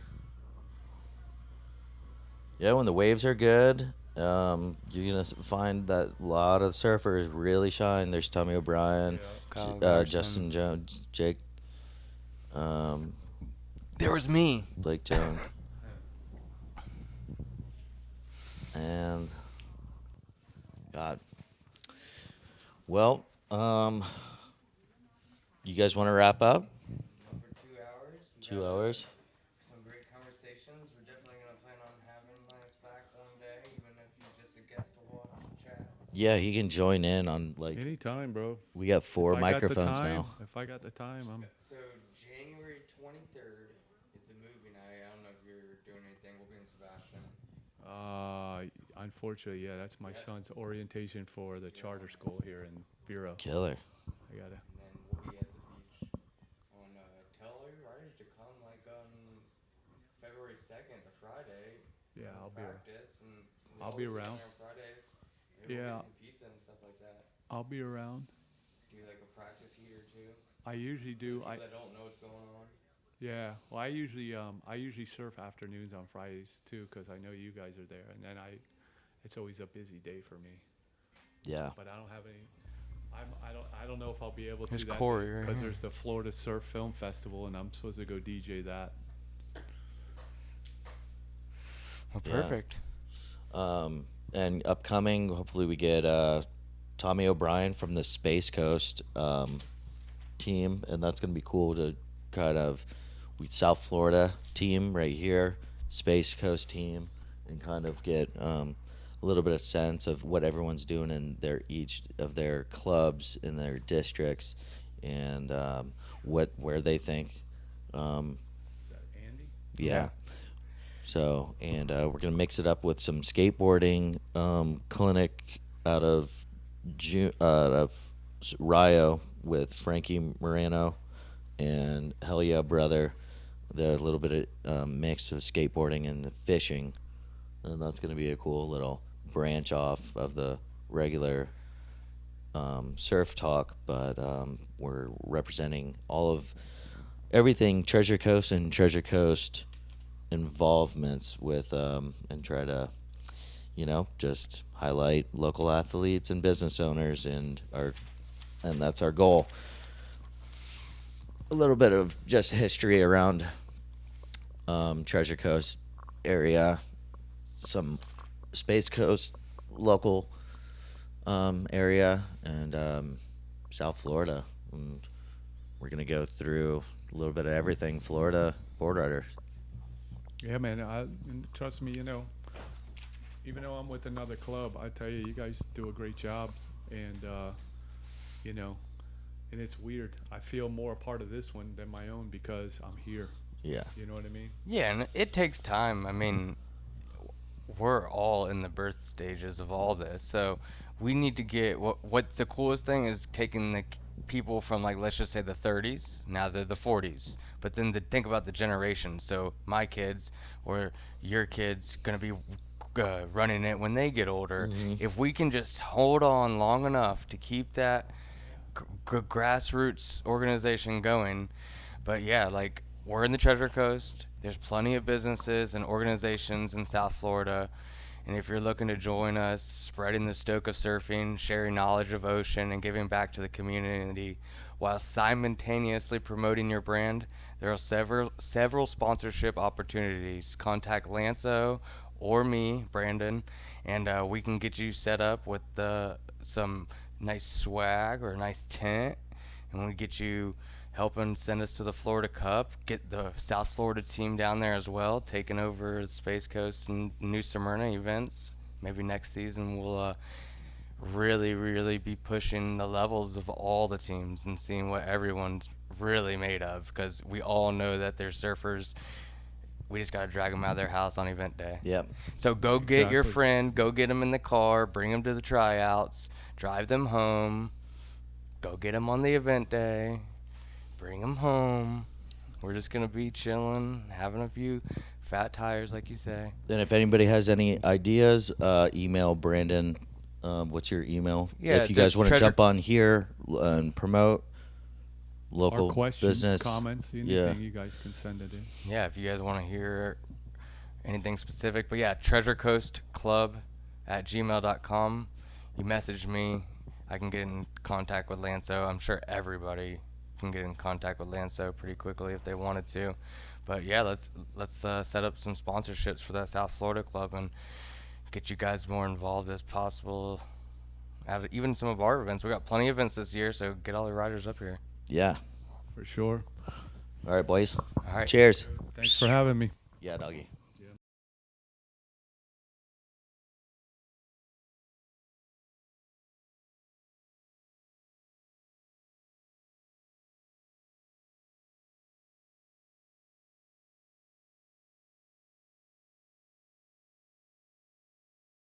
Yeah, when the waves are good, you're gonna find that a lot of surfers really shine. There's Tommy O'Brien, Yeah. Kyle Garson. Justin Jones, Jake, There was me. Blake Jones, and God. Well, you guys want to wrap up? For 2 hours. 2 hours. Some great conversations. We're definitely gonna plan on having Lance back one day, even if he's just a guest to watch and chat. Yeah, he can join in on like Anytime, bro. we got 4 If I got the microphones time- now. If I got the time, I'm. So January 23rd is the movie night. I don't know if you're doing anything. We'll be in Sebastian. Unfortunately, yeah, that's my son's orientation for the charter school here in Vero. Killer. I gotta. And then we'll be at the beach on tell all your riders to come like on February 2nd, the Friday. Yeah, I'll be. Practice and we I'll be always get around. there on Fridays. Maybe we'll Yeah. get some pizza and stuff like that. I'll be around. Do like a practice heat or two. I usually do. People that don't know what's going on. Yeah. Well, I usually surf afternoons on Fridays too, 'cause I know you guys are there, and then it's always a busy day for me. Yeah. But I don't have any. I don't know if I'll be able to There's that Corey right because here. there's the Florida Surf Film Festival, and I'm supposed to go DJ that. Well, Yeah. perfect. And upcoming, hopefully we get Tommy O'Brien from the Space Coast team, and that's gonna be cool to kind of South Florida team right here, Space Coast team, and kind of get a little bit of sense of what everyone's doing in each of their clubs in their districts, and where they think. Is that Andy? Yeah. So, and we're gonna mix it up with some skateboarding clinic out of Rio with Frankie Moreno and Hell Yeah Brother. There's a little bit of mix of skateboarding and fishing, and that's gonna be a cool little branch off of the regular surf talk. But we're representing all of everything Treasure Coast and Treasure Coast involvements with and try to, just highlight local athletes and business owners and that's our goal. A little bit of just history around Treasure Coast area, some Space Coast local area, and South Florida. And we're gonna go through a little bit of everything Florida board riders. Yeah, man. And trust me, even though I'm with another club, I tell you, you guys do a great job, and and it's weird. I feel more a part of this one than my own because I'm here. Yeah. You know what I mean? Yeah, and it takes time. I mean, we're all in the birth stages of all this, so we need to get what's the coolest thing is taking the people from, like, let's just say the 30s, now they're the 40s, but then think about the generation. So my kids or your kids gonna be running it when they get older. If we can just hold on long enough to keep that grassroots organization going. But yeah, like, we're in the Treasure Coast. There's plenty of businesses and organizations in South Florida. And if you're looking to join us, spreading the stoke of surfing, sharing knowledge of ocean, and giving back to the community while simultaneously promoting your brand, there are several sponsorship opportunities. Contact Lanso or me, Brandon, and we can get you set up with some nice swag or a nice tent, and we get you helping send us to the Florida Cup, get the South Florida team down there as well, taking over the Space Coast and New Smyrna events. Maybe next season we'll really be pushing the levels of all the teams and seeing what everyone's really made of, because we all know that they're surfers. We just got to drag them out of their house on event day. Yep. So go get your Exactly. friend, go get them in the car, bring them to the tryouts, drive them home, go get them on the event day, bring them home. We're just going to be chilling, having a few fat tires, like you say. And if anybody has any ideas, email Brandon. What's your email? Yeah, if you guys there's want to Treasure- jump on here and promote local Our questions, business, comments, anything yeah. you guys can send it in. Yeah, if you guys want to hear anything specific. But yeah, treasurecoastclub@gmail.com. You message me. I can get in contact with Lanso. I'm sure everybody can get in contact with Lanso pretty quickly if they wanted to. But yeah, let's set up some sponsorships for that South Florida club and get you guys more involved as possible at even some of our events. We got plenty of events this year, so get all the riders up here. Yeah. For sure. All right, boys. All right. Cheers. Thanks for having me. Yeah, doggy.